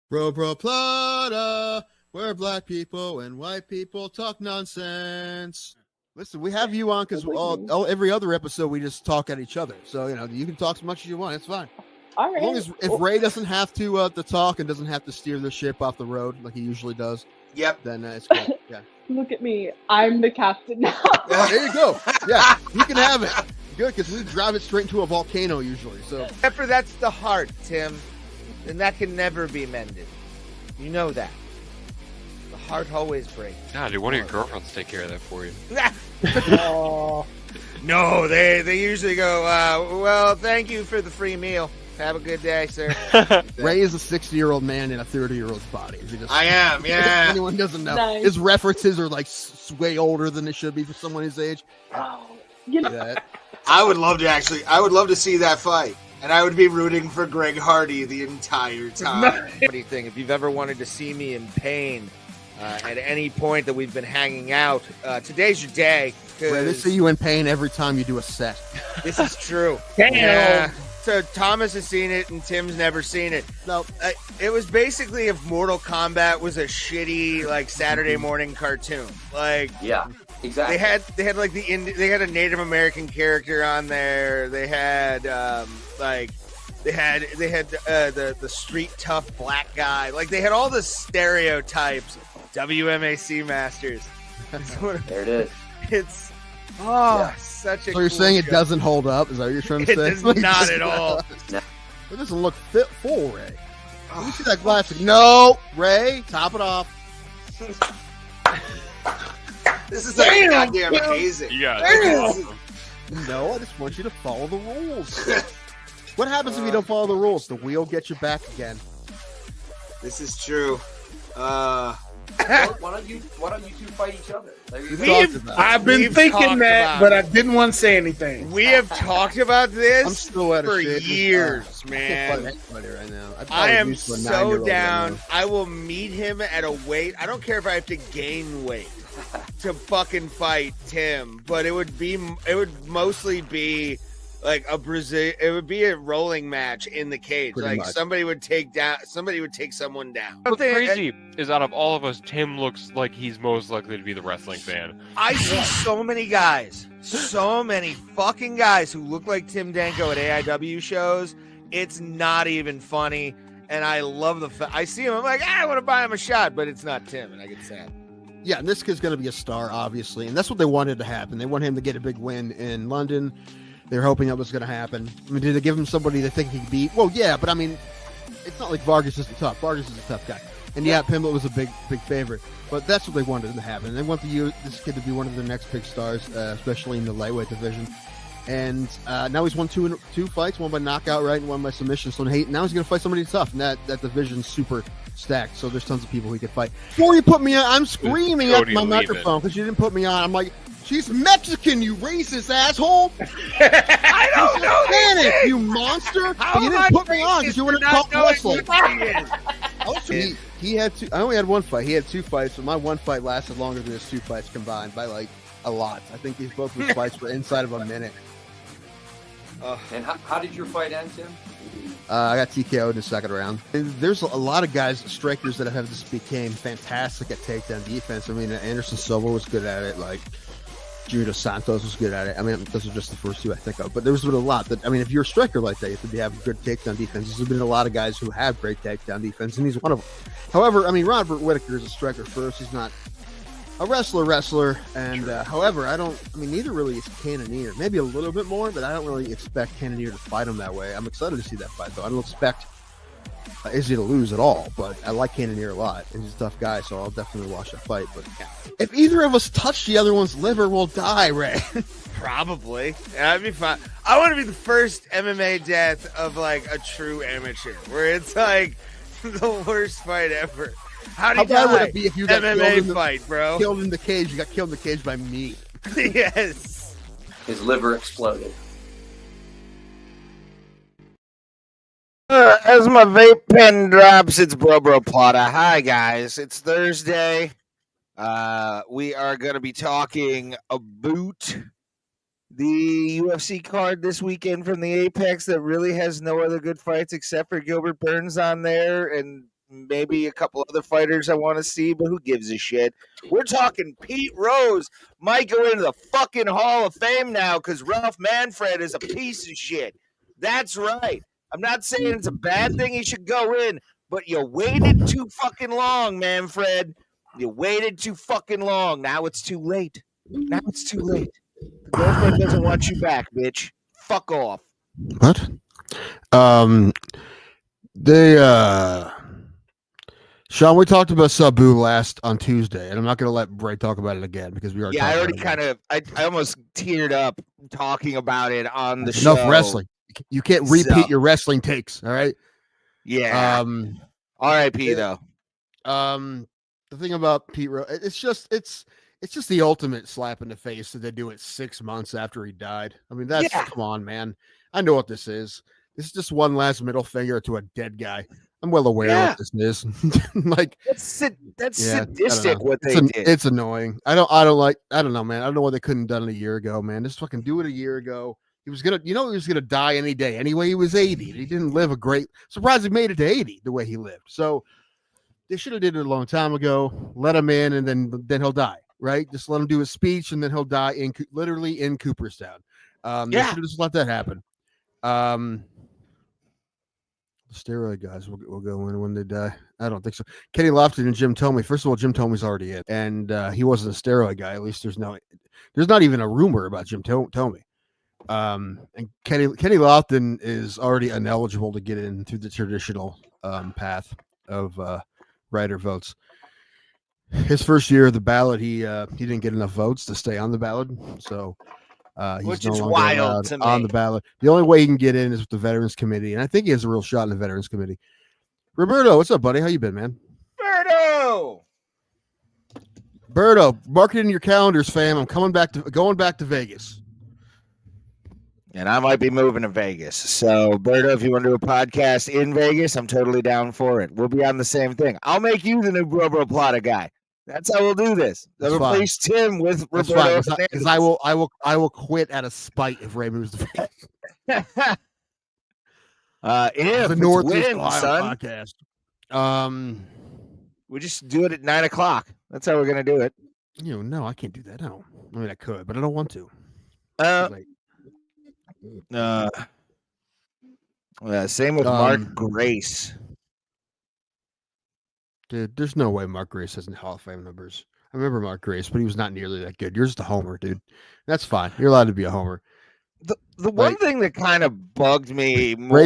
Bro Plata, where black people and white people talk nonsense. Listen, we have you on because every other episode we just talk at each other. So, you can talk as much as you want. It's fine. All right. As long as if Ray doesn't have to talk and doesn't have to steer the ship off the road like he usually does, then it's good. Yeah. Look at me. I'm the captain now. There you go. Yeah, you can have it. Good, because we drive it straight into a volcano usually. So, except for that's the heart, Tim, and that can never be mended. You know that. The heart always breaks. Nah, dude, one of your girlfriends take care of that for you. No, they usually go, well, thank you for the free meal. Have a good day, sir. Ray is a 60-year-old man in a 30-year-old's body. I am, yeah. If anyone doesn't know. Nice. His references are like way older than they should be for someone his age. You know, I would love to see that fight. And I would be rooting for Greg Hardy the entire time. Anything. If you've ever wanted to see me in pain at any point that we've been hanging out, today's your day. Ray, they see you in pain every time you do a set. This is true. Damn. Yeah. So Thomas has seen it and Tim's never seen it. No, it was basically if Mortal Kombat was a shitty like Saturday morning cartoon. Like, yeah, exactly. They had like they had a Native American character on there. They had the street tough black guy. Like they had all the stereotypes. WMAC masters. There it is. It's such a. So you're cool saying it show. doesn't hold up? Is that what you're trying to It say? does not at all. No. It doesn't look fit full, Ray. Let me see that glass. No, Ray, top it off. This is like goddamn amazing. You got it. No, I just want you to follow the rules. What happens if you don't follow the rules? The wheel gets you back again. This is true. Why don't you two fight each other? I've been thinking that, but I didn't want to say anything. We have talked about this I'm still at for shit. years, I man. can't fight anybody right now. I am used to a so 9-year-old down. right I will meet him at a weight. I don't care if I have to gain weight to fucking fight Tim, but it would mostly be like it would be a rolling match in the cage. Pretty like much. somebody would take someone down. What's crazy is out of all of us, Tim looks like he's most likely to be the wrestling fan. I see so many fucking guys who look like Tim Danko at AIW shows. It's not even funny. And I love I see him, I'm like, I want to buy him a shot, but it's not Tim, and I get sad. Yeah, and this kid's going to be a star, obviously. And that's what they wanted to happen. They want him to get a big win in London. They were hoping that was going to happen. I mean, did they give him somebody they think he could beat? Well, yeah, but I mean, it's not like Vargas is tough. Vargas is a tough guy. And yeah, Pimblett was a big favorite. But that's what they wanted to happen. They want this kid to be one of their next big stars, especially in the lightweight division. And now he's won two fights, one by knockout, right, and one by submission. So now he's going to fight somebody tough. And that division's super stacked. So there's tons of people he could fight. Before you put me on, I'm screaming at my microphone because you didn't put me on. I'm like, she's Mexican, you racist asshole. I don't know. Spanish, you monster. But you didn't put me on because you wanted to talk wrestling. He had I only had one fight. He had two fights, but my one fight lasted longer than his two fights combined by like a lot. I think these both of his fights were inside of a minute. And how did your fight end, Tim? I got TKO'd in the second round. And there's a lot of guys, strikers that have just became fantastic at takedown defense. I mean, Anderson Silva was good at it. Like, Judo Santos was good at it. I mean, those are just the first two I think of. But there's been a lot that, I mean, if you're a striker like that, you have to have good takedown defense. There's been a lot of guys who have great takedown defense, and he's one of them. However, I mean, Robert Whittaker is a striker first. He's not a wrestler. And however, neither really is Cannonier. Maybe a little bit more, but I don't really expect Cannonier to fight him that way. I'm excited to see that fight, though. I don't expect Izzy to lose at all, but I like Cannonier a lot. He's a tough guy, so I'll definitely watch that fight. But if either of us touch the other one's liver, we'll die, Ray. Probably. That'd be fine. I want to be the first MMA death of like a true amateur, where it's like the worst fight ever. How bad would it be if you got MMA fight, bro? Killed in the cage. You got killed in the cage by me. Yes. His liver exploded. As my vape pen drops, it's Bro Plata. Hi, guys. It's Thursday. We are going to be talking about the UFC card this weekend from the Apex that really has no other good fights except for Gilbert Burns on there and maybe a couple other fighters I want to see, but who gives a shit? We're talking Pete Rose might go into the fucking Hall of Fame now because Ralph Manfred is a piece of shit. That's right. I'm not saying it's a bad thing he should go in, but you waited too fucking long, Manfred. You waited too fucking long. Now it's too late. Now it's too late. The girlfriend doesn't want you back, bitch. Fuck off. What? They Sean, we talked about Sabu last on Tuesday, and I'm not going to let Bray talk about it again because we already. Yeah, I already I almost teared up talking about it on the show. Enough wrestling. You can't repeat your wrestling takes. All right. Yeah. R.I.P. though. The thing about Pete Rose, it's just the ultimate slap in the face that they do it 6 months after he died. I mean, come on, man. I know what this is. This is just one last middle finger to a dead guy. I'm well aware of what this is. Like that's sadistic what they did. It's annoying. I don't know, man. I don't know what they couldn't have done it a year ago, man. Just fucking do it a year ago. He was gonna die any day. Anyway, he was 80. He didn't live a great. Surprised he made it to 80 the way he lived. So they should have did it a long time ago. Let him in, and then he'll die. Right? Just let him do his speech, and then he'll die literally in Cooperstown. They should have just let that happen. The steroid guys will go in when they die. I don't think so. Kenny Lofton and Jim Tomey. First of all, Jim Tomey's already in, and he wasn't a steroid guy. At least there's not even a rumor about Jim Tomey. And Kenny Lofton is already ineligible to get in through the traditional path of writer votes. His first year of the ballot, he didn't get enough votes to stay on the ballot, so he's which no is longer wild to me. on the ballot. The only way he can get in is with the Veterans Committee, and I think he has a real shot in the Veterans Committee. Roberto, what's up, buddy? How you been, man? Berto, mark it in your calendars, fam. I'm going back to Vegas. And I might be moving to Vegas. So, Berto, if you want to do a podcast in Vegas, I'm totally down for it. We'll be on the same thing. I'll make you the new Plata guy. That's how we'll do this. I'll replace Tim with Roberto. Because I will quit out of spite if Ray moves to Vegas. The Northeast son. Podcast. We just do it at 9:00. That's how we're gonna do it. No, I can't do that. No, I mean I could, but I don't want to. Same with Mark Grace. Dude, there's no way Mark Grace has Hall of Fame numbers. I remember Mark Grace, but he was not nearly that good. You're just a homer, dude. That's fine. You're allowed to be a homer. The one thing that kind of bugged me more.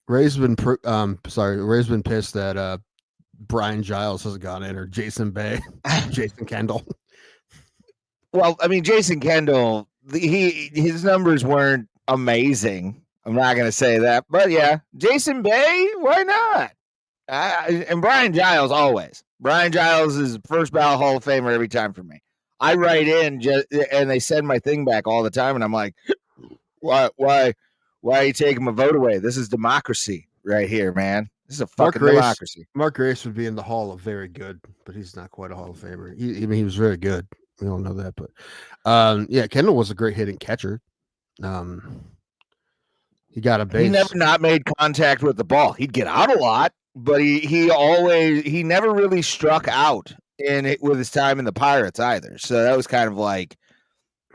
Ray's been pissed that Brian Giles hasn't gone in, or Jason Bay, Jason Kendall. Well, I mean, Jason Kendall, his numbers weren't amazing. I'm not going to say that, but yeah, Jason Bay, why not? And Brian Giles always. Brian Giles is first ballot Hall of Famer every time for me. I write in and they send my thing back all the time, and I'm like, why are you taking my vote away? This is democracy right here, man. This is a fucking democracy. Mark Grace would be in the Hall of Very Good, but he's not quite a Hall of Famer. He was very good. We all know that, but Kendall was a great hitting catcher. He got a base. He never not made contact with the ball. He'd get out a lot, but he never really struck out with his time in the Pirates either. So that was kind of like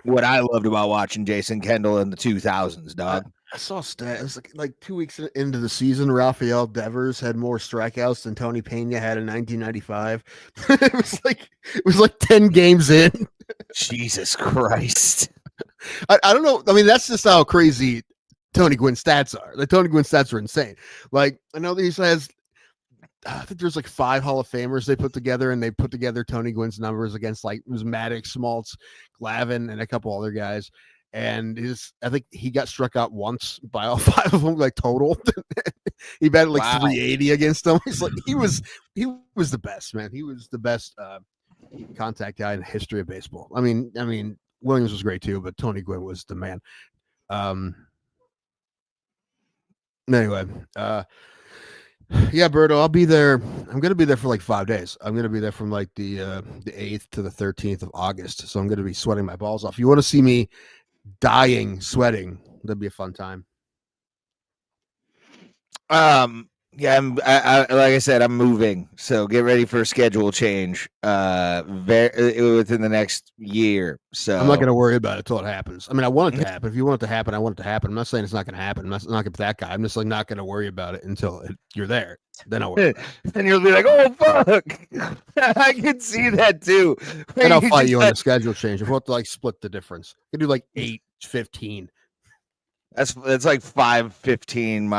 what I loved about watching Jason Kendall in the 2000s, dog. I saw stat. It was like 2 weeks into the season, Rafael Devers had more strikeouts than Tony Pena had in 1995. it was like 10 games in. Jesus Christ. I don't know. I mean, that's just how crazy Tony Gwynn stats are. Like Tony Gwynn stats are insane. Like I know that he has, I think there's like 5 Hall of Famers they put together, and they put together Tony Gwynn's numbers against it was Maddox, Schmaltz, Glavine, and a couple other guys. And I think he got struck out once by all 5 of them, like total. He batted like 380 against them. He was the best, man. He was the best contact guy in the history of baseball. I mean, Williams was great too, but Tony Gwynn was the man. Anyway, Berto, I'll be there. I'm going to be there for like 5 days. I'm going to be there from like the 8th to the 13th of August. So I'm going to be sweating my balls off. If you want to see me dying, sweating, that'd be a fun time. Yeah, like I said, I'm moving, so get ready for a schedule change. Within the next year. So I'm not going to worry about it until it happens. I mean, I want it to happen. If you want it to happen, I want it to happen. I'm not saying it's not going to happen. I'm not going to that guy. I'm just like not going to worry about it until you're there. Then I'll worry about it. And you'll be like, "Oh fuck!" I can see that too. And I'll fight you on the schedule change. If we'll have to like split the difference, we can do like 8-15. That's like 5:15.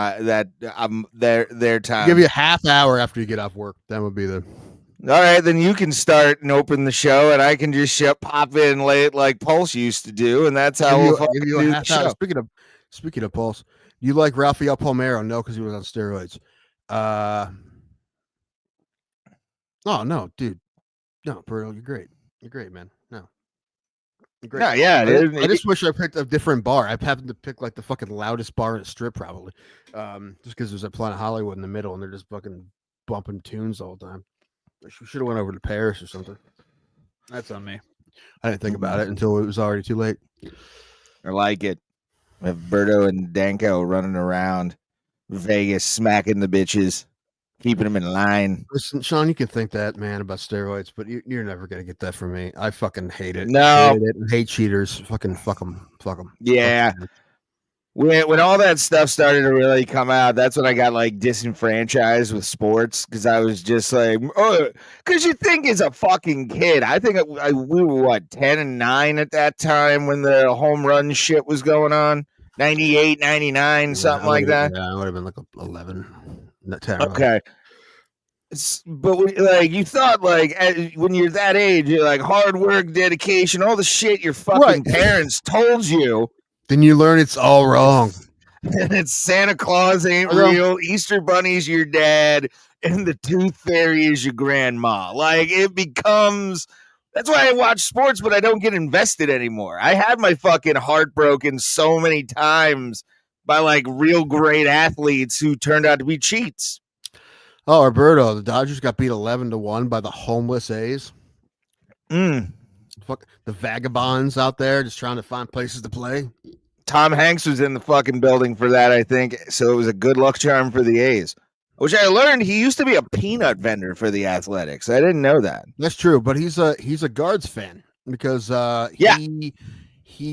Their time. I'll give you a half hour after you get off work. That would be the. All right, then you can start and open the show, and I can just pop in late like Pulse used to do, and that's how we'll give you a do half the hour. show. Speaking of Pulse, do you like Rafael Palmeiro? No, because he was on steroids. Oh no, dude. No, Berto, you're great. You're great, man. No. You're great. No, yeah. I just wish I picked a different bar. I happened to pick like the fucking loudest bar in a strip, probably. Just because there's a Planet Hollywood in the middle and they're just fucking bumping tunes all the time. We should have went over to Paris or something. That's on me. I didn't think about it until it was already too late. I like it. We have Berto and Danko running around Vegas, smacking the bitches, keeping them in line. Listen, Sean, you can think that, man, about steroids, but you're never gonna get that from me. I fucking hate it. No. Hate cheaters. Fucking fuck them. Yeah. When all that stuff started to really come out, that's when I got like disenfranchised with sports because I was just like, oh, because you think as a fucking kid, I think we were what 10 and 9 at that time when the home run shit was going on, 98, 99, something like that. Yeah, I would have been like 11. Not 10. Okay. But like you thought, like when you're that age, you're like hard work, dedication, all the shit your fucking parents told you. Then you learn it's all wrong. And it's Santa Claus ain't real, Easter Bunny's your dad, and the Tooth Fairy is your grandma. Like it becomes. That's why I watch sports, but I don't get invested anymore. I had my fucking heart broken so many times by like real great athletes who turned out to be cheats. Oh, Roberto, the Dodgers got beat 11-1 by the homeless A's. Fuck the vagabonds out there just trying to find places to play. Tom Hanks was in the fucking building for that, I think. So it was a good luck charm for the A's, which I learned he used to be a peanut vendor for the Athletics. I didn't know that. That's true, but he's a Guards fan because he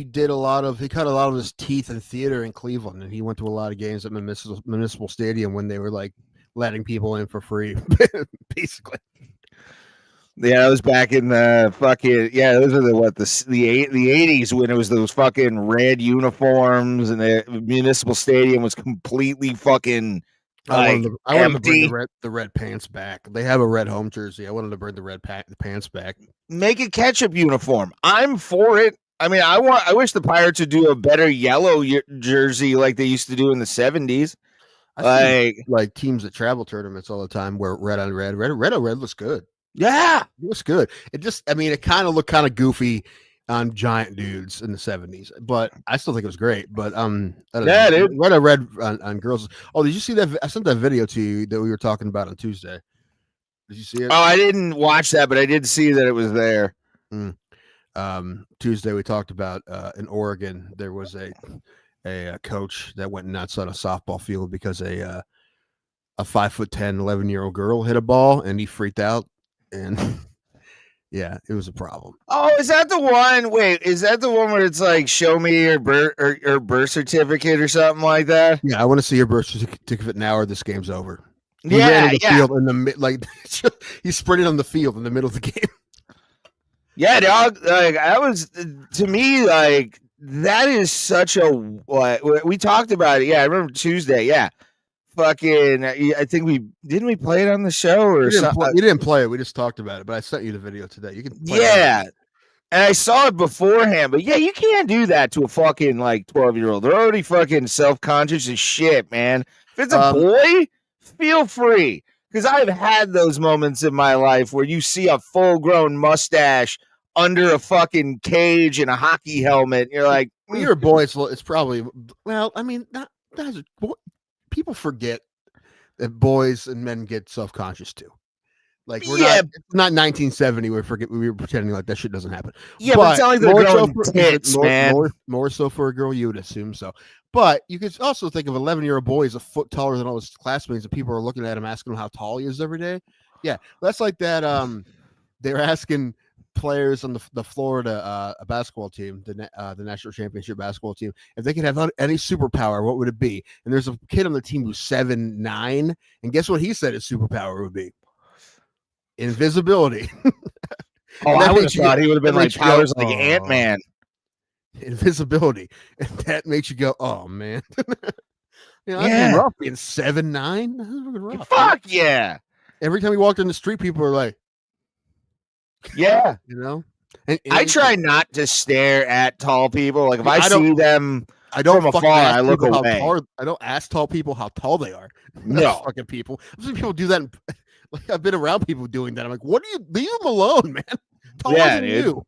cut a lot of his teeth in theater in Cleveland, and he went to a lot of games at Municipal Stadium when they were like letting people in for free, basically. Yeah, it was back in the fucking those are the 80s when it was those fucking red uniforms and the Municipal Stadium was completely fucking empty. I wanted to bring the red pants back. They have a red home jersey. I wanted to bring the pants back. Make a ketchup uniform. I'm for it. I mean, I wish the Pirates would do a better yellow jersey like they used to do in the 70s. Like teams that travel tournaments all the time wear red on red. Red on red looks good. Yeah, it looks good. It kind of looked kind of goofy on giant dudes in the 70s, but I still think it was great. But I don't know. Dude. What I read on girls. Oh, did you see that? I sent that video to you that we were talking about on Tuesday. Did you see it? Oh, I didn't watch that, but I did see that it was there. Tuesday we talked about in Oregon there was a coach that went nuts on a softball field because a 5'10", 11-year-old girl hit a ball and he freaked out. And yeah, it was a problem. Oh, is that the one? Wait, is that the one where it's like, show me your birth certificate or something like that? Yeah, I want to see your birth certificate now or this game's over. He ran on the field in the he sprinted on the field in the middle of the game. Yeah, dog. Like that was to me like that is such a we talked about it. Yeah, I remember Tuesday. Yeah. Fucking, I think we play it on the show or something. You didn't play it. We just talked about it, but I sent you the video today. You can play it. And I saw it beforehand, but yeah, you can't do that to a fucking like 12-year-old. They're already fucking self-conscious as shit, man. If it's a boy, feel free. Because I've had those moments in my life where you see a full-grown mustache under a fucking cage and a hockey helmet. And you're like, when you're a boy, it's probably, well, I mean, that's people forget that boys and men get self-conscious too. Like we're not. It's not 1970. We were pretending like that shit doesn't happen. Yeah, but it's not like they're growing tits, man. More so for a girl, you would assume so. But you could also think of an 11-year-old boy is a foot taller than all his classmates, and people are looking at him asking him how tall he is every day. Yeah, that's like that. They're asking players on the Florida basketball team, the national championship basketball team, if they could have any superpower, what would it be? And there's a kid on the team who's 7'9", and guess what he said his superpower would be? Invisibility. I would have thought he would have been like powers like Ant-Man. Invisibility, and that makes you go, "Oh man." That's rough being 7'9". Rough, fuck dude. Yeah. Every time we walked in the street, people are like, "Yeah," And I try not to stare at tall people. Like if I see them, I don't from afar. I look away. I don't ask tall people how tall they are. No, fucking people. I've seen people do that. Like I've been around people doing that. I'm like, what do you leave them alone, man? Taller than you.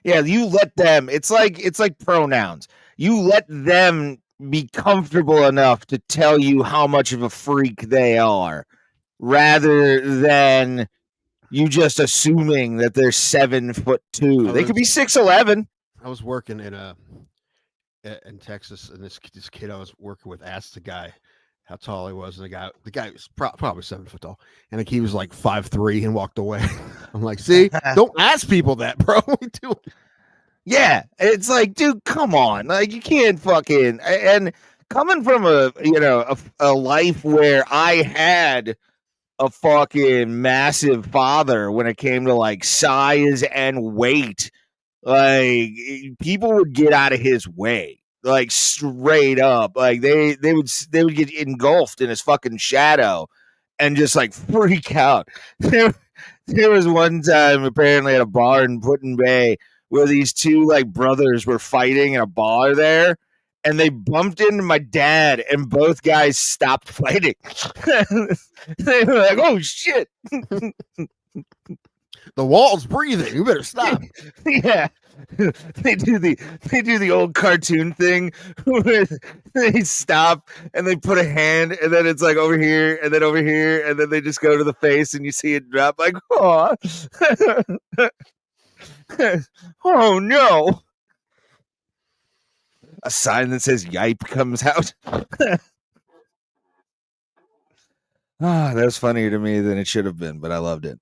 Yeah, you let them. It's like pronouns. You let them be comfortable enough to tell you how much of a freak they are, rather than you just assuming that they're 7'2". They could be 6'11". I was working in Texas, and this kid I was working with asked the guy how tall he was, and the guy was probably 7 foot tall, and like he was like 5'3" and walked away. I'm like, see, don't ask people that, bro. What are you doing? Yeah, it's like, dude, come on, like you can't fucking. And coming from a life where I had a fucking massive father when it came to like size and weight, like people would get out of his way. Like straight up, like they would get engulfed in his fucking shadow and just like freak out. There was one time apparently at a bar in Put-in-Bay where these two like brothers were fighting in a bar there, and they bumped into my dad, and both guys stopped fighting. They were like, "Oh shit, the wall's breathing. You better stop." Yeah. They do the old cartoon thing where they stop and they put a hand, and then it's like over here and then over here, and then they just go to the face and you see it drop like, oh, oh no. A sign that says "Yipe" comes out. That was funnier to me than it should have been, but I loved it.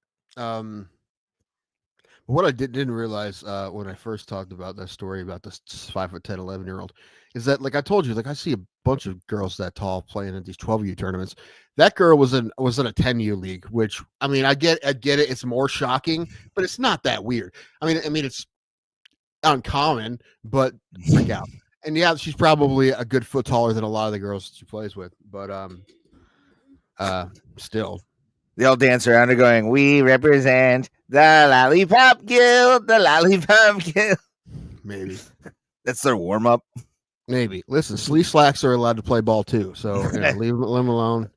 What I didn't realize when I first talked about that story about this 5'10", 11-year-old is that, like I told you, like I see a bunch of girls that tall playing at these 12U tournaments. That girl was in a 10U league, which I mean, I get it. It's more shocking, but it's not that weird. I mean, it's uncommon, but freak out. And yeah, she's probably a good foot taller than a lot of the girls she plays with, but still. They all dance around and going, "We represent the Lollipop Guild, the Lollipop Guild." Maybe. That's their warm-up. Maybe. Listen, sleeve slacks are allowed to play ball too, so leave them alone.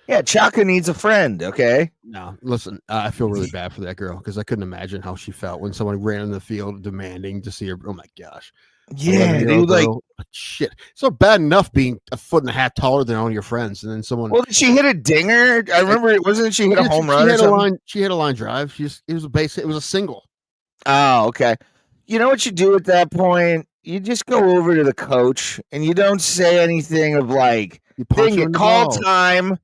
Yeah, Chaka needs a friend, okay? No, listen, I feel really bad for that girl because I couldn't imagine how she felt when someone ran in the field demanding to see her. Oh my gosh. Yeah, dude, like shit. So bad enough being a foot and a half taller than all your friends, and then someone. Well, did she hit a dinger? I remember it wasn't. She hit a home run. She hit a line drive. It was a base. It was a single. Oh, okay. You know what you do at that point? You just go over to the coach and you don't say anything of like, "You call time."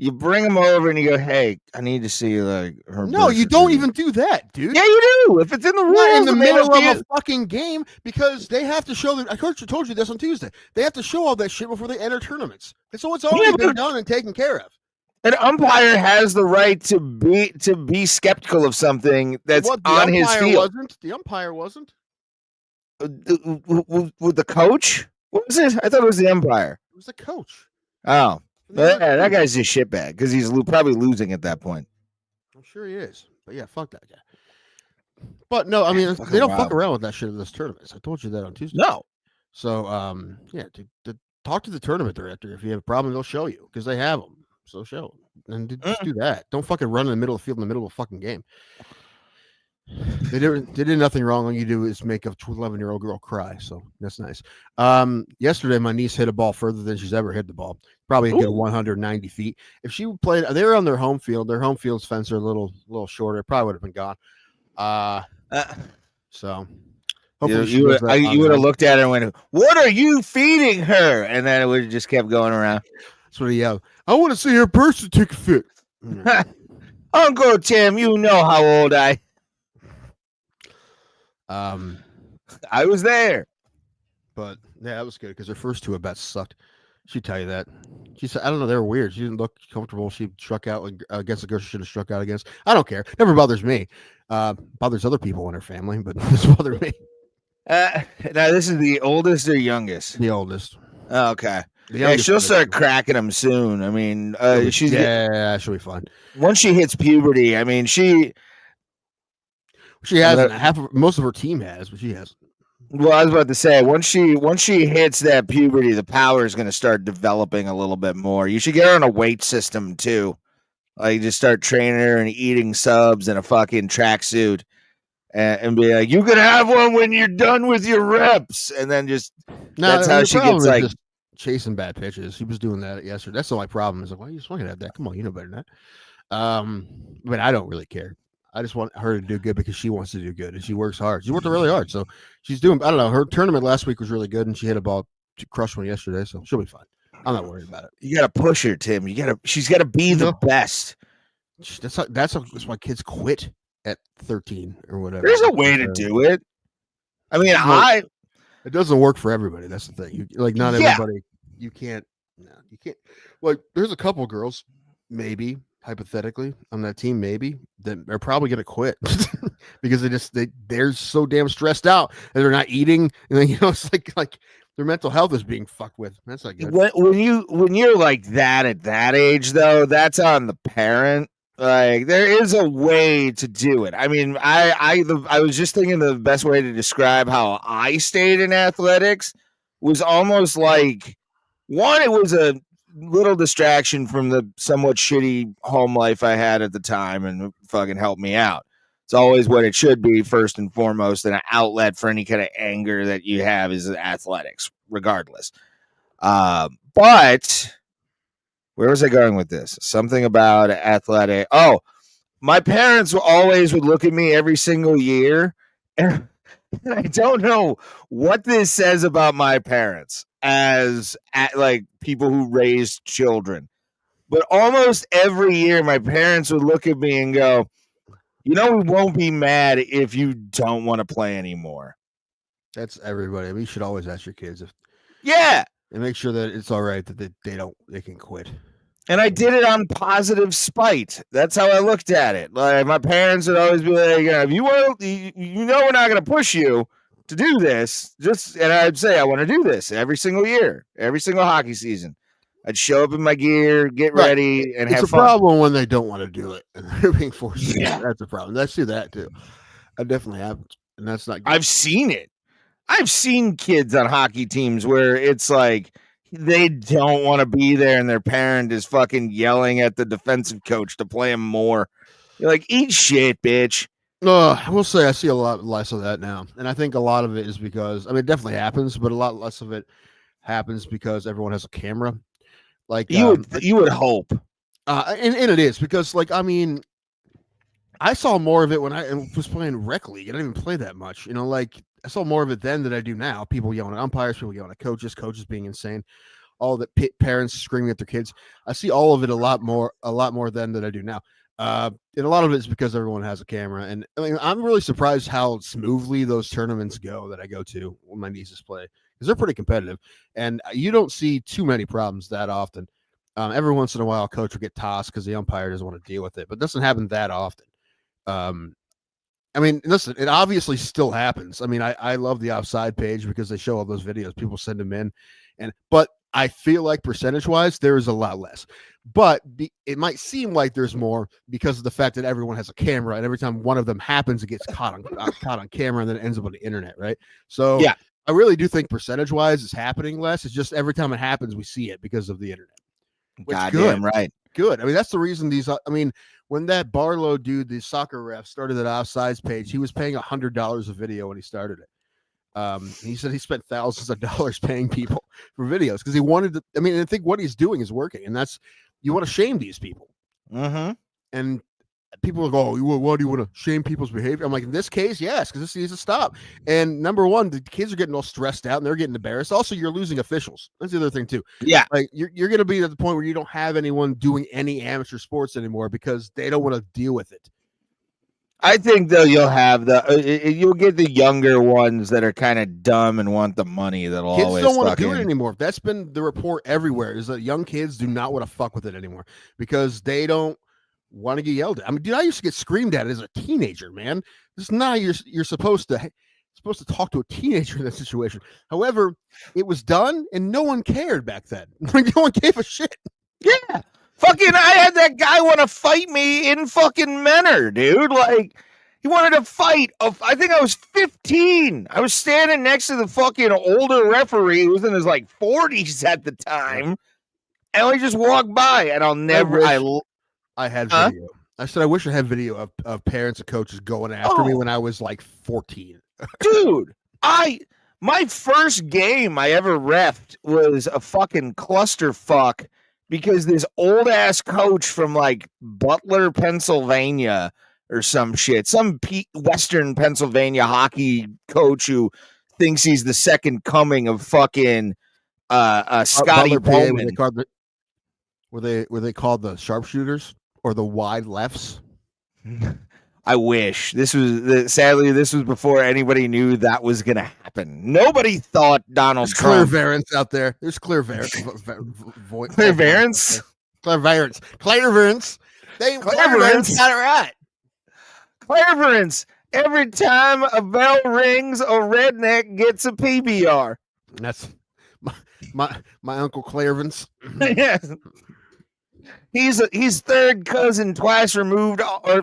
You bring him over and you go, "Hey, I need to see like her." No, you don't even do that, dude. Yeah, you do. If it's in the rules, not in the middle of a fucking game, because they have to show I told you this on Tuesday. They have to show all that shit before they enter tournaments. And so it's already been done and taken care of. An umpire has the right to be skeptical of something that's on his field. The umpire wasn't. With the coach? What was it? I thought it was the umpire. It was the coach. Oh. That guy's just shitbag because he's probably losing at that point. I'm sure he is. But yeah, fuck that guy. But no, I mean, they don't fuck around with that shit in this tournament. I told you that on Tuesday. No. So, yeah, to talk to the tournament director. If you have a problem, they'll show you because they have them. So show them. And just do that. Don't fucking run in the middle of the field in the middle of a fucking game. They did nothing wrong. All you do is make a 11-year-old girl cry. So that's nice. Yesterday, my niece hit a ball further than she's ever hit the ball. Probably get 190 feet. If she played, they were on their home field. Their home field's fence are a little shorter. It probably would have been gone. So hopefully you would have looked at her and went, "What are you feeding her?" And then it would have just kept going around. That's what he yelled. I want to see her birth certificate. Uncle Tim, you know how old I was there. But yeah, that was good because her first two at bats sucked. She'd tell you that. She said, I don't know, they were weird. She didn't look comfortable. She struck out against the girl she should have struck out against. I don't care. Never bothers me. Bothers other people in her family, but this bothered me. Now, this is the oldest or youngest? The oldest. Oh, okay. Yeah, she'll start cracking them soon. I mean, she'll be fine. Once she hits puberty, I mean, she hasn't. Most of her team has, but she hasn't. Well, I was about to say, once she hits that puberty, the power is going to start developing a little bit more. You should get her on a weight system too. Like, just start training her and eating subs in a fucking tracksuit, and be like, "You can have one when you're done with your reps," and then that's how she gets like chasing bad pitches. She was doing that yesterday. That's the only problem. Is like, why are you swinging at that? Come on, you know better than that. But I don't really care. I just want her to do good because she wants to do good and she works hard. She worked really hard. So she's doing, I don't know. Her tournament last week was really good and she hit a ball to crush one yesterday. So she'll be fine. I'm not worried about it. You got to push her, Tim. She's got to be the best. That's why kids quit at 13 or whatever. There's a way to do it. I mean, it doesn't work for everybody. That's the thing. Not everybody. You can't. Like, there's a couple girls, maybe, hypothetically, on that team, maybe, that are probably going to quit because they're so damn stressed out and they're not eating. And then, it's like their mental health is being fucked with. That's not good. When you're like that at that age, though, that's on the parent. Like, there is a way to do it. I mean, I was just thinking the best way to describe how I stayed in athletics was almost like, one, it was a little distraction from the somewhat shitty home life I had at the time, and it fucking helped me out. It's always what it should be, first and foremost, and an outlet for any kind of anger that you have is athletics, regardless. But where was I going with this? Something about athletic. Oh, my parents always would look at me every single year, and I don't know what this says about my parents as like people who raised children, but almost every year my parents would look at me and go, we won't be mad if you don't want to play anymore. That's everybody. I mean, you should always ask your kids and make sure that it's all right that they can quit. And I did it on positive spite. That's how I looked at it. Like, my parents would always be like, if you want, we're not going to push you to do this, and I'd say, I want to do this every single year, every single hockey season. I'd show up in my gear, get ready, and have fun. It's a problem when they don't want to do it and they're being forced to do it. That's a problem. I see that too. That definitely happens, and that's not good. I've seen it. I've seen kids on hockey teams where it's like they don't want to be there and their parent is fucking yelling at the defensive coach to play them more. You're like, eat shit, bitch. I will say I see a lot less of that now. And I think a lot of it is because, it definitely happens, but a lot less of it happens because everyone has a camera. Like, you would hope. And it is because, I saw more of it when I was playing rec league. I didn't even play that much. I saw more of it then than I do now. People yelling at umpires, people yelling at coaches being insane, all the parents screaming at their kids. I see all of it a lot more then than I do now. And a lot of it is because everyone has a camera. And I'm really surprised how smoothly those tournaments go that I go to when my nieces play, because they're pretty competitive. And you don't see too many problems that often. Every once in a while, a coach will get tossed because the umpire doesn't want to deal with it, but it doesn't happen that often. Listen, it obviously still happens. I love the offside page because they show all those videos. People send them in. But I feel like percentage-wise, there is a lot less. But it might seem like there's more because of the fact that everyone has a camera, and every time one of them happens, it gets caught on camera, and then it ends up on the internet, right? So yeah, I really do think percentage-wise it's happening less. It's just every time it happens, we see it because of the internet. Goddamn right. good. I mean, that's the reason these. I mean, when that Barlow dude, the soccer ref, started that offsides page, he was paying $100 a video when he started it. He said he spent thousands of dollars paying people for videos because he wanted to. I mean, I think what he's doing is working, and that's you want to shame these people. Mm-hmm. And people will go, "Oh, why do you want to shame people's behavior?" I'm like, in this case, yes, because this needs to stop. And number one, the kids are getting all stressed out and they're getting embarrassed. Also, you're losing officials. That's the other thing too. Yeah, like you're going to be at the point where you don't have anyone doing any amateur sports anymore because they don't want to deal with it. I think though you'll have you'll get the younger ones that are kind of dumb and want the money that'll kids always don't want to do in. it anymore. That's been the report everywhere is that young kids do not want to fuck with it anymore because they don't want to get yelled at. I mean, dude, I used to get screamed at as a teenager, man. This is not you're supposed to talk to a teenager in that situation. However, it was done and no one cared back then. No one gave a shit. Yeah. Fucking, I had that guy want to fight me in fucking Menor, dude. Like, he wanted to fight. I think I was 15. I was standing next to the fucking older referee who was in his like 40s at the time. And we just walked by, and I'll never. I had video. I said I wish I had video of parents and coaches going after me when I was like 14. Dude, my first game I ever reffed was a fucking clusterfuck. Because this old ass coach from like Butler, Pennsylvania, or some shit, some Western Pennsylvania hockey coach who thinks he's the second coming of fucking Scotty Bowman. Were they called the sharpshooters or the wide lefts? I wish sadly this was before anybody knew that was going to happen. Nobody thought Donald Trump. Clear variance out there. There's clear variance. Clear variance. Clairvoyance. Clairvoyance. Clairvoyance got it right. Clairvoyance. Every time a bell rings, a redneck gets a PBR. That's my uncle Clairvoyance. Yes. He's third cousin twice removed, or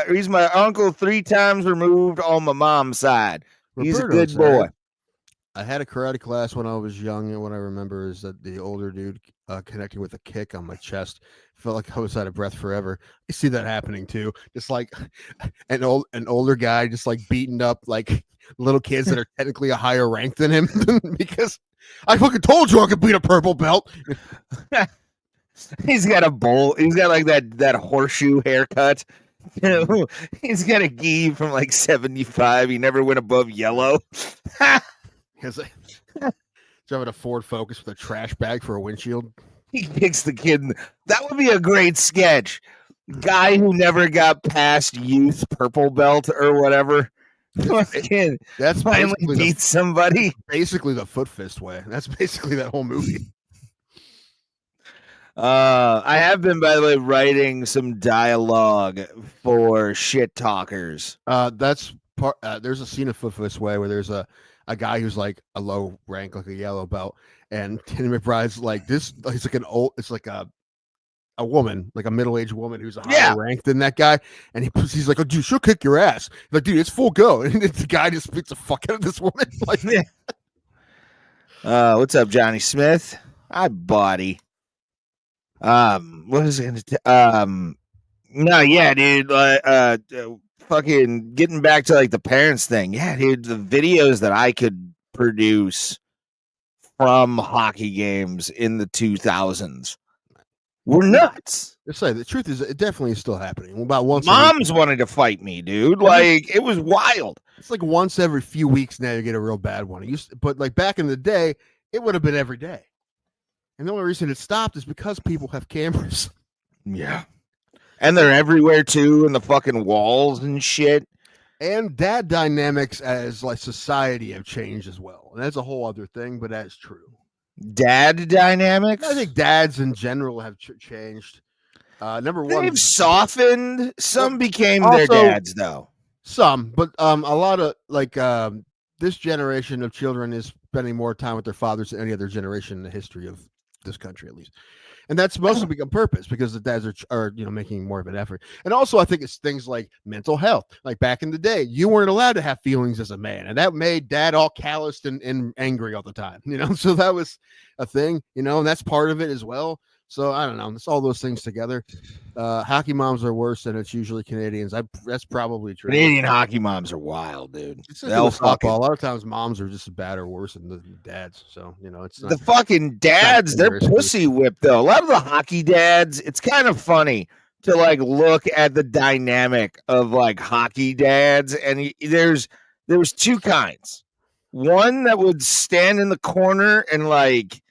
he's my uncle 3 times removed on my mom's side. He's a good boy. I had a karate class when I was young, and what I remember is that the older dude connecting with a kick on my chest felt like I was out of breath forever. I see that happening too. Just like an older guy just like beating up like little kids that are technically a higher rank than him because I fucking told you I could beat a purple belt. He's got a bowl. He's got like that horseshoe haircut. He's got a gi from like 75. He never went above yellow. He's driving a Ford Focus with a trash bag for a windshield. He kicks the kid. That would be a great sketch. Guy who never got past youth purple belt or whatever. That's finally beat somebody. Basically the foot fist way. That's basically that whole movie. I have been, by the way, writing some dialogue for shit talkers. That's part. There's a scene of Foot Fist Way where there's a guy who's like a low rank, like a yellow belt, and Kenny McBride's like this. He's like it's like a woman, like a middle-aged woman who's a higher rank than that guy, and he's like, "Oh, dude, she'll kick your ass." He's like, dude, it's full go, and the guy just beats the fuck out of this woman. Like, what's up, Johnny Smith? Hi, buddy. What is it gonna no, yeah, dude, fucking getting back to like the parents thing. Yeah, dude, the videos that I could produce from hockey games in the 2000s were nuts. Let's say the truth is, it definitely is still happening. About once, moms wanted to fight me, dude. Like, it was wild. It's like once every few weeks now you get a real bad one. But like back in the day, it would have been every day. And the only reason it stopped is because people have cameras. Yeah. And they're everywhere too, in the fucking walls and shit. And dad dynamics as like society have changed as well. And that's a whole other thing, but that's true. Dad dynamics? I think dads in general have changed. Number one, they've softened. Some became also, their dads, though. Some, but a lot of like this generation of children is spending more time with their fathers than any other generation in the history of this country, at least. And that's mostly become purpose because the dads are making more of an effort. And also I think it's things like mental health. Like back in the day, you weren't allowed to have feelings as a man, and that made dad all calloused and angry all the time, So that was a thing, and that's part of it as well. So I don't know. It's all those things together. Hockey moms are worse, and it's usually Canadians. That's probably true. Canadian hockey moms are wild, dude. They'll fucking, a lot of times moms are just as bad or worse than the dads. So it's not, the fucking dads. They're pussy whipped though. A lot of the hockey dads. It's kind of funny to like look at the dynamic of like hockey dads, and there's two kinds. One that would stand in the corner and like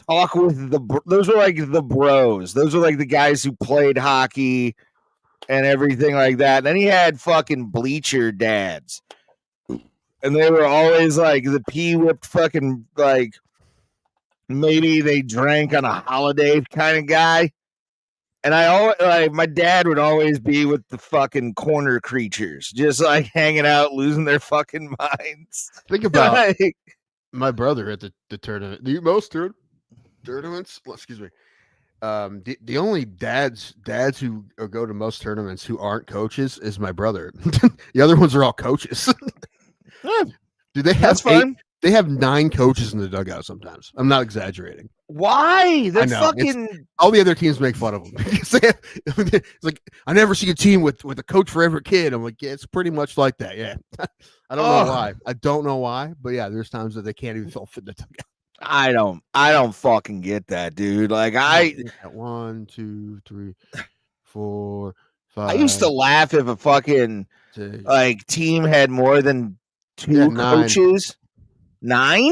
talk with those are like the bros. Those are like the guys who played hockey and everything like that. And then he had fucking bleacher dads. And they were always like the pee whipped fucking like maybe they drank on a holiday kind of guy. And I always like my dad would always be with the fucking corner creatures, just like hanging out, losing their fucking minds. Think about like, my brother at the tournament. Most tournaments. Well, excuse me. The only dads who go to most tournaments who aren't coaches is my brother. The other ones are all coaches. Do they have That's fun. They have 9 coaches in the dugout sometimes. I'm not exaggerating. Why? They're fucking. All the other teams make fun of them. It's like I never see a team with a coach for every kid. I'm like, yeah, it's pretty much like that. Yeah, I don't know why. I don't know why, but yeah, there's times that they can't even fit in the dugout. I don't fucking get that, dude. Like 1, 2, 3, 4, 5. I used to laugh if a fucking 6, like team had more than 2 coaches. 9?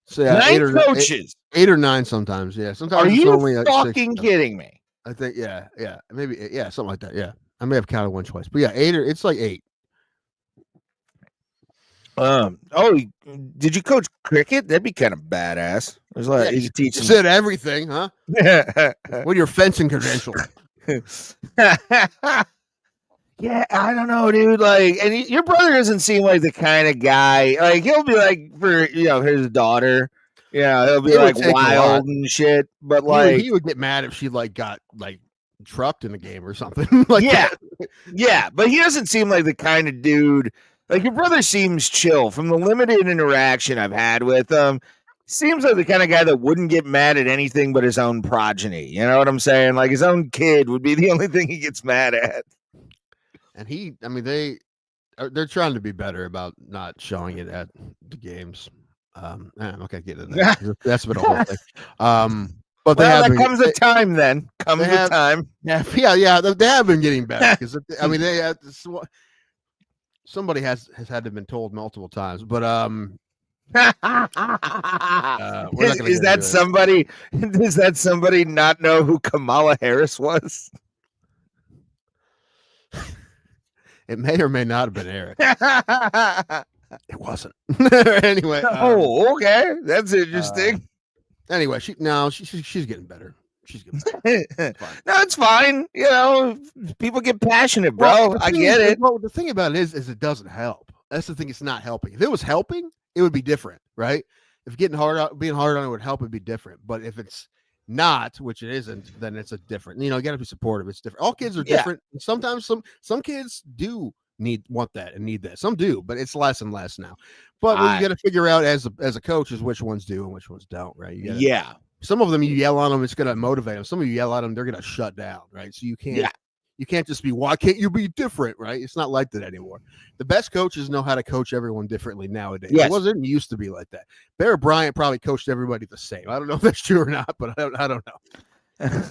So yeah, 9 coaches. 8 or 9 sometimes. Yeah, sometimes. Are it's you only like fucking 6. kidding me? I think yeah, maybe something like that. Yeah, I may have counted one twice, but yeah, 8 or it's like 8. Did you coach cricket? That'd be kind of badass. There's like you could teach them. Said everything, huh? What are your fencing credentials? Yeah, I don't know, dude. Like, and your brother doesn't seem like the kind of guy. Like, he'll be like for his daughter. Yeah, he'll be like wild and shit. But like, he would get mad if she like got like trucked in a game or something. Like yeah. But he doesn't seem like the kind of dude. Like your brother seems chill from the limited interaction I've had with him. Seems like the kind of guy that wouldn't get mad at anything but his own progeny. You know what I'm saying? Like his own kid would be the only thing he gets mad at. And they're trying to be better about not showing it at the games. I'm not gonna get into that. That's been a whole thing. But there comes a time then. Comes a time. Yeah. They have been getting better because they had somebody has had to have been told multiple times. But Does that somebody not know who Kamala Harris was? It may or may not have been Eric. It wasn't. Anyway. Okay. That's interesting. Anyway, she's getting better. She's getting better. No, it's fine. People get passionate, bro. Well, I get it. Well, the thing about it is it doesn't help. That's the thing. It's not helping. If it was helping, it would be different, right? If being hard on it would help, it'd be different. But if it's not, which it isn't, then it's a different. You got to be supportive. It's different. All kids are different. Sometimes some kids do want that and need that. Some do, but it's less and less now. But what you got to figure out as a coach is which ones do and which ones don't, right? Some of them you yell on them, it's going to motivate them. Some of you yell at them, they're going to shut down, right? So you can't just be, why can't you be different, right? It's not like that anymore. The best coaches know how to coach everyone differently nowadays. Yes. It wasn't used to be like that. Bear Bryant probably coached everybody the same. I don't know if that's true or not, but I don't know.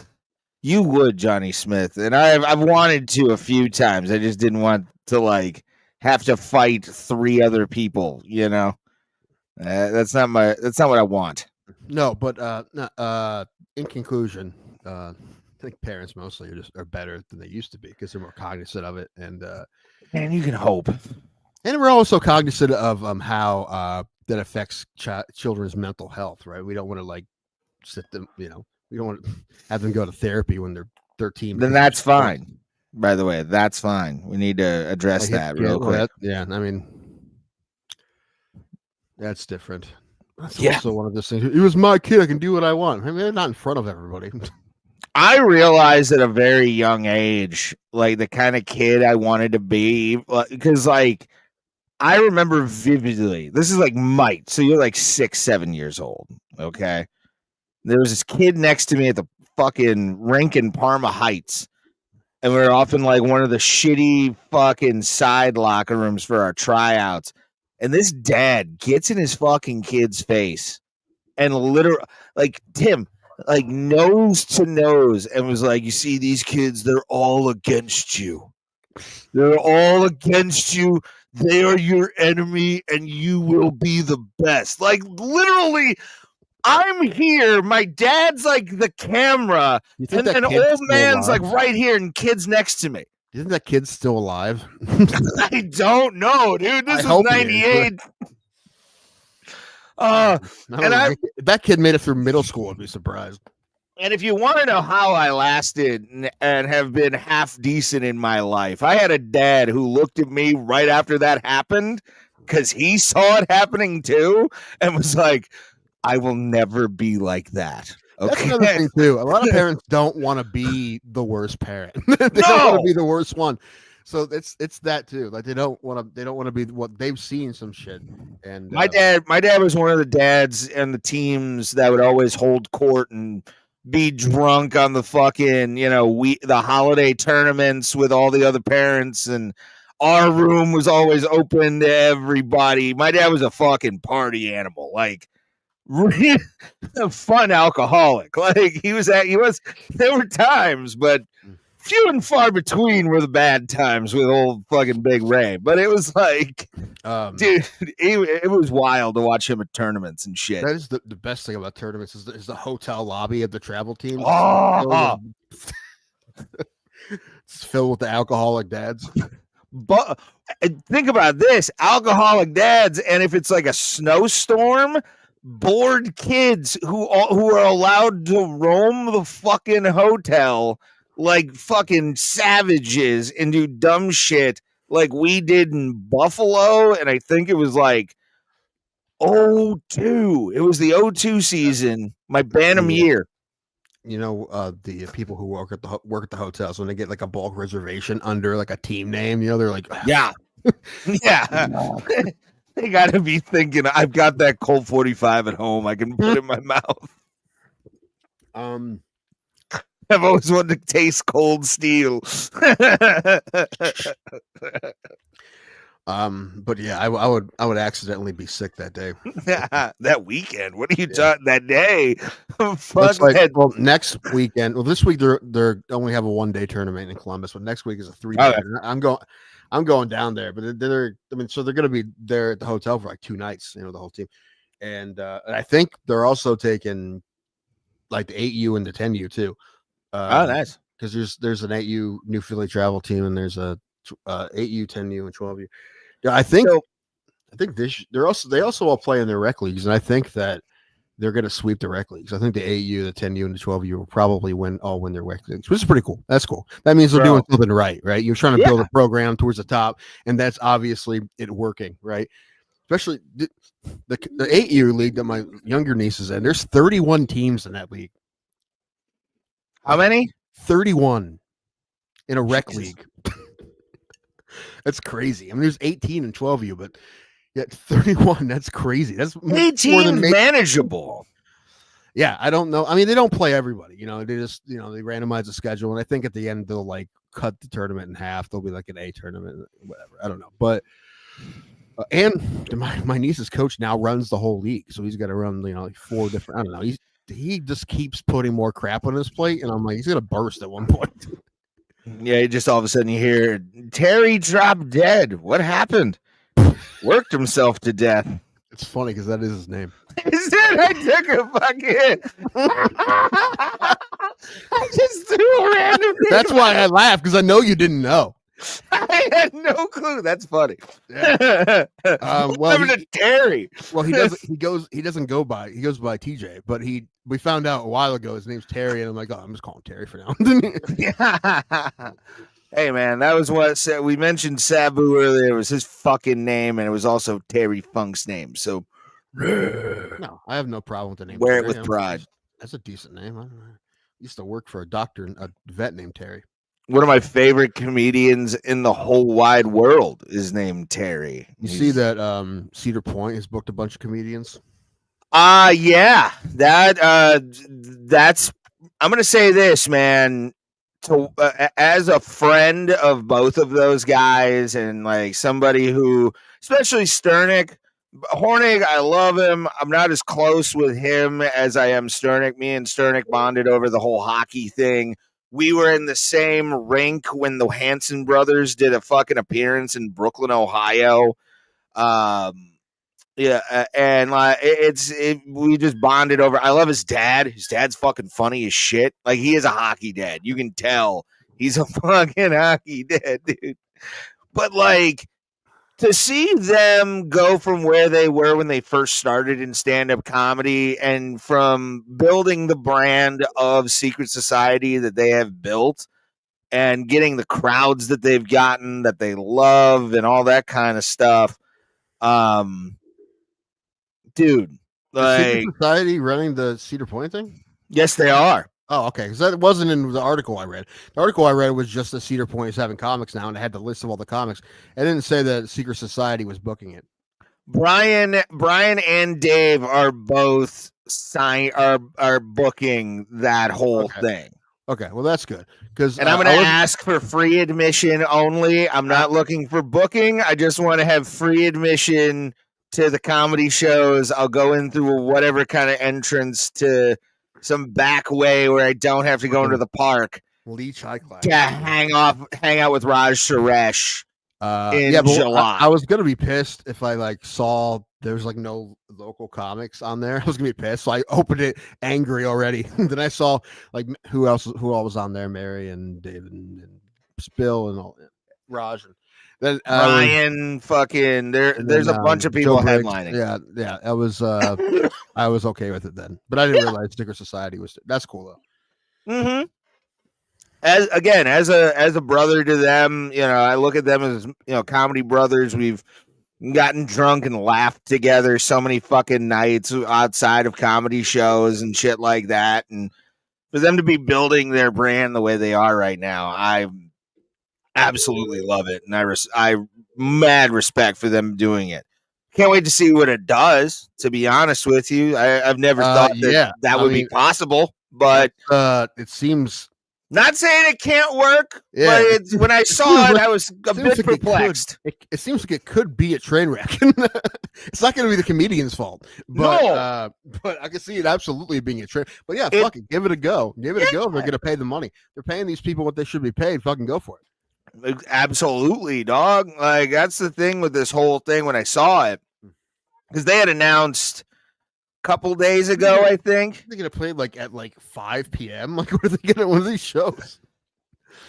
You would, Johnny Smith, and I've wanted to a few times. I just didn't want to have to fight 3 other people. That's not what I want. No, but in conclusion, I think parents mostly are better than they used to be because they're more cognizant of it, and you can hope. And we're also cognizant of how that affects children's mental health, right? We don't want to sit them, we don't want to have them go to therapy when they're 13. Then that's fine. By the way, that's fine. We need to address that real quick. That's different. That's also one of those things. It was my kid. I can do what I want. I mean, not in front of everybody. I realized at a very young age, the kind of kid I wanted to be, because I remember vividly. This is Mike. So you're 6, 7 years old. Okay. There was this kid next to me at the fucking rink in Parma Heights. And we were off in like one of the shitty fucking side locker rooms for our tryouts. And this dad gets in his fucking kid's face and literally, like, Tim, like nose to nose, and was like, you see these kids, they're all against you. They're all against you. They are your enemy, and you will be the best. Like, literally, I'm here. My dad's like the camera, and an old man's like right here, and kid's next to me. Isn't that kid still alive? I don't know, dude. This was 98. If that kid made it through middle school, I'd be surprised. And if you want to know how I lasted and have been half decent in my life, I had a dad who looked at me right after that happened because he saw it happening too and was like, I will never be like that. Okay. That's another thing too. A lot of parents don't want to be the worst parent. They don't want to be the worst one. So it's that too. Like they don't want to be what they've seen some shit. And my dad was one of the dads and the teams that would always hold court and be drunk on the fucking, the holiday tournaments with all the other parents, and our room was always open to everybody. My dad was a fucking party animal. Like, really a fun alcoholic. Like he was there were times, but few and far between were the bad times with old fucking Big Ray. But it was like, dude, it was wild to watch him at tournaments and shit. That is the best thing about tournaments is the hotel lobby of the travel team. It's filled with the alcoholic dads. But think about this, alcoholic dads, and if it's like a snowstorm, bored kids who are allowed to roam the fucking hotel like fucking savages and do dumb shit like we did in Buffalo. And I think it was like 02. It was the 02 season, my Bantam year. The people who work at the hotels, when they get like a bulk reservation under like a team name, they're like, yeah. They got to be thinking, I've got that Colt 45 at home. I can put it in my mouth. I've always wanted to taste cold steel. But yeah, I would accidentally be sick that day. That weekend. What are you talking? That day? Next weekend. Well, this week they're only have a 1-day tournament in Columbus, but next week is a 3-day. Okay. I'm going down there, but so they're going to be there at the hotel for like 2 nights, the whole team. And I think they're also taking like the 8U and the 10U too. Nice. Because there's an 8U New Philly travel team, and there's a 8U, 10U, and 12U. Yeah, I think they also all play in their rec leagues, and I think that they're going to sweep the rec leagues. I think the 8U, the 10U, and the 12U will probably win their rec leagues, which is pretty cool. That's cool. That means they're doing something right? You're trying to build a program towards the top, and that's obviously it working, right? Especially the 8U league that my younger niece is in. There's 31 teams in that league. How many? 31 in a rec league. That's crazy. I mean, there's 18 and 12U, but yet 31. That's crazy. That's 18 manageable. Yeah, I don't know. I mean, they don't play everybody. They just they randomize the schedule, and I think at the end they'll like cut the tournament in half. There'll be like an A tournament, whatever. I don't know, but and my niece's coach now runs the whole league, so he's got to run like 4 different. I don't know. He just keeps putting more crap on his plate, and I'm like, he's gonna burst at one point. Yeah, just all of a sudden you hear Terry dropped dead. What happened? Worked himself to death. It's funny because that is his name. Is it? I took a fucking. I just threw a random. That's why I laughed, because I know you didn't know. I had no clue. That's funny. Yeah. To Terry. Well, he doesn't go by TJ, but we found out a while ago his name's Terry, and I'm like, I'm just calling him Terry for now. Yeah. Hey man, that was what we mentioned. Sabu earlier. It was his fucking name, and it was also Terry Funk's name. So, no, I have no problem with the name. Wear Terry. it with pride. That's a decent name. I used to work for a vet named Terry. One of my favorite comedians in the whole wide world is named Terry. He's... see that Cedar Point has booked a bunch of comedians? Yeah. That's I'm gonna say this, man. As a friend of both of those guys, and like somebody who, especially Sternick, Hornig, I love him. I'm not as close with him as I am Sternick. Me and Sternick bonded over the whole hockey thing. We were in the same rink when the Hanson brothers did a fucking appearance in Brooklyn, Ohio. And like we just bonded over. I love his dad. His dad's fucking funny as shit. Like, he is a hockey dad. You can tell he's a fucking hockey dad, dude. But like, to see them go from where they were when they first started in stand-up comedy, and from building the brand of Secret Society that they have built, and getting the crowds that they've gotten that they love and all that kind of stuff. Dude, like, Secret Society running the Cedar Point thing? Yes, they are. Oh, okay. Because that wasn't in the article I read. The article I read was just that Cedar Point is having comics now, and it had the list of all the comics. It didn't say that Secret Society was booking it. Brian and Dave are both are booking that whole thing. Okay, well, that's good. And I'm going to ask for free admission only. I'm not looking for booking. I just want to have free admission to the comedy shows. I'll go in through whatever kind of entrance to some back way where I don't have to go into the park. Leech High Class. Yeah, hang out with Raj Suresh in July. I was gonna be pissed if I like saw there's like no local comics on there. I was gonna be pissed, so I opened it angry already. Then I saw like who all was on there, Mary and David and Spill and all Raj. And then Ryan, fucking there's a bunch of people headlining. Yeah. I was I was okay with it then, but I didn't realize Secret Society was. That's cool though. Mm-hmm. As a brother to them, I look at them as comedy brothers. We've gotten drunk and laughed together so many fucking nights outside of comedy shows and shit like that, and for them to be building their brand the way they are right now, I absolutely love it, and I mad respect for them doing it. Can't wait to see what it does. To be honest with you, I've never thought that would be possible, but it seems. Not saying it can't work, but when I saw it, I was a bit perplexed. It seems like it could be a train wreck. It's not going to be the comedian's fault, but I can see it absolutely being a train. But yeah, fuck it, give it a go. Give it a go. They're going to pay the money. They're paying these people what they should be paid. Fucking go for it. Absolutely, dog. Like, that's the thing with this whole thing when I saw it, because they had announced couple days ago, I think. They're gonna play at 5 p.m. Like, what are they gonna? One of these shows?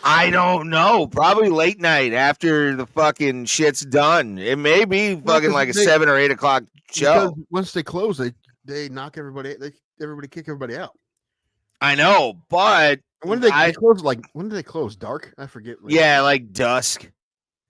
I don't know. Probably late night after the fucking shit's done. It may be fucking like a 7 or 8 o'clock show. Once they close, they knock everybody. Everybody kick everybody out. I know, but when did they close? When did they close? Dark? I forget. Like dusk.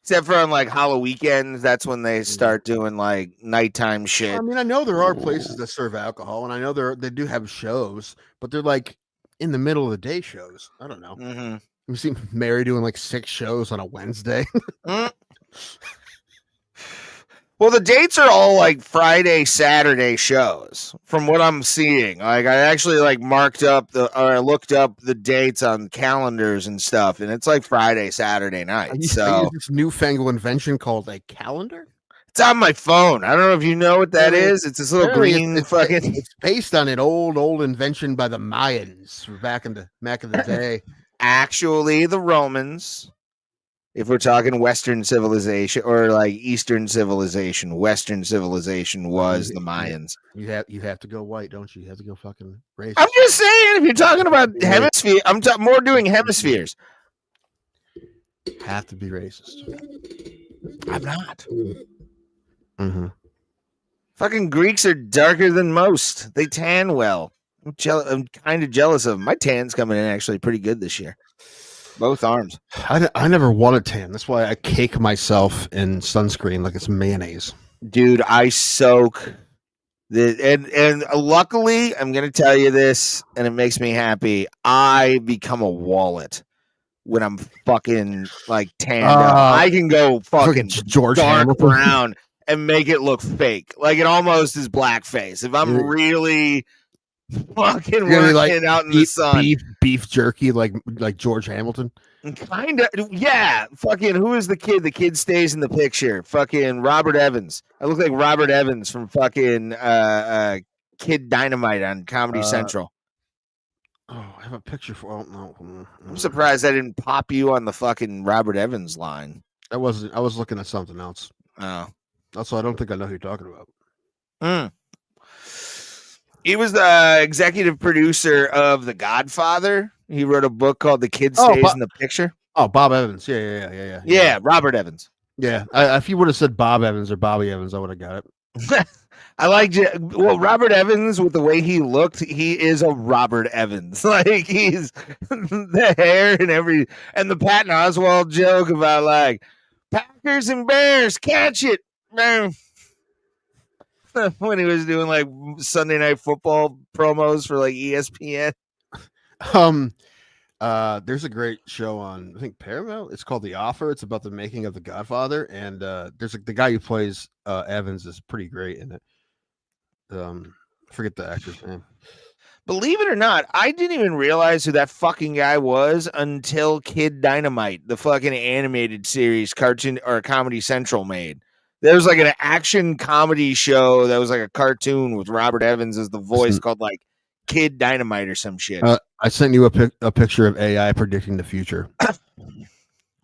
Except for on like Halloween weekends, that's when they start doing like nighttime shit. I mean, I know there are places that serve alcohol, and I know they do have shows, but they're like in the middle of the day shows. I don't know. Mm-hmm. You see Mary doing like 6 shows on a Wednesday. Well, the dates are all like Friday, Saturday shows from what I'm seeing. Like, I actually looked up the dates on calendars and stuff, and it's like Friday, Saturday night. So this newfangled invention called a calendar. It's on my phone. I don't know if you know what that is. It's this little green fucking. It's based on an old invention by the Mayans back in the day. Actually, the Romans. If we're talking Western civilization or like Eastern civilization, Western civilization was the Mayans. You have to go white, don't you? You have to go fucking racist. I'm just saying, if you're talking about hemisphere, I'm more doing hemispheres. Have to be racist. I'm not. Mm-hmm. Fucking Greeks are darker than most. They tan well. I'm kind of jealous of them. My tan's coming in actually pretty good this year. Both arms. I never want a tan. That's why I cake myself in sunscreen like it's mayonnaise. Dude, I soak and luckily, I'm going to tell you this, and it makes me happy. I become a wallet when I'm fucking like tanned up. I can go fucking George dark Hamilton. brown and make it look fake. Like, it almost is blackface. If I'm really fucking Really, working out in the sun. Beef jerky, like George Hamilton. Kind of, yeah. Fucking, who is the kid? The kid stays in the picture. Fucking Robert Evans. I look like Robert Evans from fucking Kid Dynamite on Comedy Central. Oh, I have a picture for. Oh, no. I'm surprised I didn't pop you on the fucking Robert Evans line. I was looking at something else. Oh. Also, I don't think I know who you're talking about. He was the executive producer of The Godfather. He wrote a book called The Kid Stays in the Picture. Oh, Bob Evans. Yeah. Yeah, Robert Evans. Yeah. If you would have said Bob Evans or Bobby Evans, I would have got it. I like, well, Robert Evans, with the way he looked, he is a Robert Evans. Like, he's the hair and the Patton Oswalt joke about, like, Packers and Bears, catch it, man. When he was doing, like, Sunday Night Football promos for, like, ESPN. There's a great show on, I think, Paramount. It's called The Offer. It's about the making of The Godfather, and there's the guy who plays Evans is pretty great in it. Forget the actor's name. Believe it or not, I didn't even realize who that fucking guy was until Kid Dynamite, the fucking animated series cartoon or Comedy Central made. There was like an action comedy show that was like a cartoon with Robert Evans as the voice called like Kid Dynamite or some shit. I sent you a picture of AI predicting the future.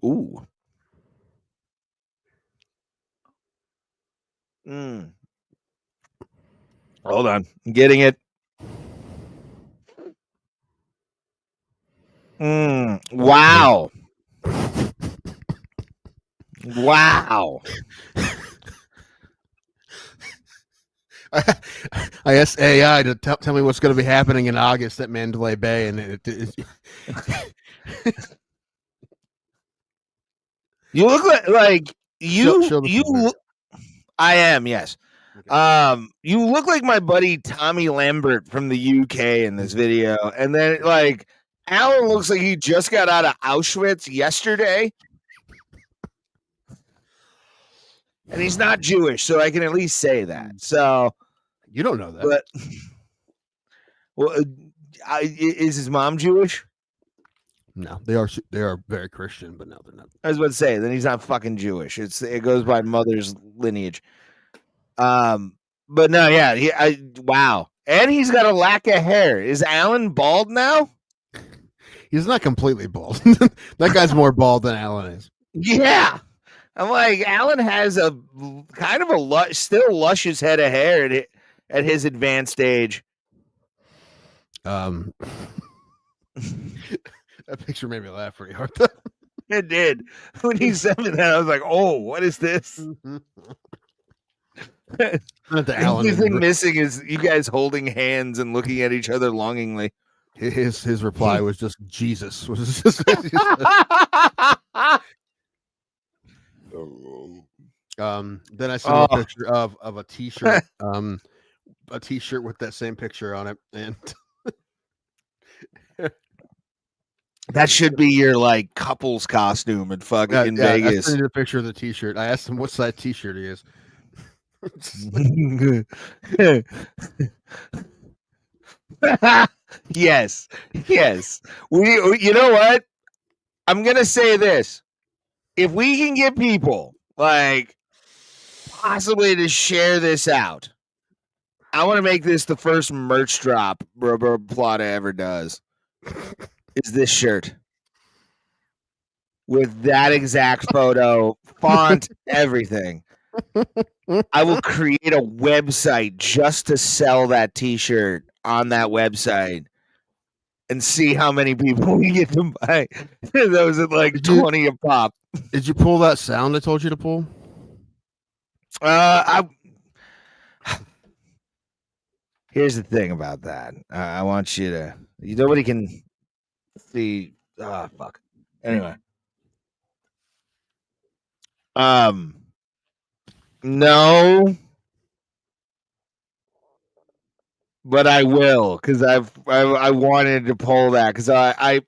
Ooh. Hold on. I'm getting it. Wow. Wow. I asked AI to tell me what's going to be happening in August at Mandalay Bay, and you look like you. I am, yes. Okay. You look like my buddy Tommy Lambert from the UK in this video, and then like Alan looks like he just got out of Auschwitz yesterday. And he's not Jewish, so I can at least say that. So you don't know that. But well, is his mom Jewish? No, they are very Christian, but no, they're not. I was about to say, then he's not fucking Jewish. It goes by mother's lineage. But no, yeah, wow. And he's got a lack of hair. Is Alan bald now? He's not completely bald. That guy's more bald than Alan is. Yeah. I'm like, Alan has a kind of a still luscious head of hair at his advanced age. That picture made me laugh pretty hard. It did. When he sent me that, I was like, oh, what is this? The only thing missing is you guys holding hands and looking at each other longingly. His reply was just Jesus. Was just, then I saw a picture of a t-shirt, a t-shirt with that same picture on it, and that should be your like couple's costume in fucking Vegas. I sent you a picture of the t-shirt. I asked him what size t-shirt he is. Yes. You know what? I'm gonna say this. If we can get people like possibly to share this out, I want to make this the first merch drop Plata ever does. Is this shirt with that exact photo, font, everything. I will create a website just to sell that t-shirt on that website and see how many people we get to buy. Those at like 20 a pop. Did you pull that sound I told you to pull? Here's the thing about that. I want you to. Nobody can see. Fuck. Anyway. No. But I will, because I wanted to pull that because I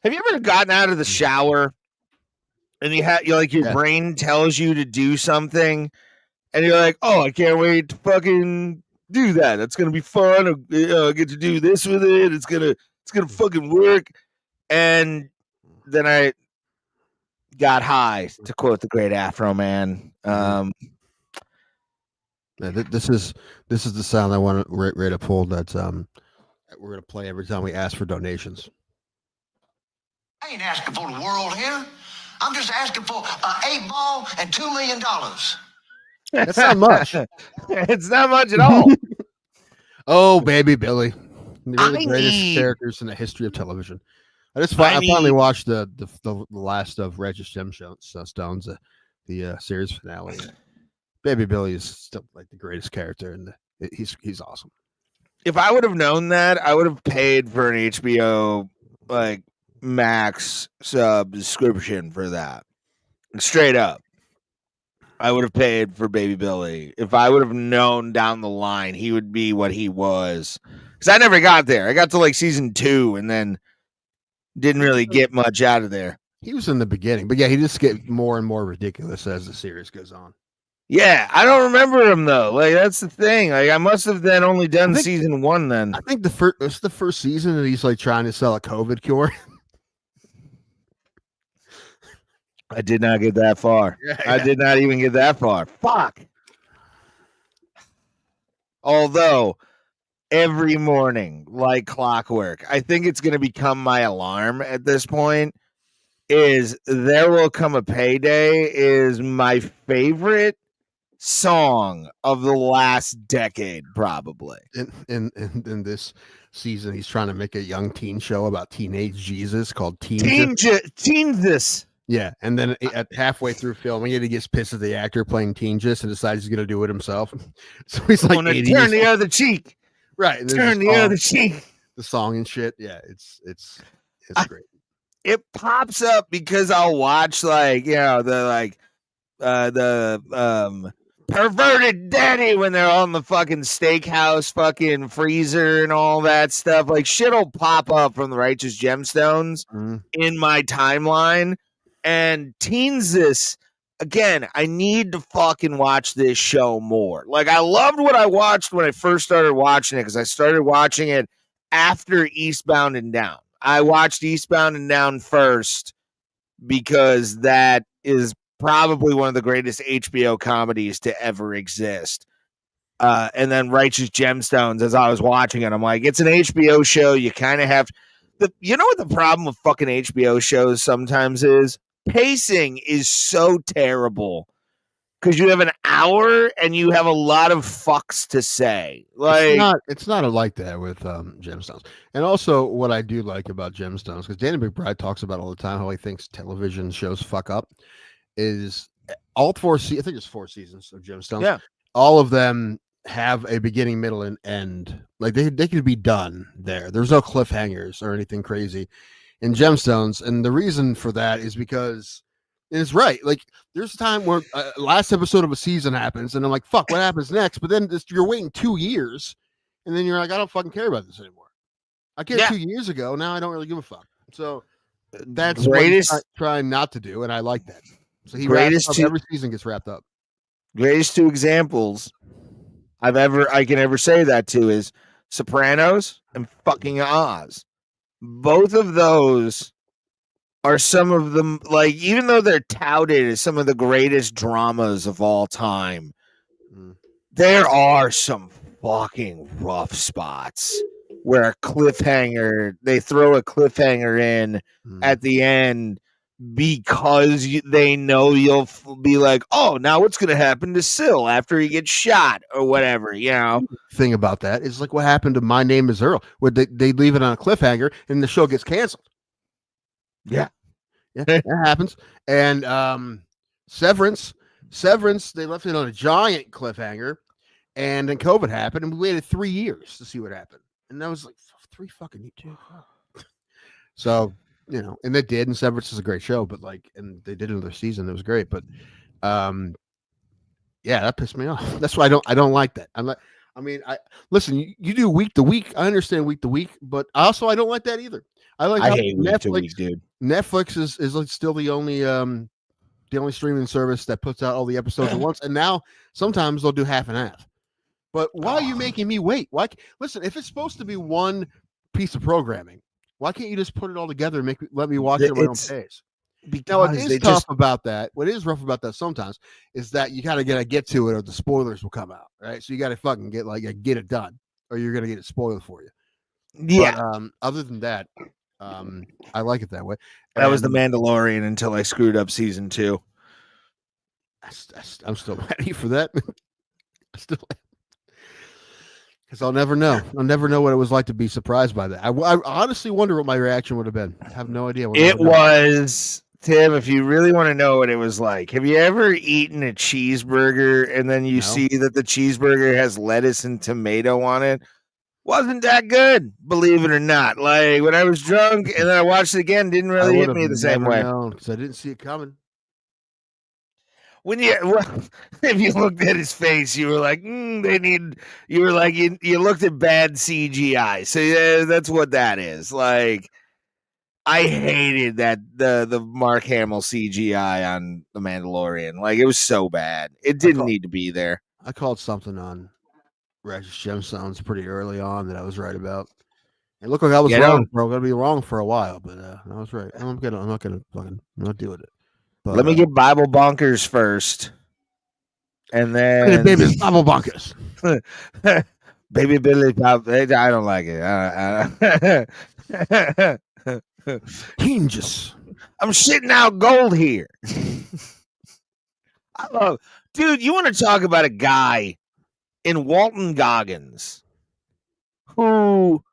have you ever gotten out of the shower and your brain tells you to do something and you're like, oh, I can't wait to fucking do that. That's gonna be fun. I get to do this with it. It's gonna fucking work. And then I got high, to quote the great Afro Man. This is the sound I want Ray to pull. That's we're gonna play every time we ask for donations. I ain't asking for the world here. I'm just asking for an 8-ball and $2 million. That's not much. It's not much at all. Oh, baby Billy, one of the greatest characters in the history of television. I finally watched the last of Regis Gemstones, the series finale. Baby Billy is still like the greatest character, and he's awesome. If I would have known that, I would have paid for an HBO like Max subscription for that. Straight up, I would have paid for Baby Billy if I would have known down the line he would be what he was. Because I never got there. I got to like season 2 and then didn't really get much out of there. He was in the beginning, but yeah, he just get more and more ridiculous as the series goes on. Yeah, I don't remember him though. Like that's the thing. Like I must have then only done season 1 then. I think it's the first season that he's like trying to sell a COVID cure. I did not get that far. Yeah. I did not even get that far. Fuck. Although every morning, like clockwork, I think it's going to become my alarm at this point. Is There Will Come a Payday is my favorite song of the last decade, probably. In this season, he's trying to make a young teen show about teenage Jesus called Teens. Yeah, and then at halfway through filming it, he gets pissed at the actor playing Teen Jesus and decides he's going to do it himself. So he's like, turn the other cheek. Right. And turn the other cheek. The song and shit. Yeah, it's great. It pops up because I'll watch the perverted daddy when they're on the fucking steakhouse fucking freezer and all that stuff. Like shit'll pop up from the Righteous Gemstones in my timeline. And teens this again, I need to fucking watch this show more. Like I loved what I watched when I first started watching it because I started watching it after Eastbound and Down. I watched Eastbound and Down first because that is probably one of the greatest HBO comedies to ever exist. And then Righteous Gemstones, as I was watching it, I'm like, it's an HBO show. You kind of have you know what the problem with fucking HBO shows sometimes is? Pacing is so terrible because you have an hour and you have a lot of fucks to say. Like it's not like that with Gemstones. And also what I do like about Gemstones, because Danny McBride talks about all the time how he thinks television shows fuck up, is all 4 I think it's 4 seasons of Gemstones. Yeah. All of them have a beginning, middle, and end. Like they could be done there. There's no cliffhangers or anything crazy in Gemstones, and the reason for that is because it's right. Like there's a time where last episode of a season happens, and I'm like, "Fuck, what happens next?" But then you're waiting 2 years, and then you're like, "I don't fucking care about this anymore. I cared 2 years ago. Now I don't really give a fuck." So that's what he's trying not to do, and I like that. So every season gets wrapped up. Greatest 2 examples I can ever say that to is Sopranos and fucking Oz. Both of those are some of them, like, even though they're touted as some of the greatest dramas of all time, there are some fucking rough spots where they throw a cliffhanger in at the end because they know you'll be like, oh, now what's going to happen to Syl after he gets shot or whatever, you know? Thing about that is like what happened to My Name is Earl, where they leave it on a cliffhanger and the show gets canceled. Yeah, that happens. And Severance, they left it on a giant cliffhanger, and then COVID happened, and we waited 3 years to see what happened. And that was like 3 fucking years. So, you know, and they did, and Severance is a great show, but like, and they did another season. It was great, but yeah, that pissed me off. That's why I don't like that. Listen, you do week to week. I understand week to week, but I don't like that either. I hate Netflix, week to week, dude. Netflix is like still the only streaming service that puts out all the episodes at once, and now sometimes they'll do half and half. But why are you making me wait? Why? Listen, if it's supposed to be one piece of programming, why can't you just put it all together and let me watch it at my own pace? Now, what is tough about that, what is rough about that sometimes, is that you gotta get to it, or the spoilers will come out, right? So you gotta fucking get it done, or you're gonna get it spoiled for you. Yeah. But, other than that, I like it that way. That was the Mandalorian until I screwed up season 2. I'm still mad at you for that. Because I'll never know. I'll never know what it was like to be surprised by that. I honestly wonder what my reaction would have been. I have no idea. It was, Tim, if you really want to know what it was like, have you ever eaten a cheeseburger and then you see that the cheeseburger has lettuce and tomato on it? Wasn't that good, believe it or not. Like, when I was drunk and then I watched it again, didn't really hit me the same way. Because I didn't see it coming. If you looked at his face, you were like, you looked at bad CGI. So yeah, that's what that is. Like, I hated that the Mark Hamill CGI on The Mandalorian. Like, it was so bad. It didn't need to be there. I called something on Righteous Gemstones pretty early on that I was right about. It looked like I was wrong, bro. I'm gonna be wrong for a while, but I was right. I'm not gonna deal with it. But, let me get Bible bonkers first, and then baby Bible bonkers. Baby Billy Pop. I don't like it. Hinges. I'm shitting out gold here. I love, dude. You want to talk about a guy in Walton Goggins who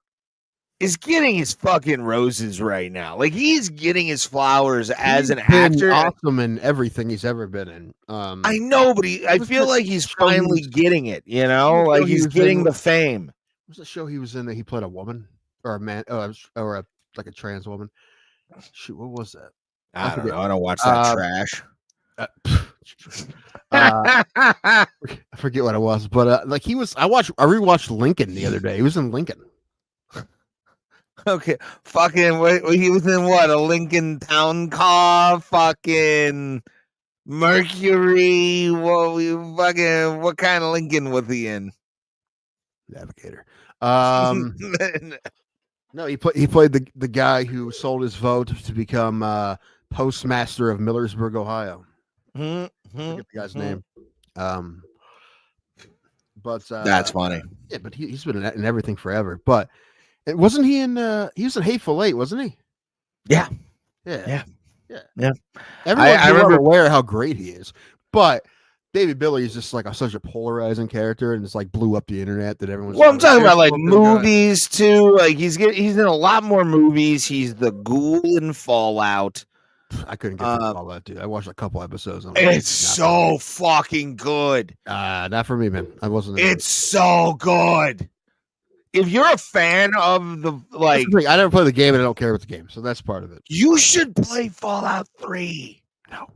is getting his fucking roses right now. Like, he's getting his flowers as an actor. Awesome in everything he's ever been in. I know, but I feel like he's finally getting it. You know, like he's getting the fame. What was the show he was in that he played a woman or a man or a trans woman? Shoot, what was that? I don't know. I don't watch that trash. I forget what it was, but like he was. I rewatched Lincoln the other day. He was in Lincoln. Okay, fucking. He was in what? A Lincoln Town Car? Fucking Mercury? What kind of Lincoln was he in? Navigator. No, he played the guy who sold his vote to become postmaster of Millersburg, Ohio. I forget the guy's name. But that's funny. Yeah, but he's been in everything forever. But wasn't he in? He was in Hateful Eight, wasn't he? Yeah. Everyone's aware of how great he is, but David Billy is just like such a polarizing character, and it's like blew up the internet that everyone's. Well, I'm talking about like movies too. Like he's in a lot more movies. He's the ghoul in Fallout. I couldn't get through all that, dude. I watched a couple episodes. It's so fucking good. Not for me, man. I wasn't. It's so good. If you're a fan of the like, I never play the game, and I don't care about the game, so that's part of it. You should play Fallout 3. No,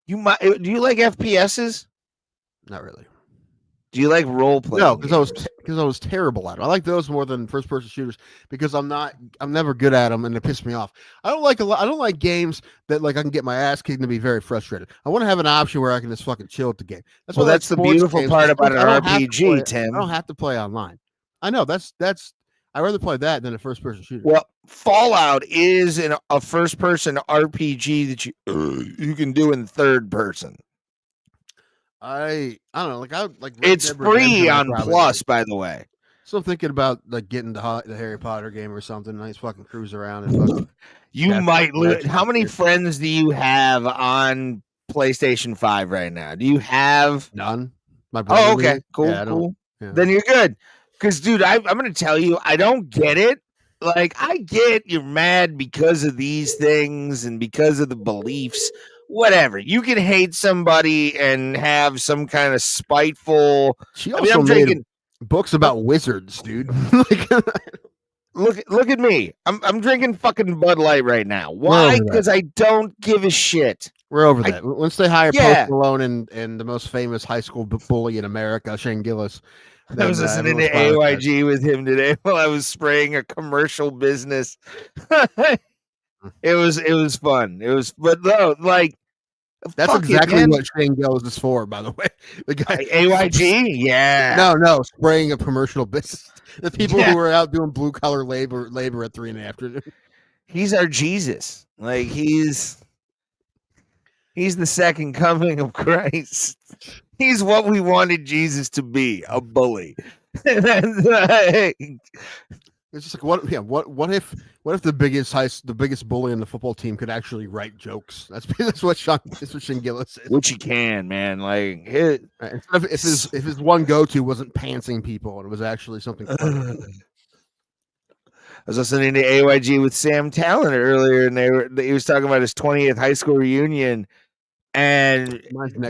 you might. Do you like FPSs? Not really. Do you like role play? No, because I was terrible at it. I like those more than first person shooters because I'm never good at them, and they piss me off. I don't like games that like I can get my ass kicked and be very frustrated. I want to have an option where I can just fucking chill at the game. That's the beautiful part about an RPG, Tim. I don't have to play online. I know that's. I'd rather play that than a first person shooter. Well, Fallout is a first person RPG that you can do in third person. I don't know, like it's free on Plus, by the way. So I'm thinking about like getting the Harry Potter game or something. Nice fucking cruise around and fucking. You might lose. How many friends do you have on PlayStation 5 right now? Do you have none? My brother. Oh, okay, cool, yeah, cool. Yeah. Then you're good. Because, dude, I'm going to tell you, I don't get it. Like, I get you're mad because of these things and because of the beliefs. Whatever. You can hate somebody and have some kind of spiteful. I'm drinking books about wizards, dude. Look at me. I'm drinking fucking Bud Light right now. Why? Because I don't give a shit. We're over that. Once they hire Post Malone and the most famous high school bully in America, Shane Gillis. I was listening to AYG with him today while I was spraying a commercial business. It was fun. But no, like That's Fuck it, exactly man. what Shane Gillis is for, by the way. The guy, AYG, yeah. no, spraying a commercial business. The people Yeah. who are out doing blue collar labor at 3 in the afternoon. He's our Jesus. Like he's the second coming of Christ. He's what we wanted Jesus to be, a bully. It's just like what if the biggest bully in the football team could actually write jokes? That's what Shane Gillis is. Which he can, man. Like Instead of if his one go-to wasn't pantsing people and it was actually something funny. I was listening to AYG with Sam Talent earlier, and he was talking about his 20th high school reunion and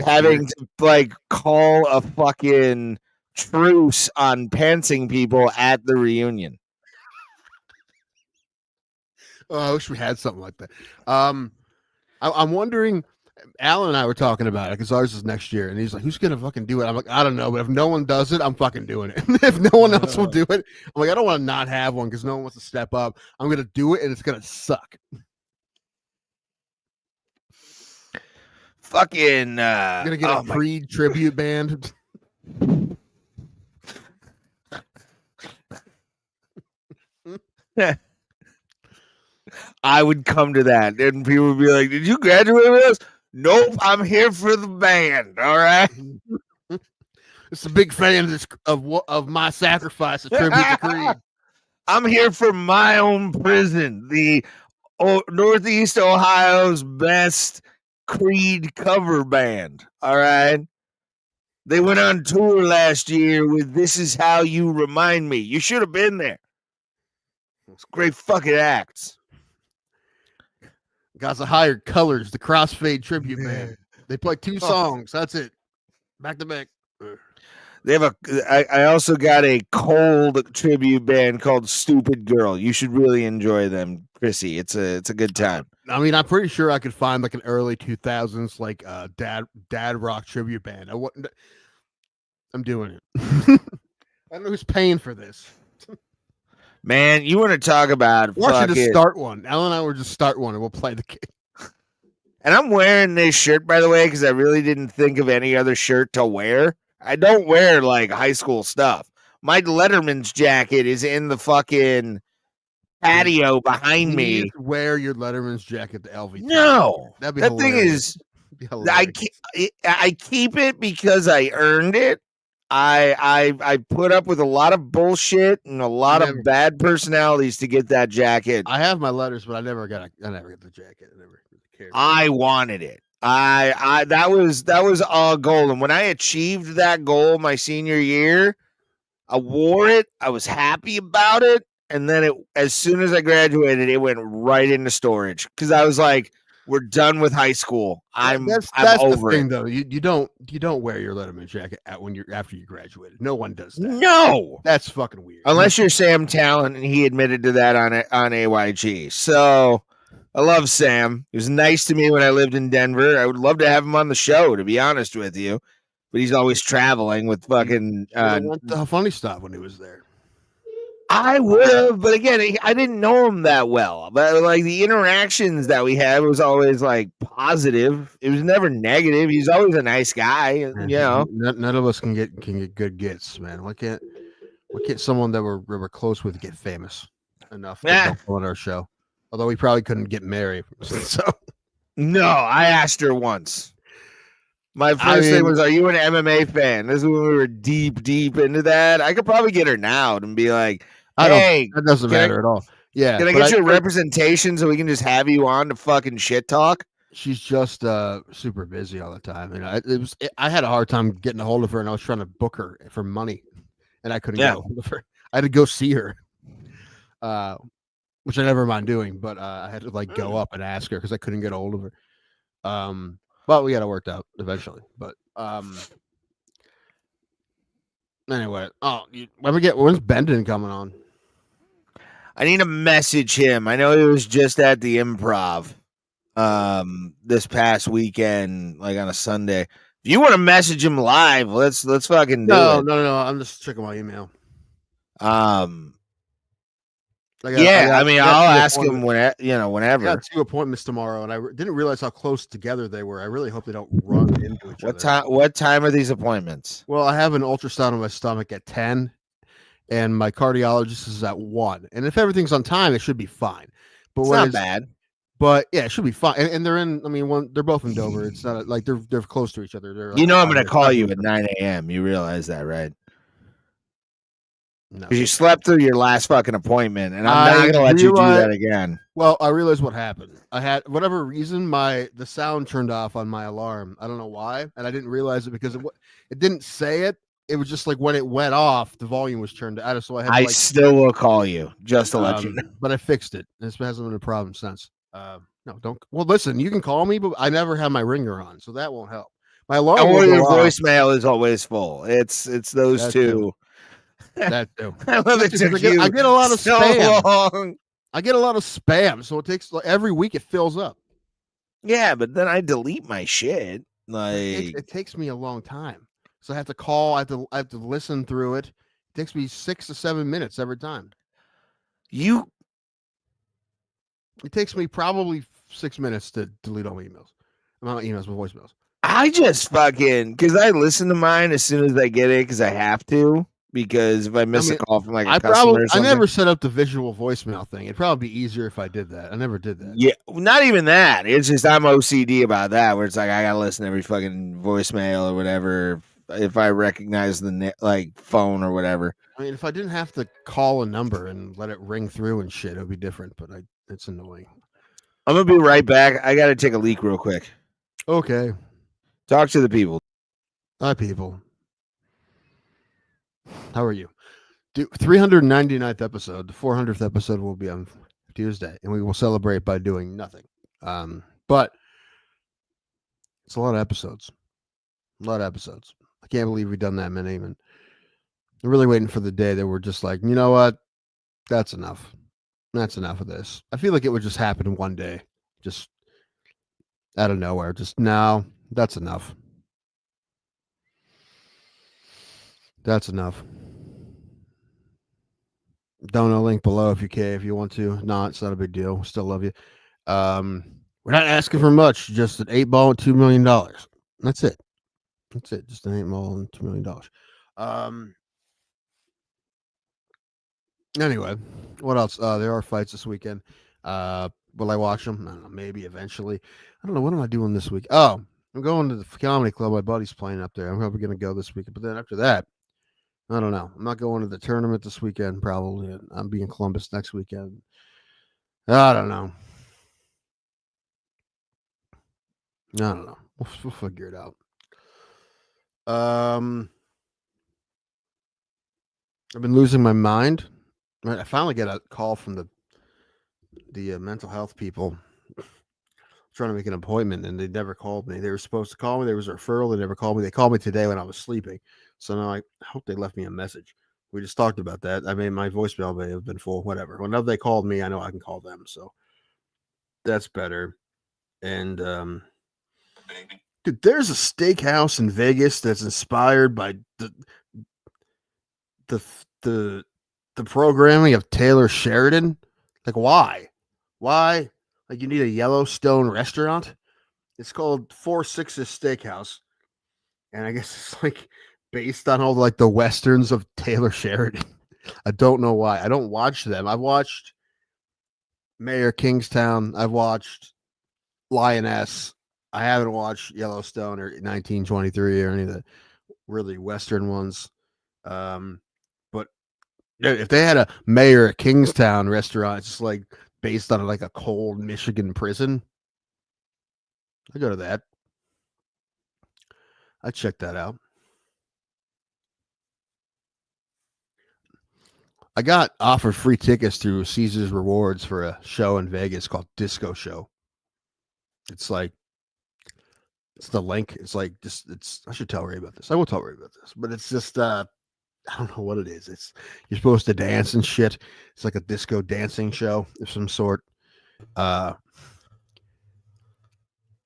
having to like call a fucking truce on pantsing people at the reunion. Oh, I wish we had something like that. I'm wondering. Alan and I were talking about it because ours is next year, and he's like, "Who's gonna fucking do it?" I'm like, "I don't know, but if no one does it, I'm fucking doing it. If no one else will do it, I'm like, I don't want to not have one because no one wants to step up. I'm gonna do it, and it's gonna suck." Fucking I'm gonna get a Creed tribute band. I would come to that, and people would be like, "Did you graduate with us?" Nope, I'm here for the band. All right. It's a big fan of this of my sacrifice, a tribute to Creed. I'm here for my own prison, the Northeast Ohio's best Creed cover band. All right. They went on tour last year with "This Is How You Remind Me." You should have been there. It's great fucking acts. Guys, I hired Colors, the Crossfade tribute band. They play 2 songs. That's it. Back to back. They have I also got a cold tribute band called Stupid Girl. You should really enjoy them, Chrissy. It's a good time. I mean, I'm pretty sure I could find like an early 2000s like dad rock tribute band. I'm doing it. I don't know who's paying for this. Man, you want to talk about Why don't you just start one? Alan and I will just start one and we'll play the game. And I'm wearing this shirt, by the way, because I really didn't think of any other shirt to wear. I don't wear like high school stuff. My Letterman's jacket is in the fucking patio behind me. Wear your Letterman's jacket to LV. No, that'd be that hilarious. thing is. I keep it because I earned it. I put up with a lot of bullshit and a lot of bad personalities to get that jacket. I have my letters, but I never got the jacket. I never cared. I wanted it. That was all goal. And when I achieved that goal my senior year, I wore it. I was happy about it. And then as soon as I graduated, it went right into storage because I was like, we're done with high school. I'm over the thing, it. Though. You don't wear your Letterman jacket after you graduated. No one does that. No, that's fucking weird. Unless you're Sam Talent, and he admitted to that on AYG. So I love Sam. He was nice to me when I lived in Denver. I would love to have him on the show, to be honest with you. But he's always traveling with fucking the funny stuff when he was there. I would have, but again, I didn't know him that well. But like the interactions that we had was always like positive. It was never negative. He's always a nice guy, you know. None of us can get good gets, man. Why can't someone that we're close with get famous enough to go on our show? Although we probably couldn't get married. So no, I asked her once. My first thing was, "Are you an MMA fan?" This is when we were deep into that. I could probably get her now and be like, "Hey, that doesn't matter at all." Yeah, can I get your representation so we can just have you on to fucking shit talk? She's just super busy all the time, and I had a hard time getting a hold of her, and I was trying to book her for money, and I couldn't get a hold of her. I had to go see her, which I never mind doing, but I had to like go up and ask her because I couldn't get a hold of her. But we got it worked out eventually. But anyway, when's Bendon coming on? I need to message him. I know he was just at the Improv this past weekend, like on a Sunday. If you want to message him live, let's fucking do it. No. I'm just checking my email. I mean, I'll ask him whenever. I got 2 appointments tomorrow, and I didn't realize how close together they were. I really hope they don't run into each other. What time are these appointments? Well, I have an ultrasound on my stomach at 10, and my cardiologist is at 1. And if everything's on time, it should be fine. But It's not bad. But yeah, it should be fine. And they're in. I mean, they're both in Dover. It's not like they're close to each other. They're I'm going to call you at 9 a.m. You realize that, right? No. Because you slept through your last fucking appointment, and I'm not going to let you do that again. Well, I realized what happened. I had whatever reason the sound turned off on my alarm. I don't know why, and I didn't realize it because it didn't say it. It was just like when it went off, the volume was turned out. So I still will call you just to let you know. But I fixed it. This hasn't been a problem since. No, don't. Well, listen, you can call me, but I never have my ringer on, so that won't help. My alarm. Your voicemail is always full. It's those that two. That too. I love it. I get a lot of so spam. Long. I get a lot of spam, so it takes every week it fills up. Yeah, but then I delete my shit. Like it takes me a long time, so I have to call. I have to listen through it. It takes me 6 to 7 minutes every time. It takes me probably 6 minutes to delete all my emails. Not emails, but voicemails. I just fucking because I listen to mine as soon as I get it because I have to. Because if I miss a call from a customer or something. I never set up the visual voicemail thing. It'd probably be easier if I did that. I never did that. Yeah, not even that. It's just I'm OCD about that, where it's like I gotta listen to every fucking voicemail or whatever if I recognize the phone or whatever. I mean, if I didn't have to call a number and let it ring through and shit, it would be different. But it's annoying. I'm gonna be right back. I gotta take a leak real quick. Okay. Talk to the people. Hi, people. How are you? 399th episode. The 400th episode will be on Tuesday, and we will celebrate by doing nothing. But it's a lot of episodes. I can't believe we've done that many. And I'm really waiting for the day that we're just like, you know what? That's enough. That's enough of this. I feel like it would just happen one day, just out of nowhere. Just now, that's enough. That's enough. Donate link below if you can, if you want to. No, it's not a big deal. Still love you. We're not asking for much. Just an 8-ball and $2 million. That's it. Just an 8-ball and $2 million. Anyway, what else? There are fights this weekend. Will I watch them? I don't know. Maybe eventually. I don't know. What am I doing this week? Oh, I'm going to the comedy club. My buddy's playing up there. I'm probably going to go this weekend. But then after that, I don't know. I'm not going to the tournament this weekend, probably. I'm being Columbus next weekend. I don't know. We'll figure it out. I've been losing my mind. I finally get a call from the mental health people trying to make an appointment, and they never called me. They were supposed to call me. There was a referral. They never called me. They called me today when I was sleeping. So now I hope they left me a message. We just talked about that. I mean, my voicemail may have been full, whatever. Whenever they called me, I know I can call them. So that's better. And, dude, there's a steakhouse in Vegas that's inspired by the programming of Taylor Sheridan. Like, why? Like, you need a Yellowstone restaurant? It's called 4 Sixes Steakhouse. And I guess it's like based on all the westerns of Taylor Sheridan. I don't know why. I don't watch them. I've watched Mayor Kingstown. I've watched Lioness. I haven't watched Yellowstone or 1923 or any of the really western ones. But if they had a Mayor Kingstown restaurant, it's just like based on a cold Michigan prison, I go to that. I check that out. I got offered free tickets through Caesars Rewards for a show in Vegas called Disco Show. It's the link. I should tell Ray about this. I will tell Ray about this, but it's just, I don't know what it is. You're supposed to dance and shit. It's like a disco dancing show of some sort. Hi,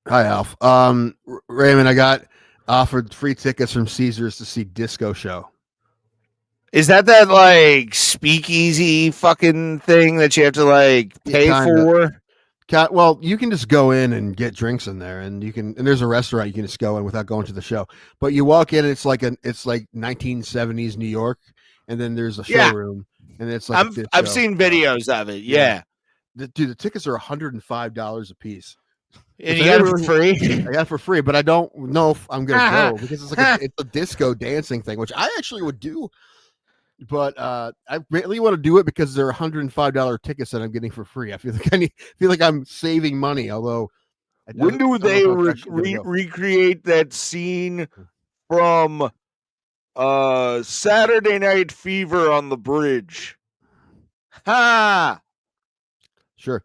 Alf. Raymond, I got offered free tickets from Caesars to see Disco Show. Is that like speakeasy fucking thing that you have to like pay for? Well, you can just go in and get drinks in there, and there's a restaurant you can just go in without going to the show. But you walk in, and it's like 1970s New York, and then there's a showroom, and it's like I've seen videos of it. Yeah. Dude, the tickets are $105 a piece. And you got it for free? I got it for free, but I don't know if I'm gonna go because it's like it's a disco dancing thing, which I actually would do. But I really want to do it because they're $105 tickets that I'm getting for free. I feel like I'm saving money. Although, when do they recreate that scene from Saturday Night Fever on the bridge? Ha! Sure.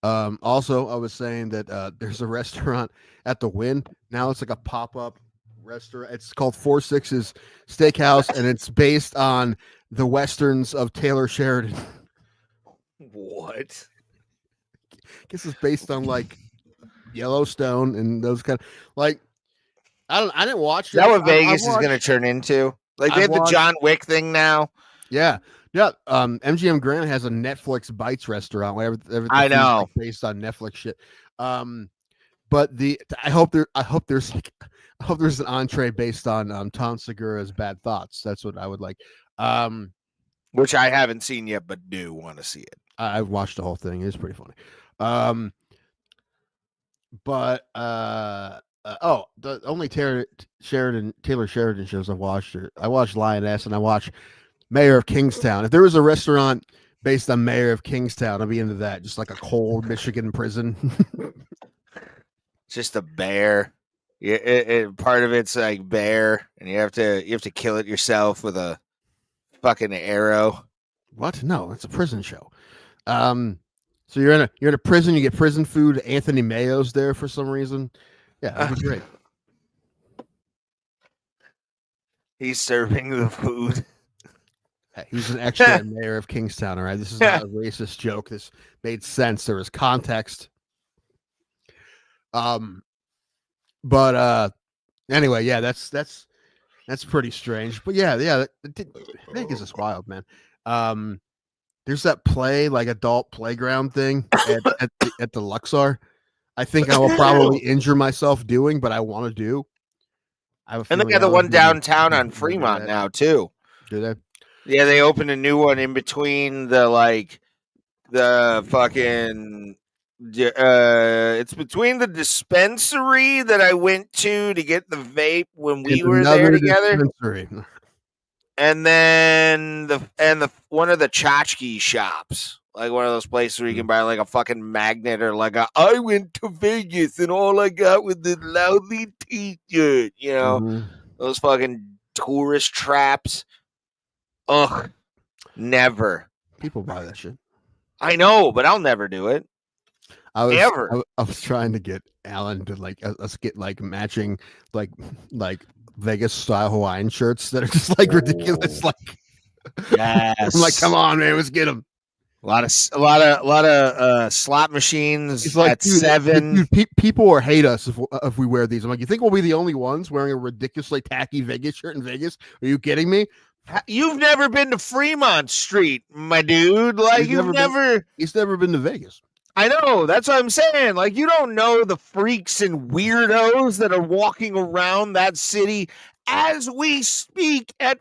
Also, I was saying that there's a restaurant at the Wynn. Now it's like a pop-up restaurant. It's called 4-6's Steakhouse, and it's based on the westerns of Taylor Sheridan. What? I guess it's based on like Yellowstone and those kind of like. I didn't watch it. Is that what Vegas is going to turn into? Like they have the John Wick thing now. Yeah. MGM Grand has a Netflix Bites restaurant where everything I know like based on Netflix shit. But I hope there's an entree based on Tom Segura's Bad Thoughts. That's what I would like. Which I haven't seen yet, but do want to see it. I've watched the whole thing. It's pretty funny. The only Taylor Sheridan shows I've watched I watched Lioness and I watched Mayor of Kingstown. If there was a restaurant based on Mayor of Kingstown, I'd be into that. Just like a cold Michigan prison. Just a bear. Part of it's like bear, and you have to kill it yourself with a fucking arrow. What? No, it's a prison show. So you're in a prison. You get prison food. Anthony Mayo's there for some reason. Yeah, that'd be great. He's serving the food. He's an extra Mayor of Kingstown. All right, this is not a racist joke. This made sense. There was context. But anyway, yeah, that's pretty strange. But yeah, Vegas is wild, man. There's that adult playground thing at the Luxor. I think I will probably injure myself doing, but I want to do. And they got the one downtown on Fremont now too. Do they? Yeah, they opened a new one in between the fucking. It's between the dispensary that I went to get the vape when we were there together, and then the one of the tchotchke shops, like one of those places where you can buy like a fucking magnet or like I went to Vegas and all I got was the loudly t-shirt, those fucking tourist traps. Ugh, never. People buy that shit. I know, but I'll never do it. I was trying to get Alan to let's get like matching like Vegas style Hawaiian shirts that are just like ridiculous. Like, yes, I'm like, come on, man, let's get them. A lot of slot machines. It's like, at dude, 7. Dude, people will hate us if we wear these. I'm like, you think we'll be the only ones wearing a ridiculously tacky Vegas shirt in Vegas? Are you kidding me? You've never been to Fremont Street, my dude. Like he's never been to Vegas. I know. That's what I'm saying. Like, you don't know the freaks and weirdos that are walking around that city as we speak at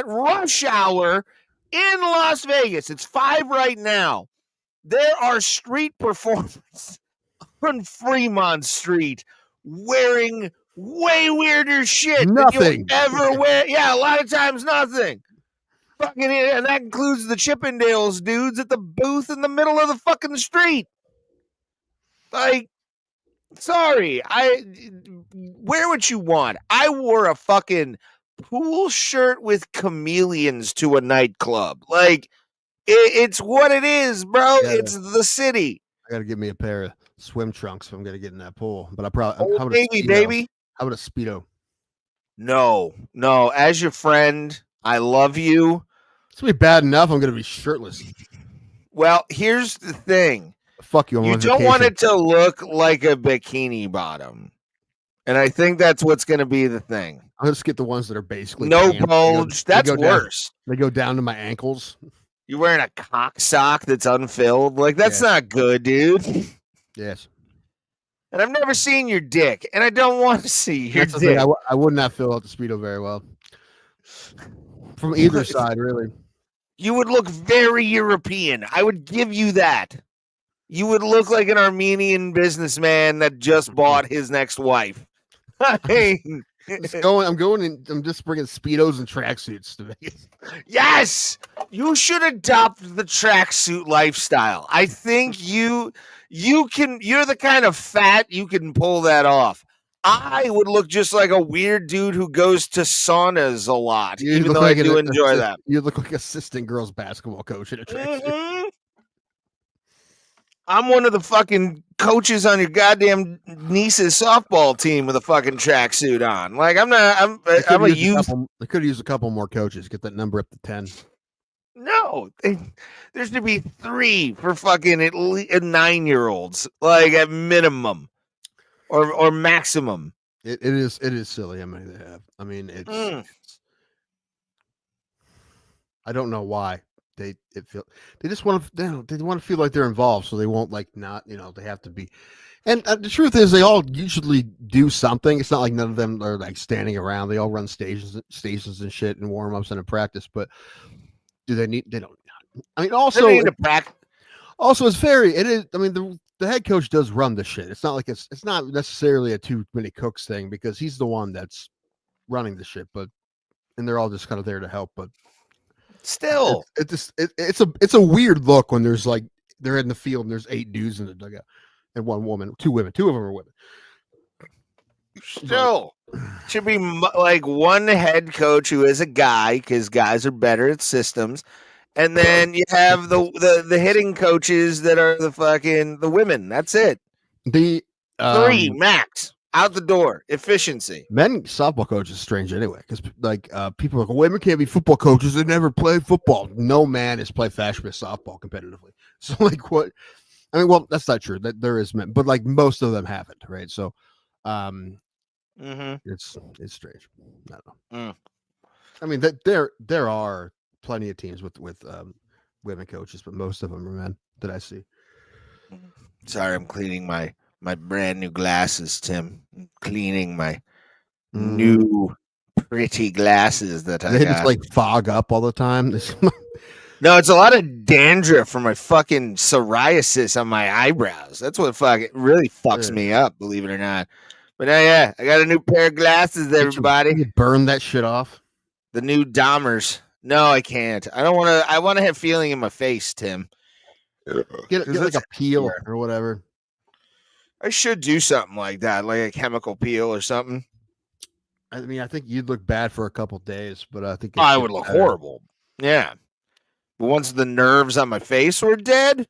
rush hour in Las Vegas. It's 5 right now. There are street performers on Fremont Street wearing way weirder shit than you'll ever wear. Yeah, a lot of times nothing. Fucking, and that includes the Chippendales dudes at the booth in the middle of the fucking street. Like, sorry, wear what you want. I wore a fucking pool shirt with chameleons to a nightclub. Like, it's what it is, bro. Yeah, it's the city. I gotta get me a pair of swim trunks if I'm gonna get in that pool. But I probably baby. How about a Speedo? No. As your friend, I love you. It's gonna be bad enough. I'm gonna be shirtless. Well, here's the thing. Fuck you. You don't want it to look like a bikini bottom. And I think that's what's going to be the thing. I'll just get the ones that are basically No jammed. bulge. That's down- worse. They go down to my ankles. You're wearing a cock sock that's unfilled. Like, that's not good, dude. Yes. And I've never seen your dick, and I don't want to see your That's the thing. dick. I would not fill out the Speedo very well. From either side, really. You would look very European. I would give you that. You would look like an Armenian businessman that just bought his next wife. I mean, I'm just bringing Speedos and tracksuits to Vegas. yes, you should adopt the tracksuit lifestyle. I think you can. You're the kind of fat you can pull that off. I would look just like a weird dude who goes to saunas a lot, even though I do enjoy that. You look like assistant girls basketball coach in a tracksuit. Mm-hmm. I'm one of the fucking coaches on your goddamn niece's softball team with a fucking tracksuit on. Like, I'm a youth. They could have used a couple more coaches. Get that number up to 10. No, there's to be 3 for fucking at least 9-year-olds, like at minimum, or maximum. It is silly how many they have. I mean, it's I don't know why they just want to feel like they're involved, so they won't they have to be. And the truth is, they all usually do something. It's not like none of them are like standing around. They all run stations and shit and warm ups and in practice. But do they need? They don't. I mean, also it's very. It is. I mean, the head coach does run the shit. It's not like it's not necessarily a too many cooks thing because he's the one that's running the shit. And they're all just kind of there to help. But still, it's a weird look when there's like they're in the field and there's 8 dudes in the dugout and 1 woman, 2 women. 2 of them are women. Still, should be like one head coach who is a guy because guys are better at systems, and then you have the hitting coaches that are the women. That's it. The 3 max out the door. Efficiency. Men softball coach is strange anyway because people are like, women can't be football coaches. They never play football. No man has played fast-paced softball competitively. So like what? I mean, well, that's not true. That there is men, but like most of them haven't, right? So, it's strange. I don't know. I mean, there are plenty of teams with women coaches, but most of them are men that I see. Sorry, I'm cleaning my brand new glasses, Tim. I'm cleaning my new pretty glasses that I got. They just like fog up all the time. No, it's a lot of dandruff from my fucking psoriasis on my eyebrows. That's what fucking really fucks me up, believe it or not. But yeah, I got a new pair of glasses, everybody. You burn that shit off. The new Dahmers. No, I can't. I don't want to. I want to have feeling in my face, Tim. Get like a peel or whatever. I should do something like that, like a chemical peel or something. I mean, I think you'd look bad for a couple days, but I think I would look horrible. Yeah. But once the nerves on my face were dead,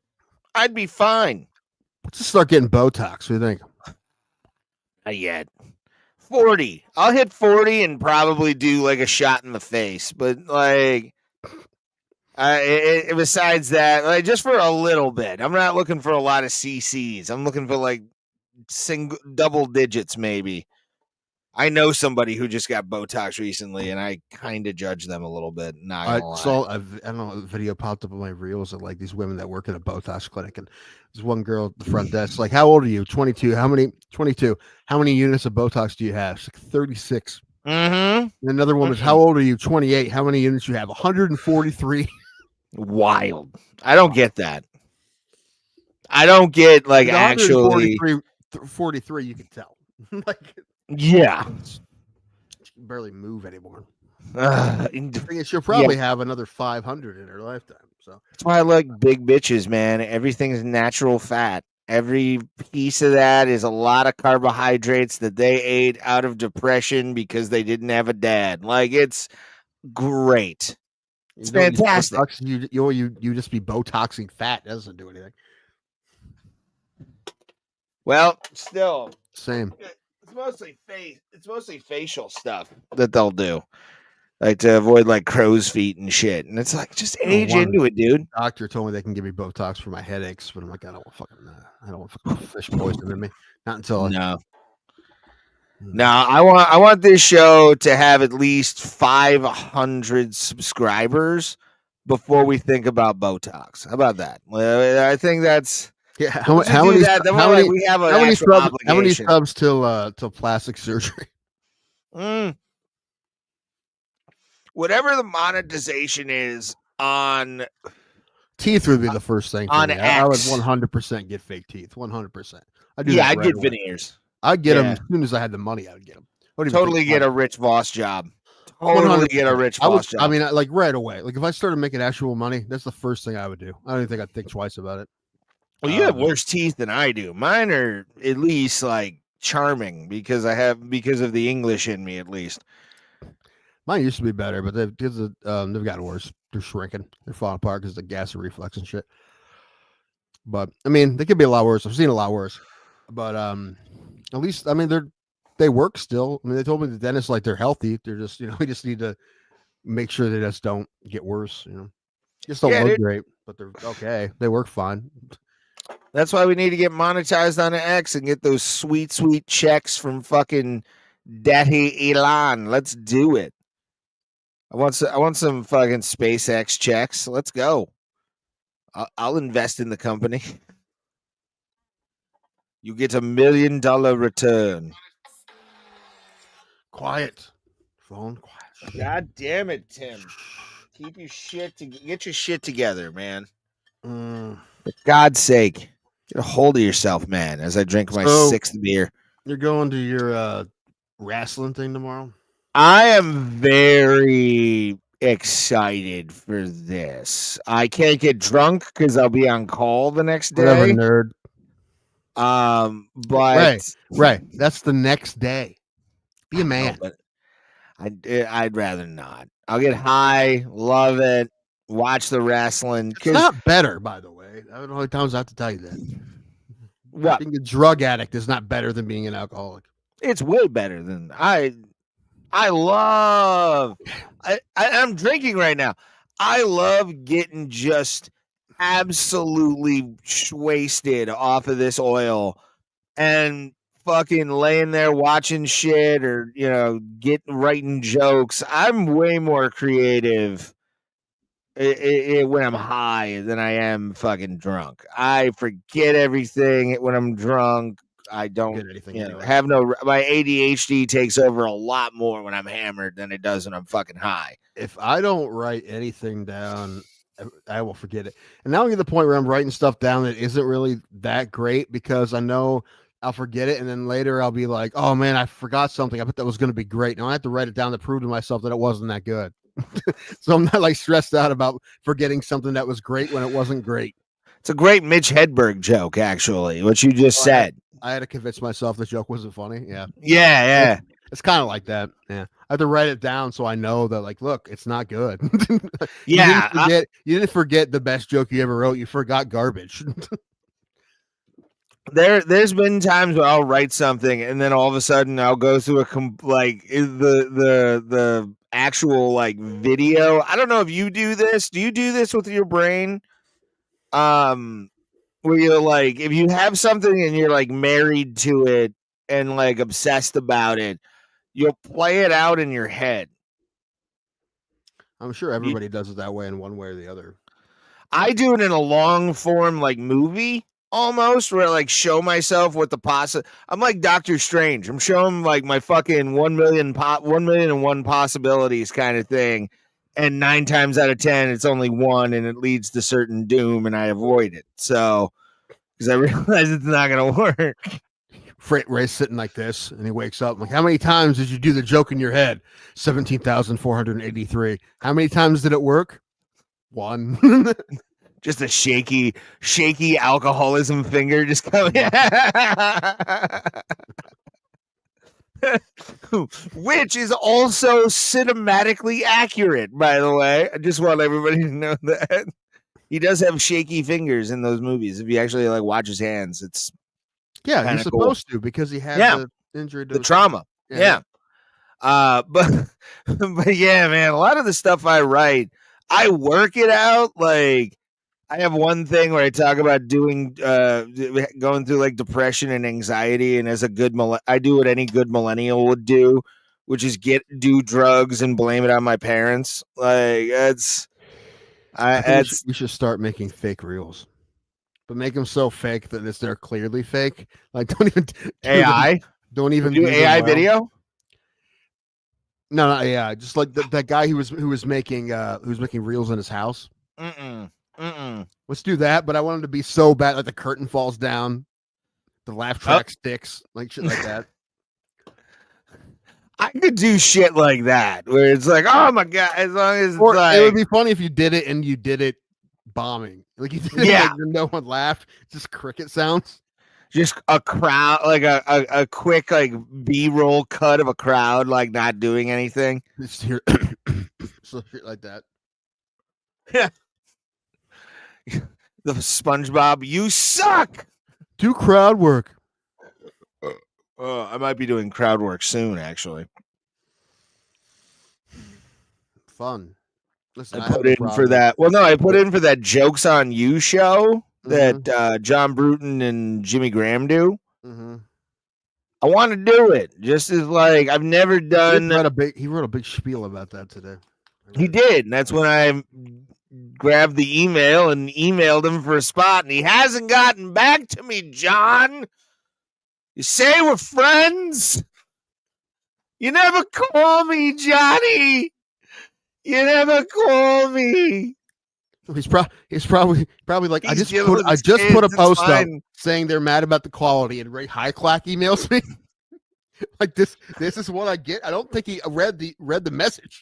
I'd be fine. Let's just start getting Botox. What do you think? Not yet. 40. I'll hit 40 and probably do like a shot in the face. But like, besides that, like just for a little bit. I'm not looking for a lot of CCs. I'm looking for like double digits maybe. I know somebody who just got Botox recently, and I kind of judge them a little bit. Not gonna lie. So I don't know, a video popped up on my reels of like these women that work at a Botox clinic, and there's one girl at the front desk, like, "How old are you?" 22. How many? 22. How many units of Botox do you have? She's like 36. And another woman's, "How old are you?" 28. How many units you have? 143. Wild. I don't get that. I don't get like actually 43. You can tell. Like. Yeah, she can barely move anymore. She'll probably have another 500 in her lifetime. So that's why I like big bitches, man. Everything's natural fat. Every piece of that is a lot of carbohydrates that they ate out of depression because they didn't have a dad. Like, it's great. It's fantastic. You just be Botoxing fat. It doesn't do anything. Well, still same. It's mostly facial stuff that they'll do, like to avoid like crow's feet and shit. And it's like, just age into it, dude. Doctor told me they can give me Botox for my headaches, but I'm like, I don't want fucking fish poison in me. Not until no. No, I want this show to have at least 500 subscribers before we think about Botox. How about that? Well, I think that's How many we have an actual obligation. How many subs till plastic surgery? Whatever the monetization is on teeth would be the first thing for on me. X. I would 100% get fake teeth. 100%. I'd get veneers. I'd get them as soon as I had the money. I'd get them. Totally get a Rich Voss job. Totally get a Rich Voss job. I mean, like right away. Like if I started making actual money, that's the first thing I would do. I don't even think I'd think twice about it. Well, you have worse teeth than I do. Mine are at least like charming because of the English in me at least. Mine used to be better, but they've gotten worse. They're shrinking. They're falling apart because of the gas and reflux and shit. But I mean, they could be a lot worse. I've seen a lot worse. But at least I mean they work still. I mean, they told me the dentist like they're healthy. They're just we just need to make sure they just don't get worse. Just don't look great, but they're okay. They work fine. That's why we need to get monetized on the X and get those sweet, sweet checks from fucking Daddy Elon. Let's do it. I want some fucking SpaceX checks. Let's go. I'll invest in the company. You get $1 million return. Quiet. Phone quiet. God damn it, Tim. Keep your shit get your shit together, man. For God's sake. Get a hold of yourself, man, as I drink my sixth beer. You're going to your wrestling thing tomorrow? I am very excited for this. I can't get drunk because I'll be on call the next day. Whatever, nerd. But right. That's the next day. Be a man. But I'd rather not. I'll get high, love it, watch the wrestling. It's not better, by the way. I don't know how many times I have to tell you that. What? Being a drug addict is not better than being an alcoholic. It's way better than I'm drinking right now. I love getting just absolutely wasted off of this oil and fucking laying there watching shit or writing jokes. I'm way more creative when I'm high than I am fucking drunk. I forget everything when I'm drunk. I don't have my ADHD takes over a lot more when I'm hammered than it does when I'm fucking high. If I don't write anything down, I will forget it. And now I'm at the point where I'm writing stuff down that isn't really that great because I know I'll forget it. And then later I'll be like, oh man, I forgot something. I bet that was going to be great. Now I have to write it down to prove to myself that it wasn't that good. So I'm not like stressed out about forgetting something that was great when it wasn't great. It's a great Mitch Hedberg joke, actually, what you just said. I had to convince myself the joke wasn't funny. Yeah. Yeah. It's kind of like that. Yeah. I have to write it down so I know that, like, look, it's not good. Yeah. You didn't forget the best joke you ever wrote. You forgot garbage. There's been times where I'll write something and then all of a sudden I'll go through the actual like video. I don't know if you do this. Do you do this with your brain? Where you're like, if you have something and you're like married to it and like obsessed about it, you'll play it out in your head. I'm sure everybody does it that way in one way or the other. I do it in a long form like movie almost, where I like show myself what the I'm like Doctor Strange. I'm showing like my fucking 1 million and one possibilities kind of thing. And 9 times out of 10, it's only one and it leads to certain doom and I avoid it. So, because I realize it's not going to work. Ray's sitting like this and he wakes up. I'm like, how many times did you do the joke in your head? 17,483. How many times did it work? 1. Just a shaky alcoholism finger just coming. Which is also cinematically accurate, by the way. I just want everybody to know that he does have shaky fingers in those movies. If you actually like watch his hands, it's he's supposed to because he had the injury, the trauma. Yeah. But yeah, man, a lot of the stuff I write, I work it out like I have one thing where I talk about doing going through like depression and anxiety, and as a good I do what any good millennial would do, which is do drugs and blame it on my parents. Like I think we should start making fake reels, but make them so fake that they're clearly fake. Like don't even AI. Don't even do AI video. No, not AI. Just like that guy who was making reels in his house. Let's do that. But I want him to be so bad, like the curtain falls down, the laugh track sticks, like shit like that. I could do shit like that where it's like, oh my god, as long as or like, it would be funny if you did it and you did it bombing, like you did it, like no one laughed, just cricket sounds, just a crowd, like a quick like B-roll cut of a crowd like not doing anything. Just hear so shit like that. Yeah. The SpongeBob, you suck. Do crowd work. I might be doing crowd work soon, actually. Fun. Listen, I put in for that. Well, no, I put in for that Jokes on You show that John Bruton and Jimmy Graham do. Mm-hmm. I want to do it. Just as like I've never done. He wrote a big spiel about that today. He did, and that's when I grabbed the email and emailed him for a spot, and he hasn't gotten back to me, John. You say we're friends. You never call me, Johnny. You never call me. He's probably like, I just put a post up saying they're mad about the quality, and Ray Highclack emails me like this is what I get. I don't think he read the message.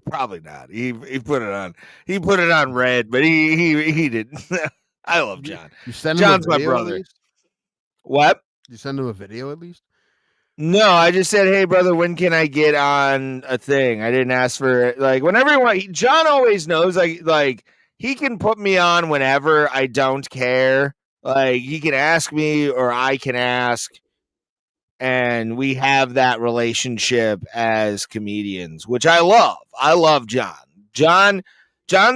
Probably not. He put it on. He put it on red, but he didn't. I love John. You send him John's my brother. What? You send him a video at least? No, I just said, hey, brother, when can I get on a thing? I didn't ask for it. Like, whenever John always knows, like he can put me on whenever. I don't care. Like, he can ask me or I can ask. And we have that relationship as comedians, which I love. I love John. John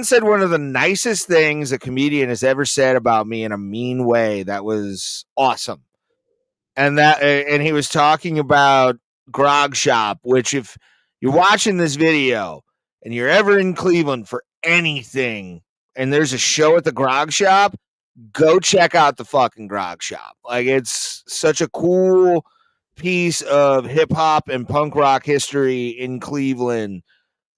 said one of the nicest things a comedian has ever said about me in a mean way. That was awesome. And he was talking about Grog Shop, which if you're watching this video and you're ever in Cleveland for anything and there's a show at the Grog Shop, go check out the fucking Grog Shop. Like, it's such a cool piece of hip hop and punk rock history in Cleveland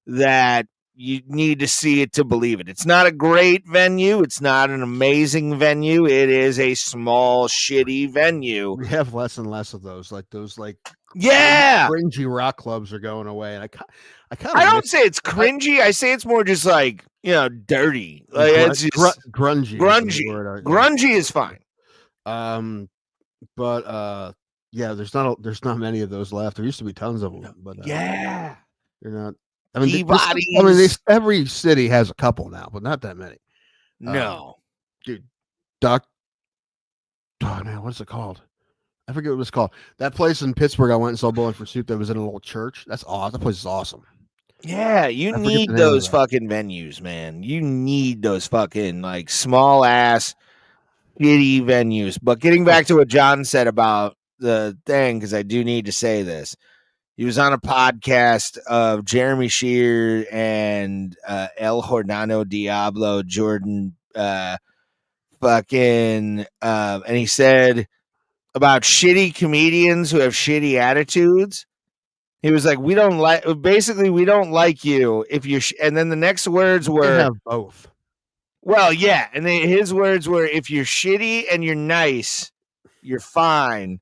that you need to see it to believe it. It's not a great venue. It's not an amazing venue. It is a small, shitty venue. We have less and less of those. Like those, like cringy rock clubs are going away. And I don't say it's cringy. I say it's more just like, dirty. Like it's just grungy. Grungy is fine. But yeah, there's not many of those left. There used to be tons of them, but they're not. I mean, every city has a couple now, but not that many. No, dude, oh man, what's it called? I forget what it's called. That place in Pittsburgh, I went and saw Bowling for Soup. That was in a little church. That's awesome. That place is awesome. Yeah, you need those fucking venues, man. You need those fucking like small ass shitty venues. But getting back to what John said about the thing, because I do need to say this. He was on a podcast of Jeremy Shear and El Hornano Diablo, Jordan, and he said about shitty comedians who have shitty attitudes. He was like, we don't like you if you're, and then the next words were, they have both. Well, yeah. And then his words were, if you're shitty and you're nice, you're fine.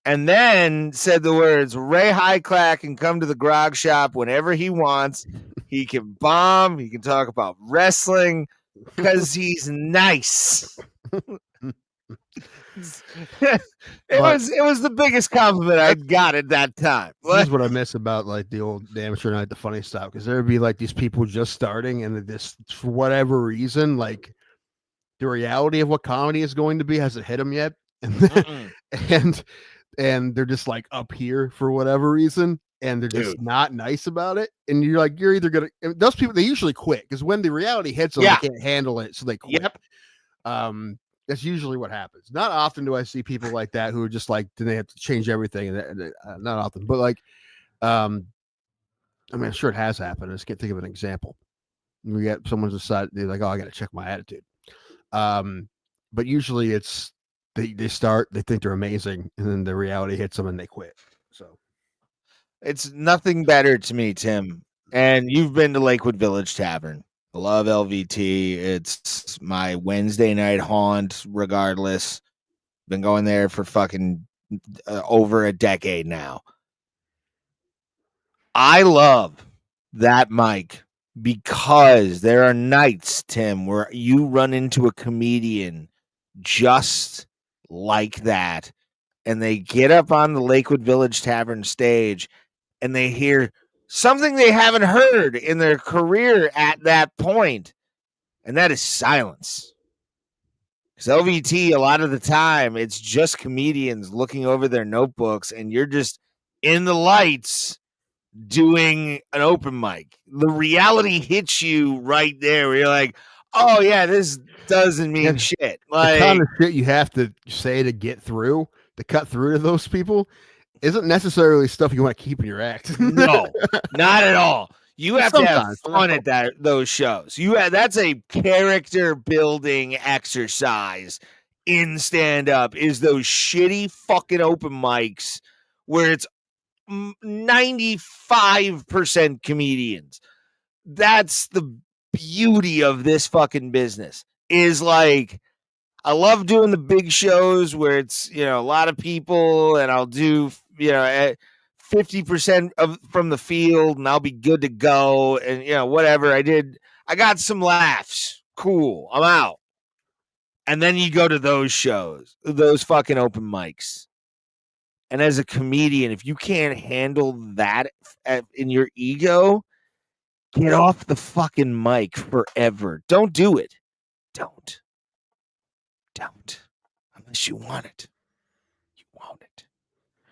And then said the words, Ray Highclack can come to the Grog Shop whenever he wants. He can bomb. He can talk about wrestling because he's nice. It was the biggest compliment I got at that time. This is what I miss about like the old Amateur Night, the funny stuff, because there would be like these people just starting, and this, for whatever reason, like the reality of what comedy is going to be hasn't hit them yet, and they're just like up here for whatever reason, and they're just not nice about it. And you're like, you're either gonna those people, they usually quit because when the reality hits them, they can't handle it, so they quit. That's usually what happens. Not often do I see people like that who are just like, then they have to change everything, and not often, but like, I mean, I'm sure it has happened. I just can't think of an example. We get someone's decided they're like, oh, I got to check my attitude. But usually it's they start, they think they're amazing, and then the reality hits them and they quit. So it's nothing better to me, Tim. And you've been to Lakewood Village Tavern. I love LVT. It's my Wednesday night haunt, regardless. Been going there for fucking over a decade now. I love that mic because there are nights, Tim, where you run into a comedian just like that, and they get up on the Lakewood Village Tavern stage and they hear something they haven't heard in their career at that point, and that is silence. Because LVT, a lot of the time, it's just comedians looking over their notebooks, and you're just in the lights doing an open mic. The reality hits you right there where you're like, oh, yeah, this doesn't mean shit. Like, the kind of shit you have to say to get through, to cut through to those people, isn't necessarily stuff you want to keep in your act. No, not at all. You have to have fun at those shows. That's a character building exercise in stand up, is those shitty fucking open mics where it's 95% comedians. That's the beauty of this fucking business. Is like, I love doing the big shows where it's, a lot of people, and I'll do, 50% from the field, and I'll be good to go. And, whatever I got some laughs. Cool. I'm out. And then you go to those shows, those fucking open mics. And as a comedian, if you can't handle that in your ego, get off the fucking mic forever. Don't do it. Don't. Unless you want it. You want it.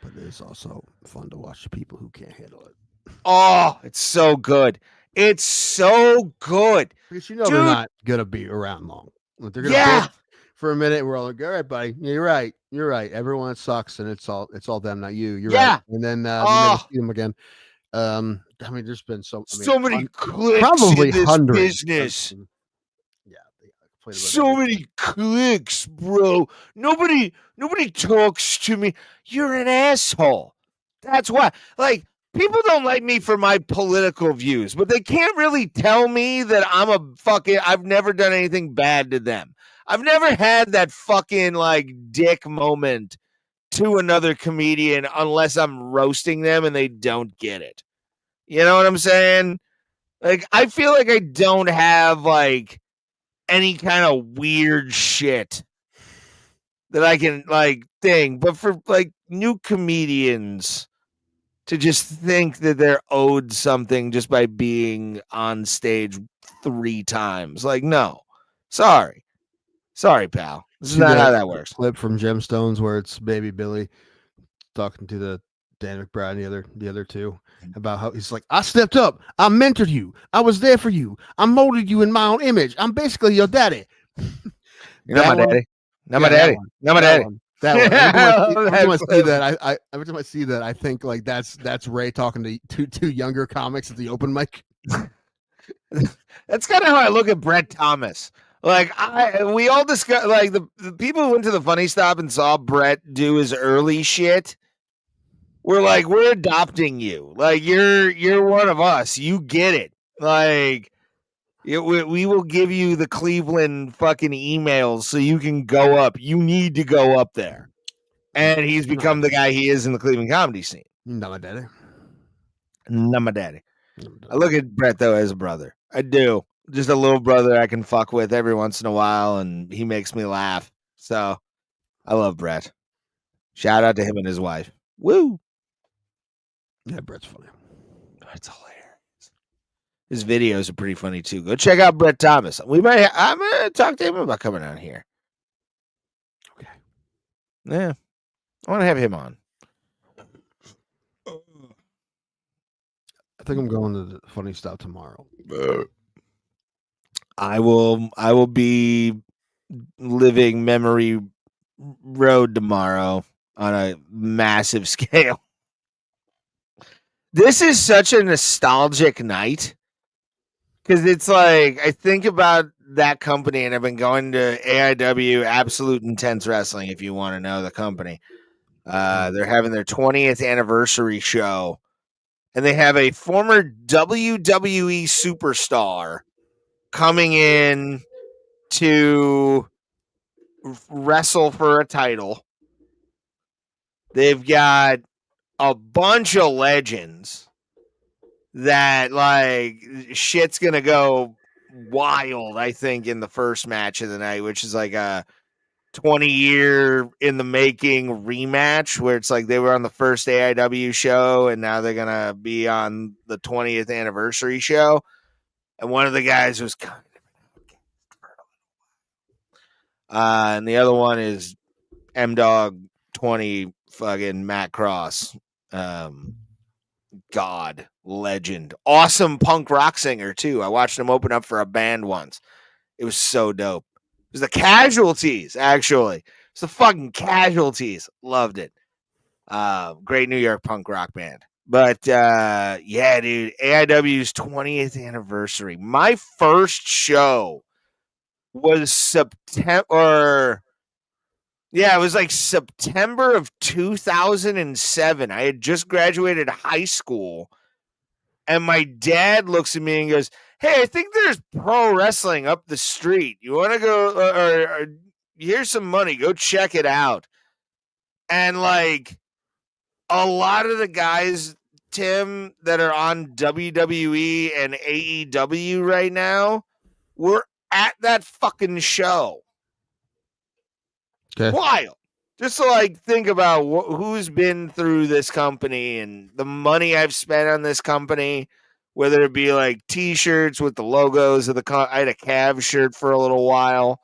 But it's also fun to watch the people who can't handle it. Oh, it's so good. It's so good. Because they're not going to be around long. They're going to for a minute. We're all like, all right, buddy. You're right. Everyone sucks, and it's all them, not you. You're right. And then you never see them again. I mean, there's been so many clicks probably in this hundreds. Business. So many clicks, bro. Nobody talks to me. You're an asshole. That's why. Like, people don't like me for my political views, but they can't really tell me that I've never done anything bad to them. I've never had that fucking like dick moment to another comedian unless I'm roasting them and they don't get it. You know what I'm saying? Like, I feel like I don't have like any kind of weird shit that I can like thing, but for like new comedians to just think that they're owed something just by being on stage 3 times, like, no, sorry, pal, this is not how that works. Clip from Gemstones where it's Baby Billy talking to the Dan McBride and the other two about how he's like, I stepped up, I mentored you, I was there for you, I molded you in my own image, I'm basically your daddy. You're not my daddy. Not my daddy. Not my daddy. That one. Every time I see that, every time I see that, I think like that's Ray talking to two younger comics at the open mic. That's kind of how I look at Brett Thomas. Like, we all discuss, like, the people who went to the Funny Stop and saw Brett do his early shit. We're like, we're adopting you. Like, you're one of us. You get it. Like, we will give you the Cleveland fucking emails so you can go up. You need to go up there. And he's become the guy he is in the Cleveland comedy scene. Not my daddy. Not my daddy. I look at Brett, though, as a brother. I do. Just a little brother I can fuck with every once in a while, and he makes me laugh. So, I love Brett. Shout out to him and his wife. Woo! Yeah, Brett's funny. It's hilarious. His videos are pretty funny too. Go check out Brett Thomas. I'm gonna talk to him about coming out here. Okay. Yeah, I want to have him on. think I'm going to the funny stuff tomorrow. I will be living memory road tomorrow on a massive scale. This is such a nostalgic night because it's like I think about that company, and I've been going to AIW Absolute Intense Wrestling. If you want to know the company, they're having their 20th anniversary show, and they have a former WWE superstar coming in to wrestle for a title. They've got a bunch of legends that like shit's gonna go wild, I think, in the first match of the night, which is like a 20-year in the making rematch where it's like they were on the first AIW show and now they're gonna be on the 20th anniversary show. And one of the guys was kind of and the other one is M-Dog 20 fucking Matt Cross. God, legend, awesome punk rock singer too. I watched him open up for a band once. It was so dope. It was the Casualties, actually. It's the fucking Casualties. Loved it. Great New York punk rock band. But yeah, dude, AIW's 20th anniversary. My first show was September. Yeah, it was like September of 2007. I had just graduated high school, and my dad looks at me and goes, "Hey, I think there's pro wrestling up the street. You want to go, or here's some money. Go check it out." And like a lot of the guys, Tim, that are on WWE and AEW right now were at that fucking show. Okay. Wild. Just to like think about who's been through this company and the money I've spent on this company, whether it be like T-shirts with the logos of I had a Cavs shirt for a little while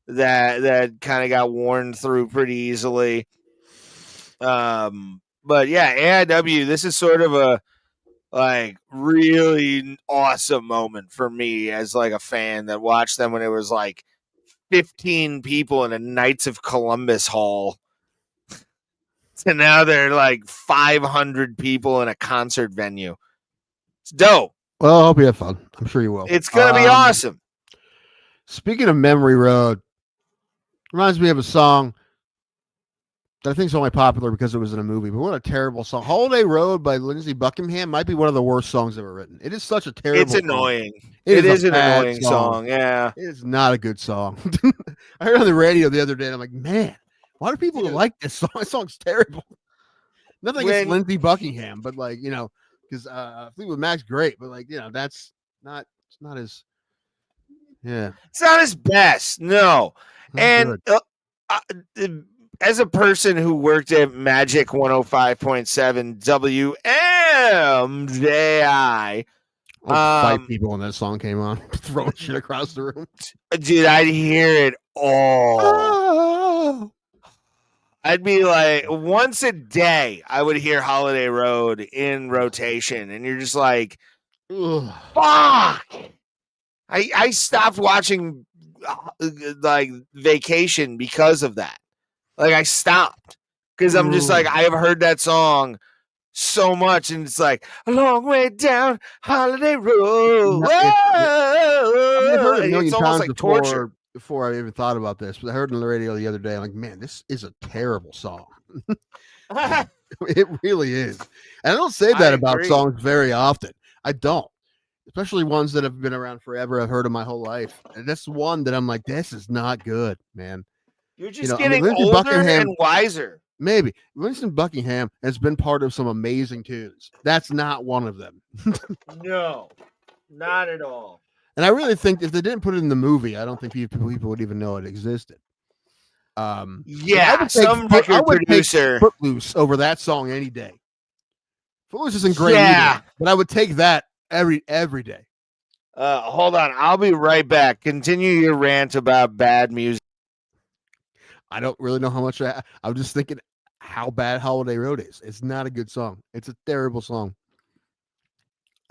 that kind of got worn through pretty easily. But yeah, AIW, this is sort of a like really awesome moment for me as like a fan that watched them when it was like 15 people in a Knights of Columbus hall. So now they're like 500 people in a concert venue. It's dope. Well, I hope you have fun. I'm sure you will. It's going to be awesome. Speaking of Memory Road, reminds me of a song that I think is only popular because it was in a movie, but what a terrible song. Holiday Road by Lindsey Buckingham might be one of the worst songs ever written. It is such a terrible It's annoying. Song. It is an bad annoying song. Yeah. It is not a good song. I heard on the radio the other day, and I'm like, man, why do people like this song? This song's terrible. Nothing against Lindsey Buckingham, but like, you know, because Fleetwood Mac's great, but like, you know, that's not, it's not as, yeah. It's not his best. No. Not And good. as a person who worked at Magic 105.7 WMJI, Fight people when that song came on, throwing shit across the room. Dude, I'd hear it all. Oh. I'd be like, once a day, I would hear Holiday Road in rotation, and you're just like, Ugh. fuck. I stopped watching like Vacation because of that. Like I stopped because I'm just like, I have heard that song so much, and it's like a long way down Holiday Road. I've heard it a million It's almost times like torture. before I even thought about this, but I heard it on the radio the other day. I'm like, man, this is a terrible song. It really is. And I don't say that about songs very often. I don't. Especially ones that have been around forever. I've heard them my whole life. And that's one that I'm like, this is not good, man. You're just getting older and wiser. Maybe. Winston Buckingham has been part of some amazing tunes. That's not one of them. No, not at all. And I really think if they didn't put it in the movie, I don't think people would even know it existed. Yeah, some record producer. Footloose over that song any day. Footloose isn't great either, but I would take that every day. Hold on. I'll be right back. Continue your rant about bad music. I don't really know how much I'm just thinking how bad Holiday Road is. It's not a good song. It's a terrible song.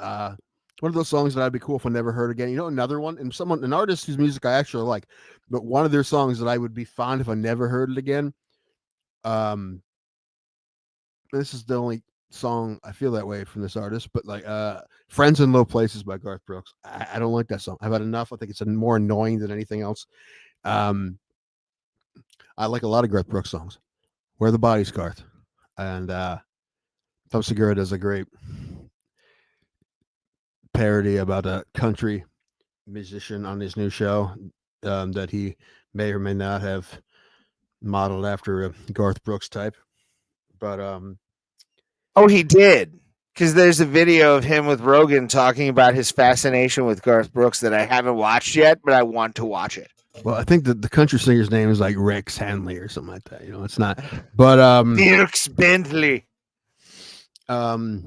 One of those songs that I'd be cool if I never heard again. You know, another one, and an artist whose music I actually like, but one of their songs that I would be fond if I never heard it again. This is the only song I feel that way from this artist, but like Friends in Low Places by Garth Brooks. I don't like that song. I've had enough. I think it's more annoying than anything else. I like a lot of Garth Brooks songs. Where the Bodies, Garth. And Tom Segura does a great parody about a country musician on his new show that he may or may not have modeled after a Garth Brooks type. But oh, he did, because there's a video of him with Rogan talking about his fascination with Garth Brooks that I haven't watched yet, but I want to watch it. Well, I think that the country singer's name is like Rex Hanley or something like that. You know, it's not. But Dirks Bentley. But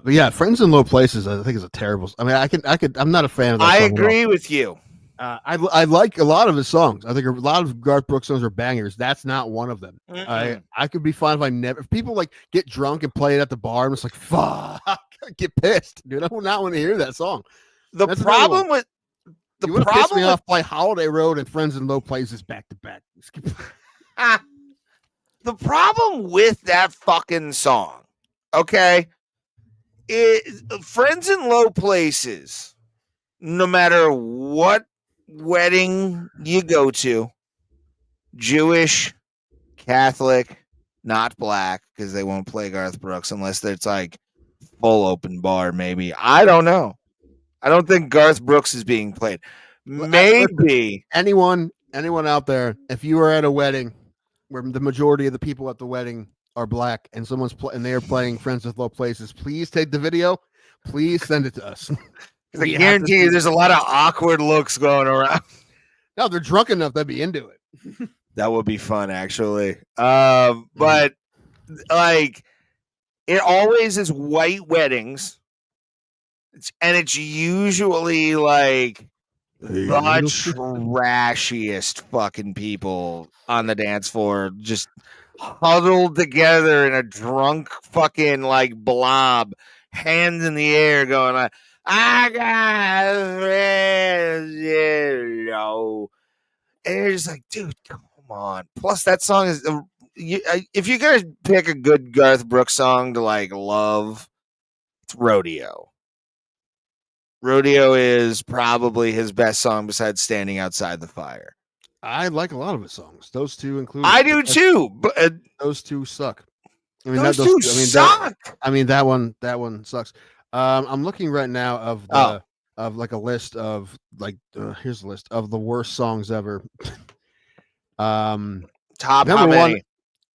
yeah, Friends in Low Places, I think is a terrible. I mean, I'm not a fan of that. I song agree with you. I like a lot of his songs. I think a lot of Garth Brooks songs are bangers. That's not one of them. I could be fine if people like get drunk and play it at the bar. I'm just like, fuck, get pissed, dude. I would not want to hear that song. That's problem with the you problem piss me with off, play Holiday Road and Friends in Low Places back to back. The problem with that fucking song, okay, is Friends in Low Places. No matter what wedding you go to, Jewish, Catholic, not black, because they won't play Garth Brooks unless it's like full open bar, maybe. I don't know. I don't think Garth Brooks is being played. Maybe anyone out there, if you are at a wedding where the majority of the people at the wedding are black and and they are playing Friends with Low Places, please take the video. Please send it to us. I guarantee you there's a lot of awkward looks going around. No, they're drunk enough they'd be into it. That would be fun, actually. But like, it always is white weddings, and it's usually like the trashiest fucking people on the dance floor, just huddled together in a drunk fucking like blob, hands in the air, going like, I got friends, you know. And you're just like, dude, come on. Plus, that song is, if you're going to pick a good Garth Brooks song to like love, it's Rodeo. Rodeo is probably his best song besides Standing Outside the Fire. I like a lot of his songs. Those two include. I do too, but those two suck. I mean, those two suck. That one sucks. I'm looking right now of like a list of like here's a list of the worst songs ever. Top how many?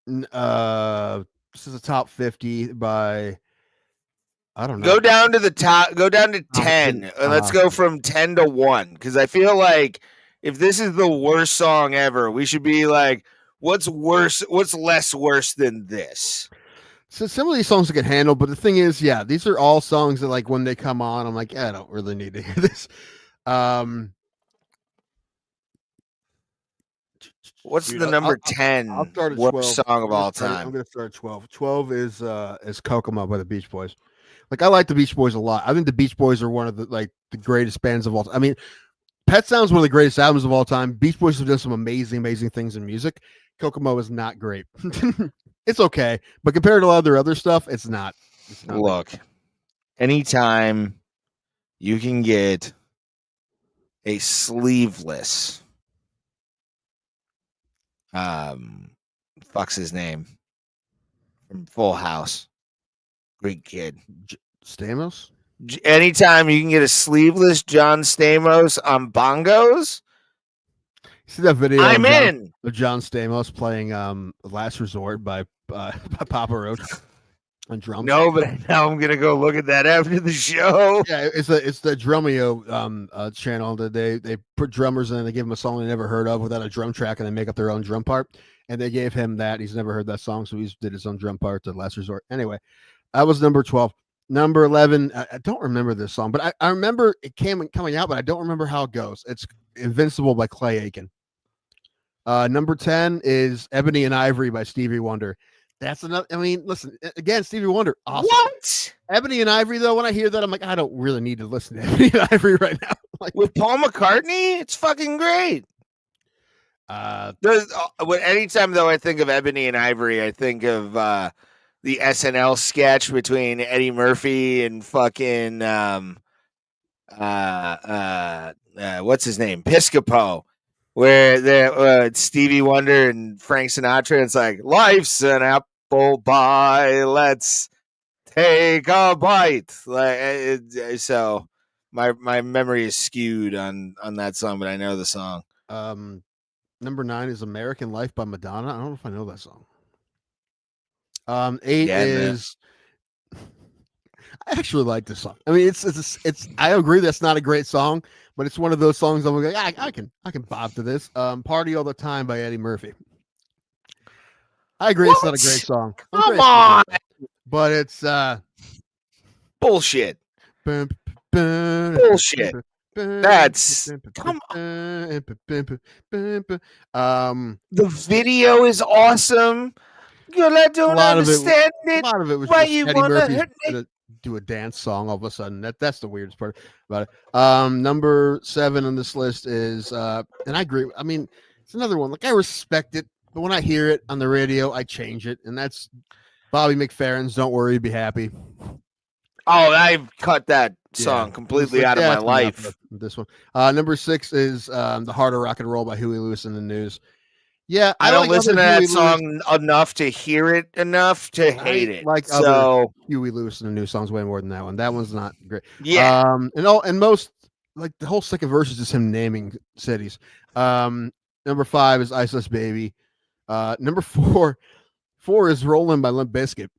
This is a top 50 by. I don't know. Go down to the top. Go down to 10, and let's go from 10 to 1. Because I feel like if this is the worst song ever, we should be like, what's worse? What's less worse than this? So some of these songs I can handle, but the thing is, yeah, these are all songs that like when they come on, I'm like, I don't really need to hear this. What's the number 10 I'll start at worst 12. song of all time? I'm going to start at 12. 12 is Kokomo by the Beach Boys. Like, I like the Beach Boys a lot. I think the Beach Boys are one of the greatest bands of all time. I mean, Pet Sound's one of the greatest albums of all time. Beach Boys have done some amazing things in music. Kokomo is not great. It's okay, but compared to a lot of their other stuff, it's not. Look, anytime you can get a sleeveless, fuck's his name from Full House, great kid, Stamos. Anytime you can get a sleeveless John Stamos on bongos, see that video? I'm in. Of John Stamos playing "Last Resort" by Papa Roach on drums. No, but now I'm gonna go look at that after the show. Yeah, it's the Drumeo channel that they put drummers in and they give him a song they never heard of without a drum track and they make up their own drum part. And they gave him that. He's never heard that song, so he did his own drum part to "Last Resort." Anyway, that was number 12. Number 11, I don't remember this song, but I remember it coming out, but I don't remember how it goes. It's "Invincible" by Clay Aiken. Number 10 is "Ebony and Ivory" by Stevie Wonder. That's another. I mean, listen again, Stevie Wonder. Awesome. What? Ebony and Ivory, though, when I hear that, I'm like, I don't really need to listen to Ebony and Ivory right now. Like, With Paul McCartney, it's fucking great. Anytime though I think of Ebony and Ivory, I think of the SNL sketch between Eddie Murphy and fucking what's his name, Piscopo, where Stevie Wonder and Frank Sinatra. It's like, life's an apple pie, let's take a bite. So my memory is skewed on that song, but I know the song. Number 9 is American Life by Madonna. I don't know if I know that song. 8 is. I actually like this song. I mean, it's. I agree that's not a great song, but it's one of those songs I'm like, I can bob to this. Party All the Time by Eddie Murphy. I agree, it's not a great song. Come on, but it's bullshit. Bullshit. That's come on. The video is awesome. I don't understand it. A lot of it was why just you Eddie want Murphy to do a dance song all of a sudden. That's the weirdest part about it. Number 7 on this list is and I agree. I mean, it's another one. Like, I respect it, but when I hear it on the radio, I change it, and that's Bobby McFerrin's "Don't Worry, Be Happy." Oh, I've cut that song completely out of my life. This one. Number 6 is "The Heart of Rock and Roll" by Huey Lewis and the News. Yeah, I don't like listen to Huey that song enough to hear it enough to hate it. Like so Huey Lewis and the News songs way more than that one. That one's not great. Yeah. And most, like, the whole second verse is just him naming cities. Number 5 is "Iceless Baby." Number 4 is "Rollin'" by Limp Bizkit.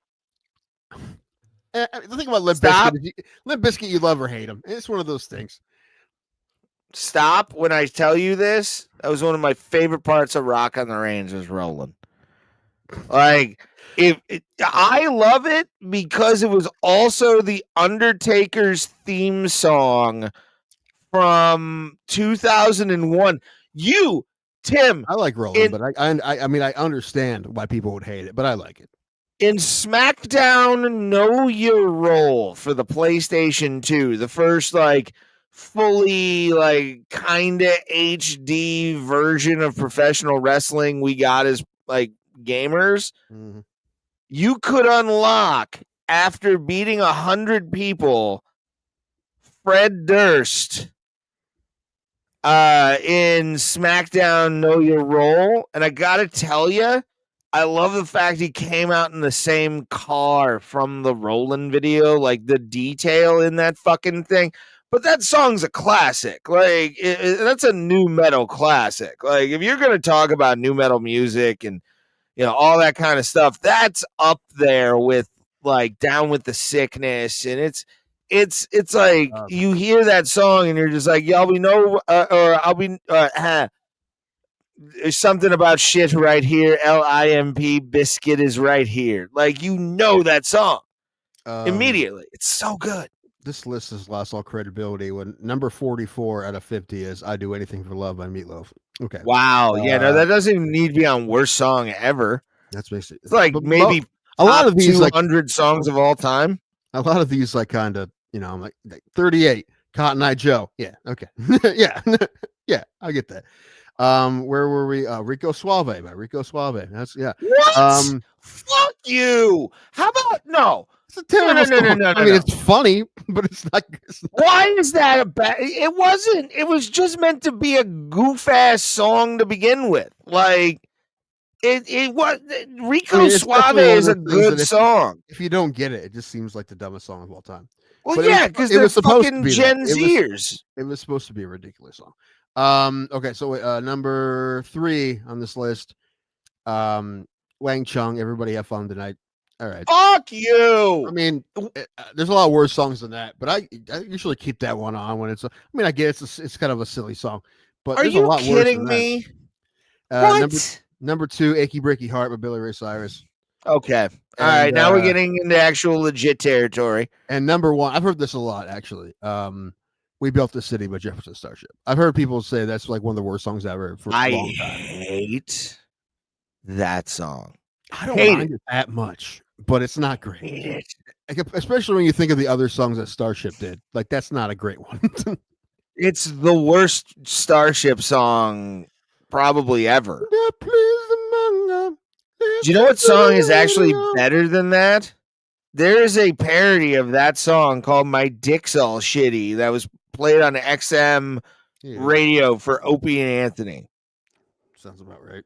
The thing about Limp Bizkit, you love or hate him. It's one of those things. Stop when I tell you this. That was one of my favorite parts of Rock on the Range was "Rollin'." Like, I love it because it was also the Undertaker's theme song from 2001. Tim, I like "Rollin'," but I mean, I understand why people would hate it, but I like it. In SmackDown Know Your Role for the PlayStation 2, the first, like, fully, like, kind of HD version of professional wrestling we got as, like, gamers, you could unlock, after beating 100 people, Fred Durst in SmackDown Know Your Role. And I gotta tell you, I love the fact he came out in the same car from the Rollin' video, like the detail in that fucking thing. But that song's a classic. Like, that's a new metal classic. Like, if you're going to talk about new metal music and, you know, all that kind of stuff, that's up there with, like, Down with the Sickness. And it's like, you hear that song and you're just like, yeah, we know, there's something about shit right here. LIMP, biscuit is right here. Like, you know that song immediately. It's so good. This list has lost all credibility when number 44 out of 50 is "I Do Anything for Love" by Meatloaf. Okay. Wow. Yeah, no, that doesn't even need to be on worst song ever. That's basically it's like maybe a lot of these 200 like, songs of all time. A lot of these, like, kind of, you know, I'm like 38, Cotton Eye Joe. Yeah. Okay. Yeah. Yeah. I get that. Where were we? Rico Suave by Rico Suave. That's What? Fuck you. How about no? It's a terrible song. I mean, it's funny, but it's not. Why is that a bad? It wasn't. It was just meant to be a goof ass song to begin with. Like, it was. Rico Suave is a good song. If you don't get it, it just seems like the dumbest song of all time. Well, but yeah, because they're fucking Gen Zers. It was supposed to be a ridiculous song. Okay, so number 3 on this list, Wang Chung, "Everybody Have Fun Tonight." All right. Fuck you. I mean, there's a lot worse songs than that, but I usually keep that one on when it's. I mean, I get it's kind of a silly song, but there's a lot worse than that. Are you kidding me? What? Number 2, "Achy Breaky Heart" by Billy Ray Cyrus. Okay. All right. Now we're getting into actual legit territory. And number 1, I've heard this a lot actually. "We Built This City" by Jefferson Starship. I've heard people say that's like one of the worst songs ever for a long time. I hate that song. I don't Hate mind it that much, but it's not great. Hate it. Like, especially when you think of the other songs that Starship did. Like, that's not a great one. It's the worst Starship song probably ever. Do you know what song is actually better than that? There is a parody of that song called My Dick's All Shitty that was played on XM radio for Opie and Anthony. Sounds about right.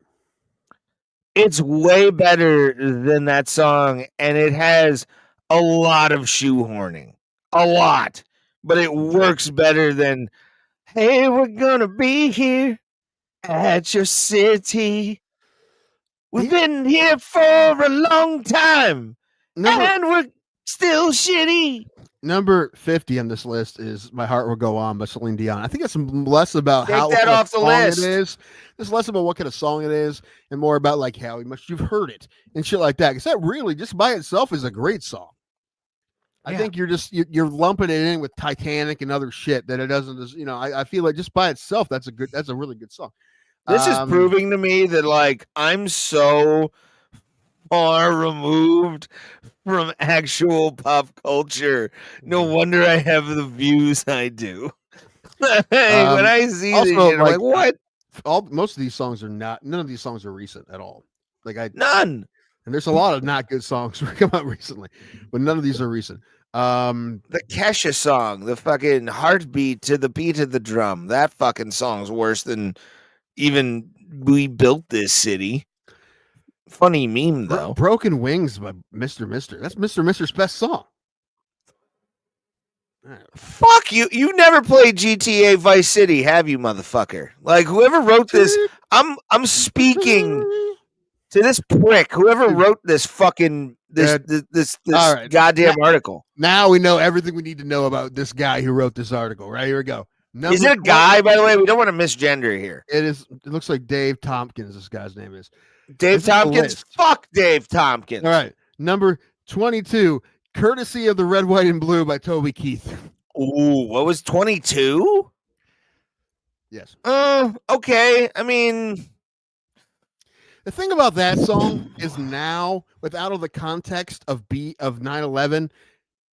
It's way better than that song, and it has a lot of shoehorning. A lot. But it works better than, hey, we're gonna be here at your city. We've been here for a long time, and we're still shitty. Number 50 on this list is My Heart Will Go On by Celine Dion. I think it's less about Take how that off the song list. it is. It's less about what kind of song it is and more about like how much you've heard it and shit like that. Because that really just by itself is a great song. I think you're lumping it in with Titanic and other shit that it doesn't. You know, I feel like just by itself that's a really good song. This is proving to me that like I'm so far removed from actual pop culture. No wonder I have the views I do. When I see this shit, I'm like, what? Most of these songs are not. None of these songs are recent at all. None. And there's a lot of not good songs that come out recently, but none of these are recent. The Kesha song, the fucking heartbeat to the beat of the drum. That fucking song's worse than even We Built This City. Funny meme though. Broken Wings by Mr. Mister. That's Mr. Mister's best song. Fuck you. You never played GTA Vice City, have you, motherfucker? Like whoever wrote this, I'm speaking to this prick. Whoever wrote this fucking this right. Goddamn article. Now we know everything we need to know about this guy who wrote this article. Right, here we go. Is it a guy, by the way? We don't want to misgender here. It is. It looks like Dave Tompkins. This guy's name is Dave Tompkins. Fuck Dave Tompkins. All right, number 22, Courtesy of the Red, White, and Blue by Toby Keith. Ooh, what was 22? Yes. Okay. I mean, the thing about that song is now, without all the context of 9/11,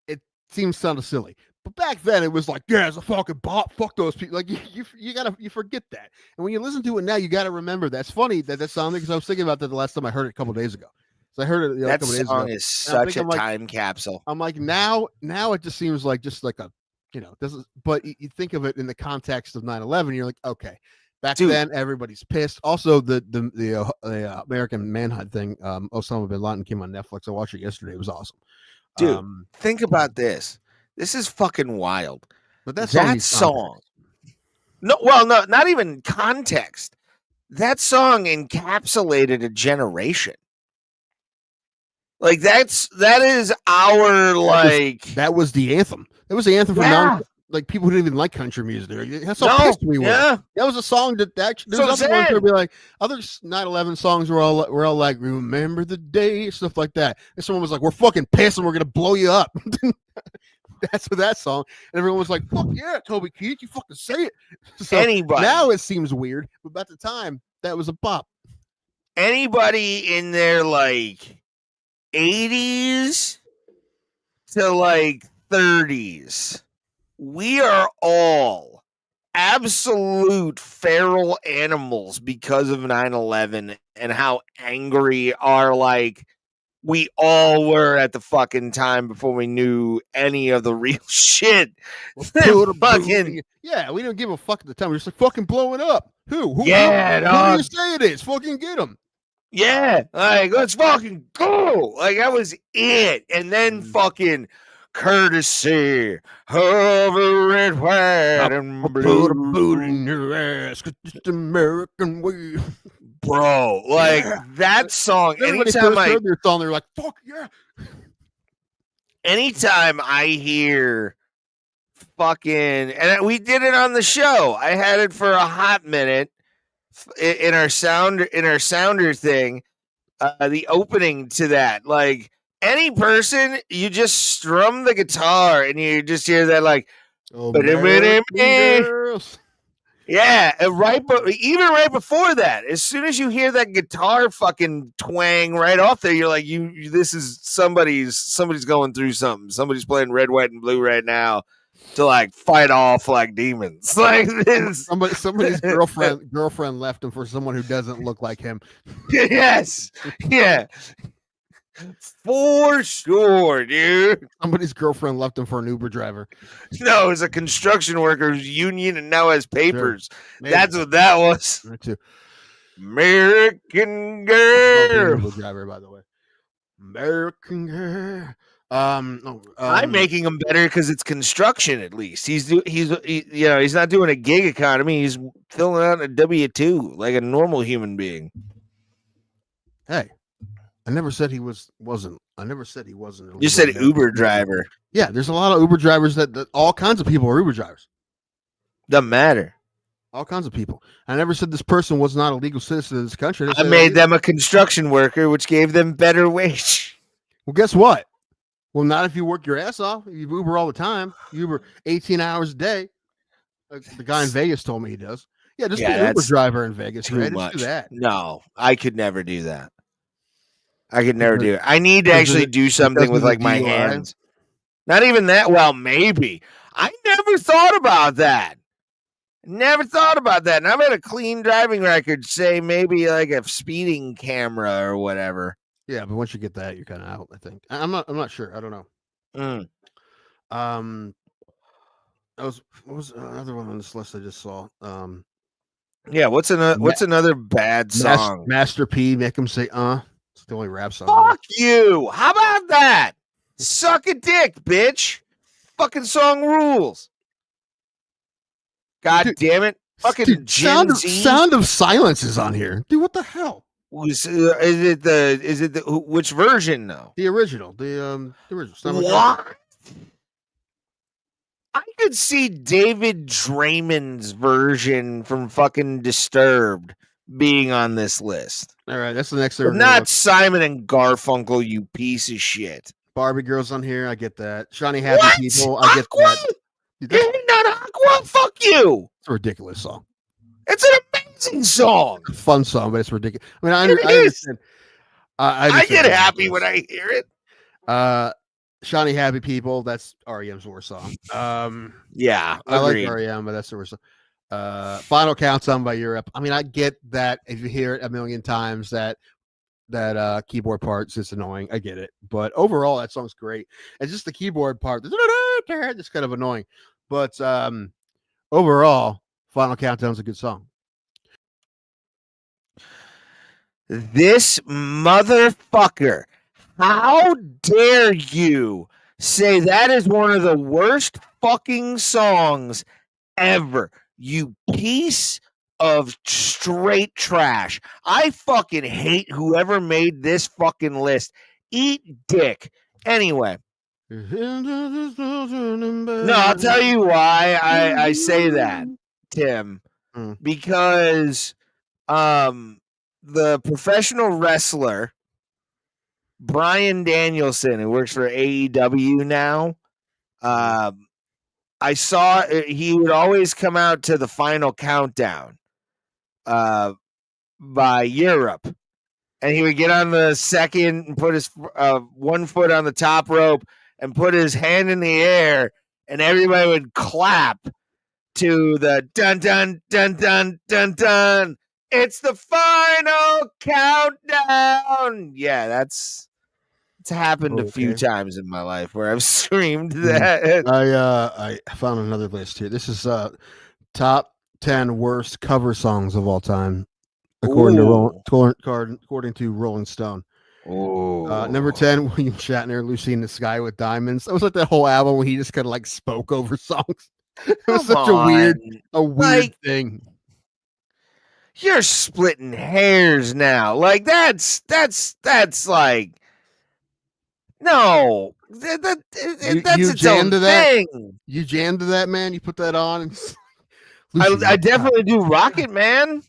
it seems kind of silly. But back then, it was like, yeah, it's a fucking bot. Fuck those people. Like you forget that. And when you listen to it now, you got to remember. That's funny that song, because I was thinking about that the last time I heard it a couple days ago. So I heard it a couple days ago. That song is such a time capsule. I'm like, now it just seems like just like a, this is. But you think of it in the context of 9/11, you're like, okay. Back then, everybody's pissed. Also, the American Manhunt thing, Osama bin Laden came on Netflix. I watched it yesterday. It was awesome. Dude, think about this. This is fucking wild. But that song. No, not even context. That song encapsulated a generation. Like that is our that was the anthem. That was the anthem for people who didn't even like country music. That's how pissed we were. Yeah. That was a song that actually there was other ones where be like other 9/11 songs were all like remember the day, stuff like that. And someone was like, we're fucking pissed and we're gonna blow you up. That's what that song. And everyone was like, fuck yeah, Toby Keith, you fucking say it. So anybody. Now it seems weird, but at the time, that was a pop. Anybody in their 80s to 30s, we are all absolute feral animals because of 9/11 and how angry we all were at the fucking time before we knew any of the real shit. Yeah, we didn't give a fuck at the time. We were just fucking blowing up. Who do you say it is? Fucking get them. Yeah, let's fucking go. That was it. And then fucking courtesy of a red, white, and blue. Put a boot in your ass, 'cause it's American way. Bro, that song. Anytime I heard their song, they're like, "Fuck yeah!" Anytime I hear fucking, and we did it on the show. I had it for a hot minute in our sounder thing. The opening to that, any person, you just strum the guitar and you just hear that Yeah, even right before that, as soon as you hear that guitar fucking twang right off there, you're like, this is somebody's going through something. Somebody's playing red, white, and blue right now to like fight off like demons. Like this. Somebody's girlfriend left him for someone who doesn't look like him. Yes. Yeah. For sure, dude. Somebody's girlfriend left him for an Uber driver. No, it's a construction workers union and now has papers. Sure. That's what that was. Me too. American girl. Uber driver, by the way. American girl. I'm making him better because it's construction. At least he's not doing a gig economy. He's filling out a W-2 like a normal human being. Hey, I never said he wasn't. I never said he wasn't. You said Uber driver. Yeah, there's a lot of Uber drivers that all kinds of people are Uber drivers. Doesn't matter. All kinds of people. I never said this person was not a legal citizen of this country. I made them a construction worker, which gave them better wage. Well, guess what? Well, not if you work your ass off. You Uber all the time. You Uber 18 hours a day. Like the guy in Vegas told me he does. Yeah, just be an Uber driver in Vegas. Too right? much. Just do that. No, I could never do that. I could never do it. I need to actually do something with like my hands. Not even that. Well, maybe. I never thought about that. Never thought about that. And I've had a clean driving record, say maybe like a speeding camera or whatever. Yeah, but once you get that, you're kind of out. I think. I'm not sure. I don't know. What was another one on this list I just saw? Yeah. What's another bad song? Master P. Make him say It's the only rap song. Fuck you. How about that? Suck a dick, bitch. Fucking song rules. God damn it. Fucking dude, Sound of Silence is on here. Dude, what the hell? Is it which version though? The original. The original. What? I could see David Draymond's version from fucking Disturbed being on this list. All right, that's the next thing. Not Simon and Garfunkel, you piece of shit. Barbie Girls on here, I get that. Shiny Happy People, I get Aqua? that. Dude, not Aqua, fuck you. It's a ridiculous song. It's an amazing song. Fun song, but it's ridiculous. I mean, I understand. I get happy when I hear it. Shiny Happy People, that's REM's worst song. Yeah, I like REM, but that's the worst song. Final Countdown by Europe. I mean, I get that if you hear it a million times that keyboard part's just annoying. I get it. But overall, that song's great. It's just the keyboard part that's kind of annoying. But overall, Final Countdown's a good song. This motherfucker. How dare you say that is one of the worst fucking songs ever? You piece of straight trash. I fucking hate whoever made this fucking list. Eat dick. Anyway. No, I'll tell you why I say that, Tim. Because the professional wrestler Bryan Danielson, who works for AEW now, I saw he would always come out to the Final Countdown by Europe, and he would get on the second and put his one foot on the top rope and put his hand in the air, and everybody would clap to the dun dun dun dun dun dun. It's the Final Countdown. Yeah, it's happened a few times in my life where I've screamed that. I found another list here. This is top 10 worst cover songs of all time, according to Rolling Stone. Number 10, William Shatner, Lucy in the Sky with Diamonds. That was like that whole album where he just kind of like spoke over songs. It was such a weird thing. You're splitting hairs now. Like that's like no. That's its own thing. You jammed to that, man. You put that on. And I definitely do Rocket Man.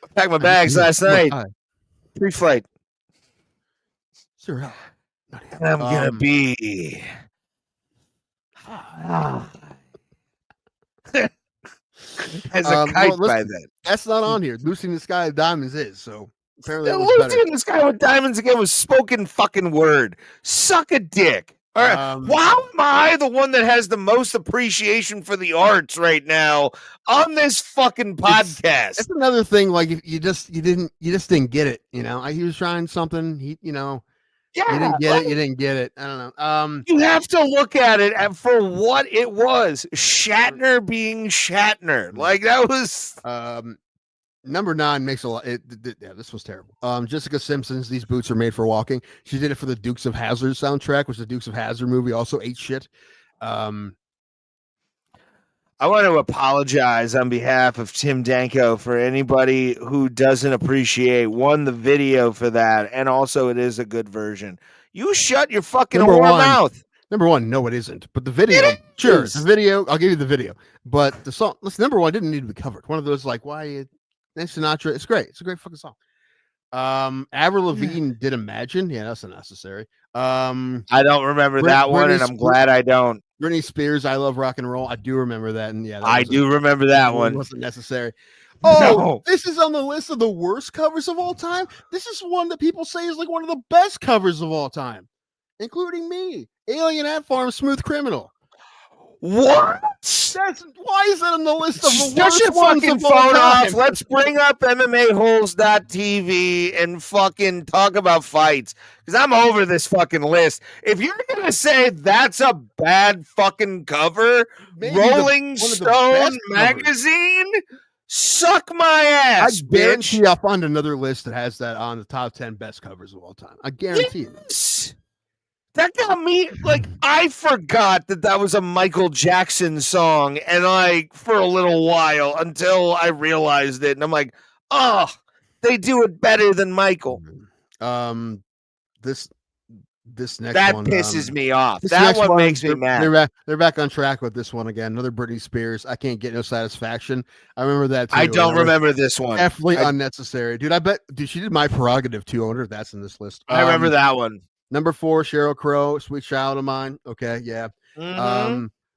I packed my bags last night. Pre-flight. Sure. I'm gonna be. as a kite well, by listen, then. That's not on here. Lucy in the Sky with Diamonds is, so apparently it was Lucy better. in the Sky with Diamonds again was spoken fucking word. Suck a dick. All right. How am I the one that has the most appreciation for the arts right now on this fucking podcast? That's another thing. Like if you just didn't get it. You know, he was trying something. You didn't get it. You didn't get it. I don't know. You have to look at it for what it was. Shatner being Shatner. Like that was. Number 9 makes a lot. Yeah, this was terrible. Jessica Simpson's "These Boots Are Made for Walking." She did it for the Dukes of Hazzard soundtrack, which the Dukes of Hazzard movie also ate shit. I want to apologize on behalf of Tim Danko for anybody who doesn't appreciate the video for that, and also it is a good version. You shut your fucking mouth. Number 1, no, it isn't. But the video, sure, the video. I'll give you the video. But the song, listen, number 1 didn't need to be covered. One of those like why. Thanks, Sinatra. It's great. It's a great fucking song. Avril Lavigne did Imagine. Yeah, that's unnecessary. I don't remember that one, and I'm glad I don't. Britney Spears, "I Love Rock and Roll." I do remember that, and yeah, I do remember that one. Wasn't necessary. Oh, This is on the list of the worst covers of all time. This is one that people say is like one of the best covers of all time, including me. Alien Ant Farm, "Smooth Criminal." What? Why is that on the list of the Shut worst your ones fucking of all phone time? off. Let's bring up MMAholes.tv and fucking talk about fights. Because I'm over this fucking list. If you're going to say that's a bad fucking cover, Rolling Stone magazine, suck my ass, I guarantee I'll find another list that has that on the top 10 best covers of all time. I guarantee it. That got me, like, I forgot that was a Michael Jackson song, and like, for a little while, until I realized it, and I'm like, oh, they do it better than Michael. This next that one pisses me off. That one makes me mad. They're back on track with this one again. Another Britney Spears. I Can't Get No Satisfaction. I remember that too. I don't remember this one. Definitely unnecessary, dude. I bet, dude, she did My Prerogative too. I wonder if that's in this list. I remember that one. Number 4, Sheryl Crow, "Sweet Child of Mine." Okay, yeah.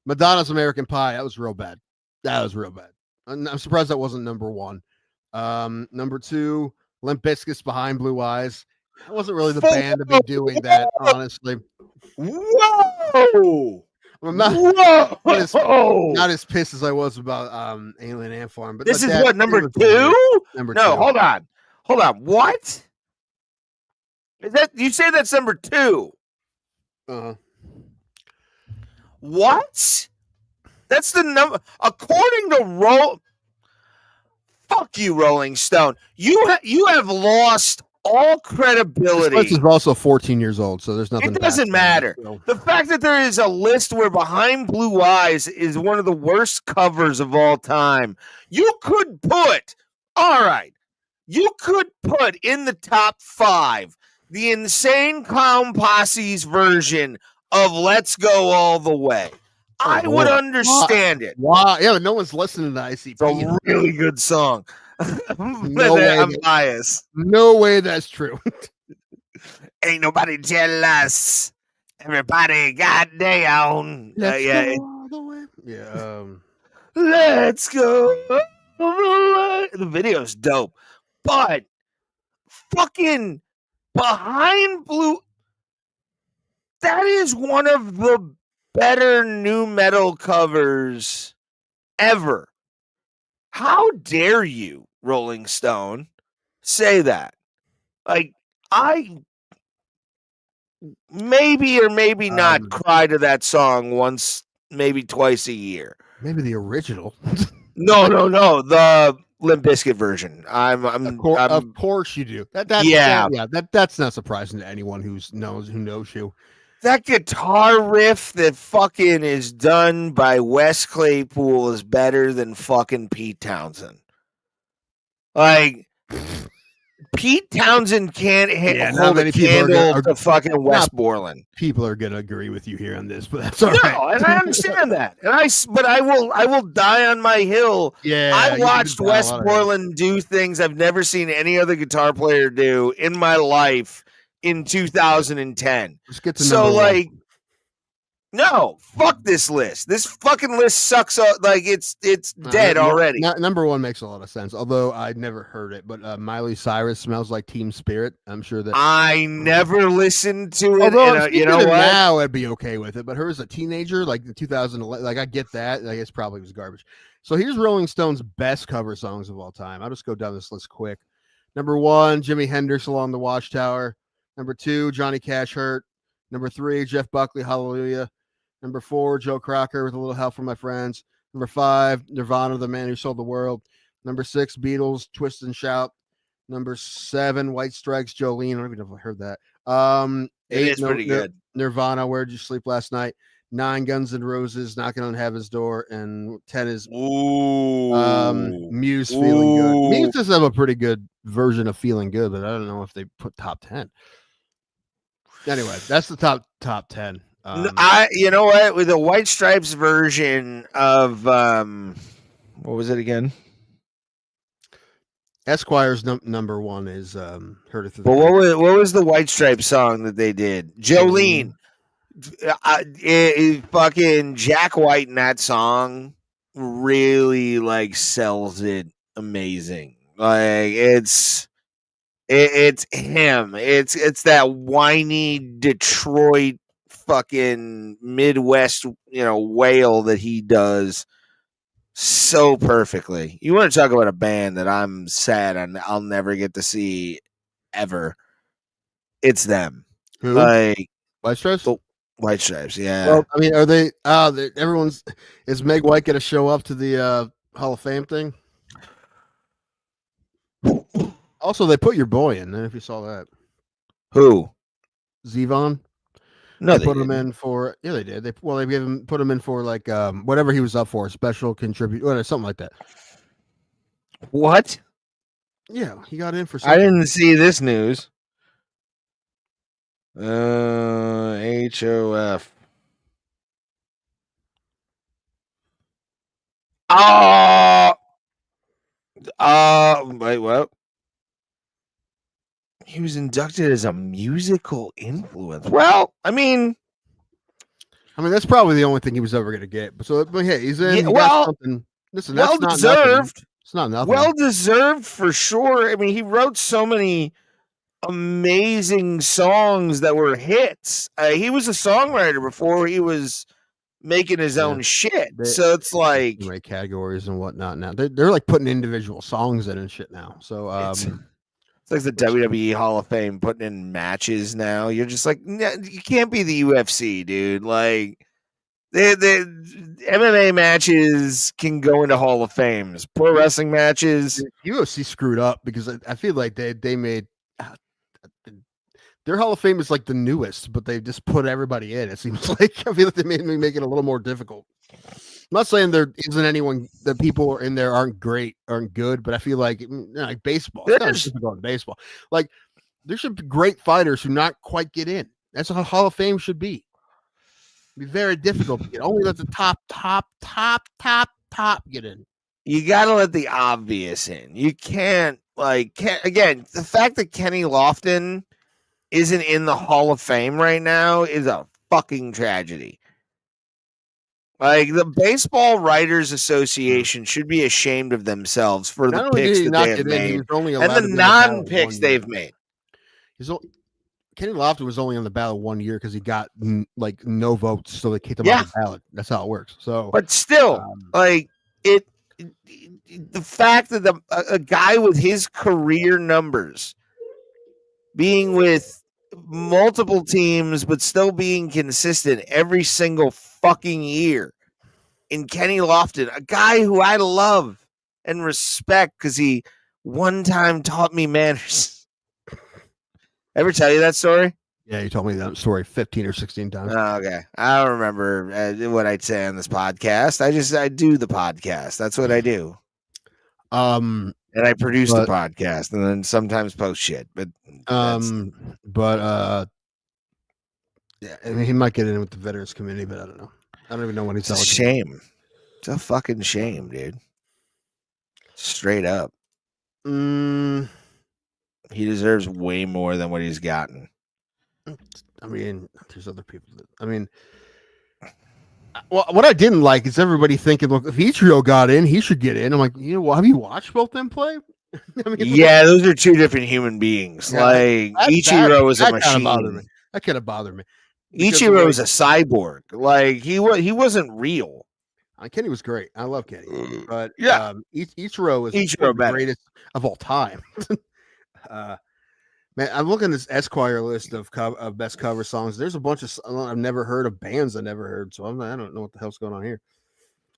Madonna's "American Pie." That was real bad. I'm surprised that wasn't number 1. Number 2, Limp Bizkit's "Behind Blue Eyes." That wasn't really the band to be doing that, honestly. Whoa! I'm not as pissed as I was about Alien Ant Farm. But this is what, number 2? Number 2. Hold on. What? Is that, you say that's number 2? What? That's the number, according to fuck you, Rolling Stone. You have lost all credibility. This is also 14 years old, so there's nothing. It doesn't matter. The fact that there is a list where "Behind Blue Eyes" is one of the worst covers of all time. You could put in the top 5 the Insane Clown Posse's version of "Let's Go All the Way." I would understand it. Wow. Yeah, but no one's listening to ICP. It's a really good song. I'm biased. No way that's true. Ain't nobody jealous. Everybody got their own. Let's go all the way. Yeah. Let's go all the way. The video's dope. But fucking Behind Blue, that is one of the better nu metal covers ever. How dare you, Rolling Stone, say that? Like, I maybe or maybe not cry to that song once, maybe twice a year. Maybe the original. No. The Limp Bizkit version. Of course you do. That's not surprising to anyone who knows you. That guitar riff that fucking is done by Wes Claypool is better than fucking Pete Townsend. Like, Pete Townsend can't hold a candle to fucking Wes Borland. People are gonna agree with you here on this, but that's all right. No, and I understand that. But I will die on my hill. Yeah, I watched Wes Borland do things I've never seen any other guitar player do in my life in 2010. Let's get to number 1. No, fuck this list. This fucking list sucks. Like it's dead already. Number one makes a lot of sense, although I'd never heard it. But Miley Cyrus Smells Like Teen Spirit. I'm sure that I never listened to it. Although And, you know what? Now I'd be okay with it. But her as a teenager, like the 2011, like I get that. I guess probably was garbage. So here's Rolling Stone's best cover songs of all time. I'll just go down this list quick. Number 1, Jimi Hendrix, Along the Watchtower. Number 2, Johnny Cash, Hurt. Number 3, Jeff Buckley, Hallelujah. Number 4, Joe Cocker, With a Little Help from My Friends. Number 5, Nirvana, The Man Who Sold the World. Number 6, Beatles, Twist and Shout. Number 7, White Stripes, Jolene. I don't even know if I heard that. 8 is pretty good. Nirvana, Where Did You Sleep Last Night? 9, Guns N' Roses, Knocking on Heaven's Door. And 10 is Muse, Feeling Good. Muse does have a pretty good version of Feeling Good, but I don't know if they put top 10. Anyway, that's the top 10. You know what? With the White Stripes version of what was it again? Esquire's number 1 is Heard It Through the But what was the White Stripes song that they did? Jolene. Fucking Jack White in that song really like sells it amazing. Like it's him. It's that whiny Detroit fucking Midwest, wail that he does so perfectly. You want to talk about a band that I'm sad and I'll never get to see ever? It's them. Who? Like White Stripes? White Stripes, yeah. Well, I mean, are they? Is Meg White going to show up to the Hall of Fame thing? Also, they put your boy in. If you saw that, Who? Rizvan. No, they put him in for. Yeah, they did. They gave him put him in for like whatever he was up for, special contribute, something like that. What? Yeah, he got in for something. I didn't see this news. HOF. Wait, what? He was inducted as a musical influence. Well, I mean, that's probably the only thing he was ever going to get. But hey, he's in. Yeah, got something. Listen, well that's deserved. It's not nothing. Well deserved for sure. I mean, he wrote so many amazing songs that were hits. He was a songwriter before he was making his own shit. So it's like right categories and whatnot. Now they're like putting individual songs in and shit now. So it's like the WWE Hall of Fame putting in matches now. You're just like, you can't be the UFC, dude. Like the MMA matches can go into Hall of Fames. Pro wrestling matches, UFC screwed up because I feel like they made their Hall of Fame is like the newest, but they just put everybody in. It seems like I feel like they made me make it a little more difficult. I'm not saying there isn't anyone that people in there aren't good, but I feel like baseball. It's not difficult in baseball. Like there should be great fighters who not quite get in. That's how Hall of Fame should be. It'd be very difficult to get. Only let the top get in. You gotta let the obvious in. You can't again, the fact that Kenny Lofton isn't in the Hall of Fame right now is a fucking tragedy. Like the Baseball Writers Association should be ashamed of themselves for the picks that they have made and the non-picks they've made. Kenny Lofton was only on the ballot 1 year because he got like no votes, so they kicked him off the ballot. That's how it works. So, but still, the fact that a guy with his career numbers being with multiple teams but still being consistent every single fucking year in Kenny Lofton, a guy who I love and respect because he one time taught me manners. Ever tell you that story? Yeah, you told me that story 15 or 16 times. Oh, okay. I don't remember what I'd say on this podcast. I do the podcast. That's what I do. And I produce the podcast and then sometimes post shit. But yeah, I mean, he might get in with the veterans community, but I don't know. I don't even know when he's. It's a shame. It's a fucking shame, dude. Straight up. He deserves way more than what he's gotten. I mean, there's other people that. I mean, Well, what I didn't like is everybody thinking, look, if Ichiro got in, he should get in. I'm like, you know, well, have you watched both them play? I mean, Yeah, those are two different human beings. yeah, Like Ichiro is a that kind of bothered me. machine. That kind of bothered me. Because, Ichiro like, is a cyborg. Like he wasn't real. Kenny was great. I love Kenny, but Yeah. Ichiro is Ichiro the better. greatest of all time. Man, I'm looking at this Esquire list of best cover songs. There's a bunch of I've never heard of bands I never heard, so I don't know what the hell's going on here.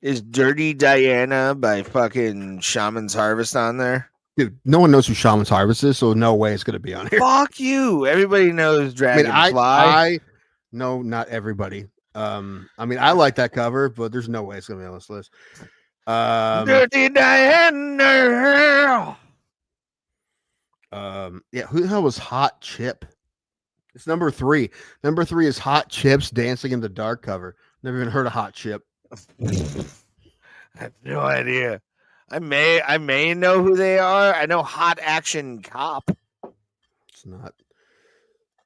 Is Dirty Diana by fucking Shaman's Harvest on there? Dude, no one knows who Shaman's Harvest is, so no way it's going to be on here. Fuck you. Everybody knows Dragonfly. I no, not everybody. I mean, I like that cover, but there's no way it's going to be on this list. Dirty Diana. Yeah, who the hell was Hot Chip? It's number 3. Number 3 is Hot Chips Dancing in the Dark cover. Never even heard of Hot Chip. I have no idea. I may know who they are. I know Hot Action Cop. It's not.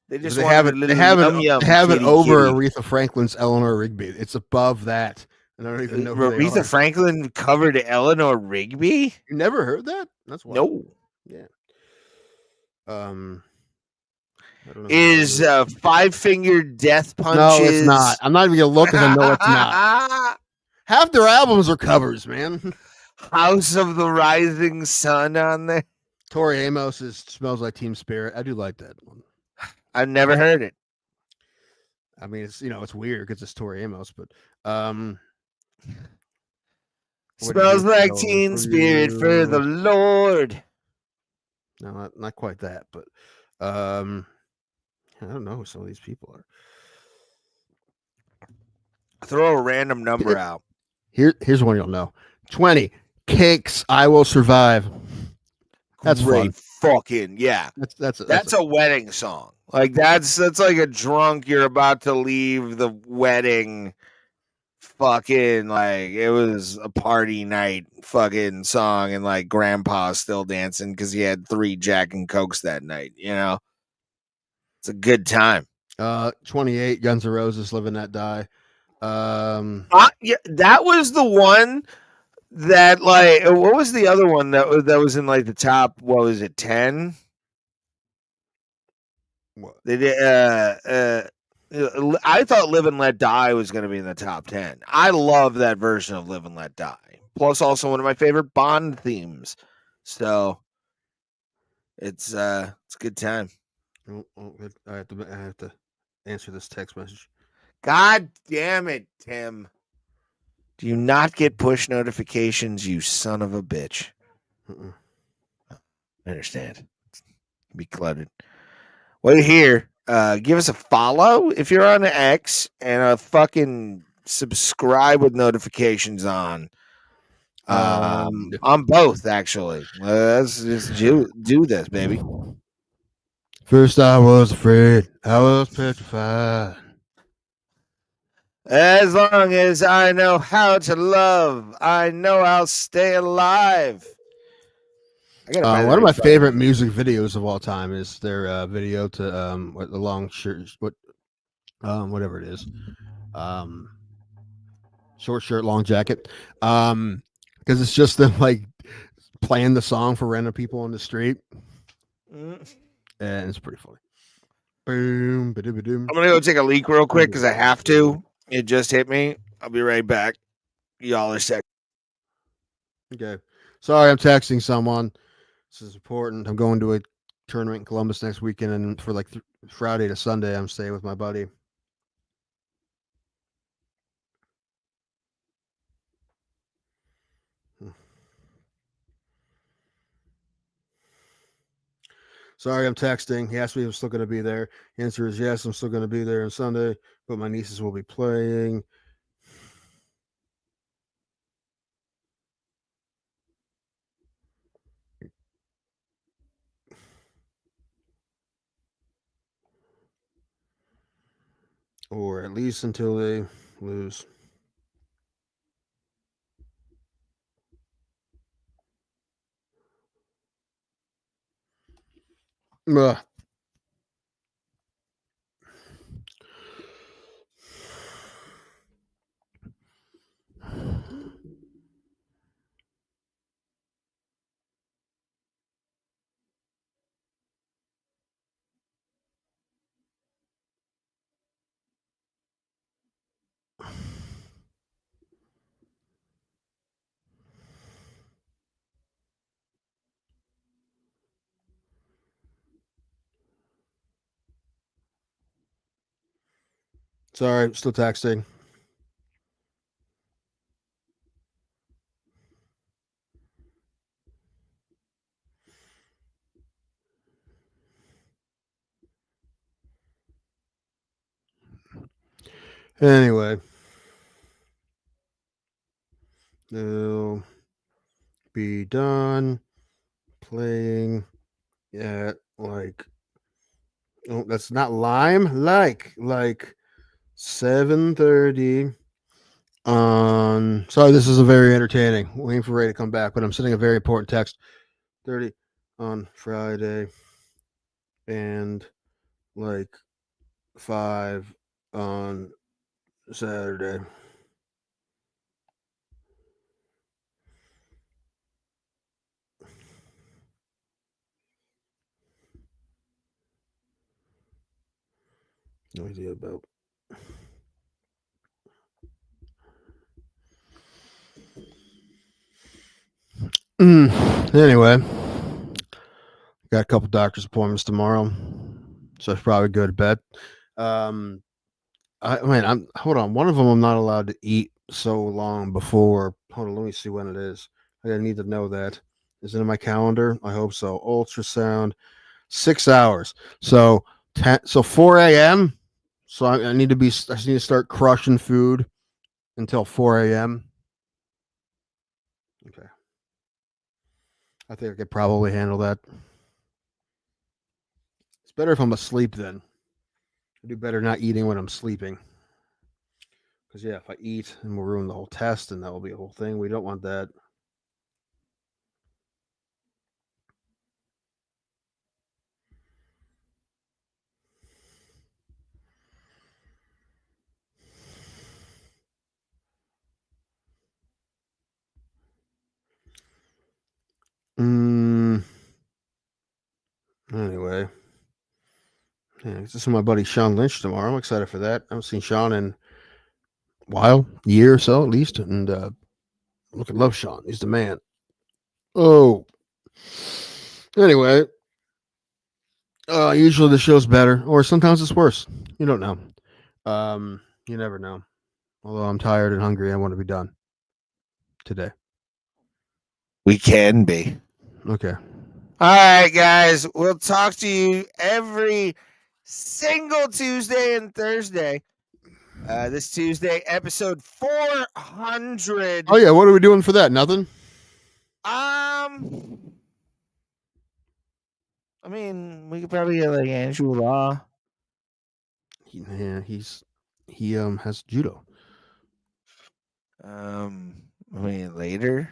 They just They have it over kitty. Aretha Franklin's Eleanor Rigby. It's above that. I don't even know who they Aretha are. Franklin covered Eleanor Rigby? You never heard that? That's why. No. Yeah. I don't know. Is Five Finger Death Punches? No, it's not. I'm not even gonna look because I know it's not. Half their albums are covers, man. House of the Rising Sun on there. Tori Amos Smells Like Teen Spirit. I do like that one. I've never heard it. I mean, it's it's weird because it's Tori Amos, but Smells like Teen Spirit for the Lord. No, not quite that, but I don't know who some of these people are. Throw a random number out. Here's one you'll know. 20 Cakes. I Will Survive. That's great. Fun. Fucking yeah. That's a wedding song. Like that's like a drunk. You're about to leave the wedding. Fucking like it was a party night fucking song, and like grandpa's still dancing because he had 3 Jack and Cokes that night. You know, it's a good time. 28 Guns N' Roses, Live and Let Die. Yeah, that was the one that like. What was the other one that was in like the top? What was it? 10. What they did? I thought Live and Let Die was going to be in the top 10. I love that version of Live and Let Die. Plus, also one of my favorite Bond themes. So it's a good time. I have to answer this text message. God damn it, Tim! Do you not get push notifications, you son of a bitch? I understand. Be cluttered. Well, here. Give us a follow if you're on X and a fucking subscribe with notifications on. On both, actually. Let's just do this, baby. First, I was afraid. I was petrified. As long as I know how to love, I know I'll stay alive. One of my favorite music videos of all time is their video to the long shirt, whatever it is, short shirt, long jacket, because it's just them like playing the song for random people on the street, and it's pretty funny. Boom, ba-doo-ba-doom. I'm gonna go take a leak real quick because I have to. It just hit me. I'll be right back. Y'all are sick. Okay, sorry, I'm texting someone. This is important. I'm going to a tournament in Columbus next weekend, and for like Friday to Sunday, I'm staying with my buddy. Sorry, I'm texting. He asked me if I'm still going to be there. The answer is yes, I'm still going to be there on Sunday, but my nieces will be playing. Or at least until they lose. Ugh. Sorry, still texting. Anyway, it'll be done playing at like, oh, that's not Lime, like 7:30 on. Sorry, this is a very entertaining. Waiting for Ray to come back, but I'm sending a very important text. 30 on Friday and like 5 on Saturday. No idea about. Anyway, got a couple doctor's appointments tomorrow, so I should probably go to bed. I'm hold on. One of them I'm not allowed to eat so long before. Hold on, let me see when it is. I need to know that. Is it in my calendar? I hope so. Ultrasound, 6 hours. So 4 a.m. So I need to be. I just need to start crushing food until 4 a.m. Okay. I think I could probably handle that. It's better if I'm asleep then. I do better not eating when I'm sleeping. Because, yeah, if I eat, then we'll ruin the whole test, and that will be a whole thing. We don't want that. Anyway. Yeah, this is my buddy Sean Lynch tomorrow. I'm excited for that. I haven't seen Sean in a while, year or so at least. And love Sean. He's the man. Oh. Anyway. Usually the show's better, or sometimes it's worse. You don't know. You never know. Although I'm tired and hungry, I want to be done today. We can be. Okay. All right, guys. We'll talk to you every single Tuesday and Thursday. This Tuesday, episode 400. Oh yeah, what are we doing for that? Nothing. I mean, we could probably get like Andrew Law. He has judo. I mean, later.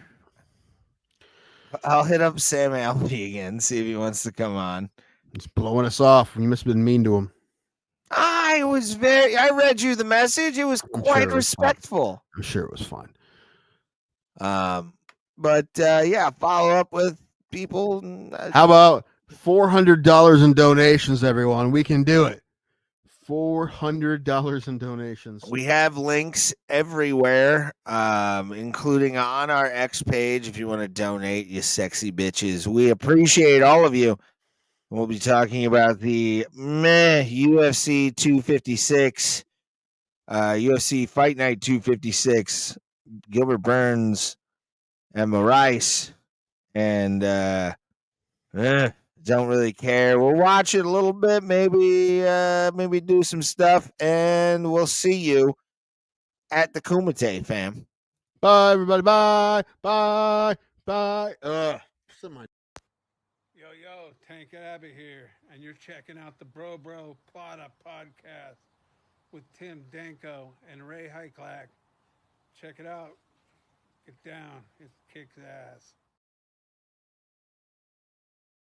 I'll hit up Sam Alvey again, see if he wants to come on. He's blowing us off. You must have been mean to him. I read you the message. It was quite respectful. I'm sure it was fine. But yeah, follow up with people. How about $400 in donations, everyone? We can do it. $400 in donations. We have links everywhere, including on our X page if you want to donate, you sexy bitches. We appreciate all of you. We'll be talking about the UFC 256, UFC Fight Night 256, Gilbert Burns, Emma Rice, and don't really care. We'll watch it a little bit, maybe do some stuff, and we'll see you at the Kumite, fam. Bye, everybody. Bye. Bye. Bye. Yo, Tank Abbey here, and you're checking out the Bro Plata podcast with Tim Danko and Ray Hyclack. Check it out. Get down. It kicks ass.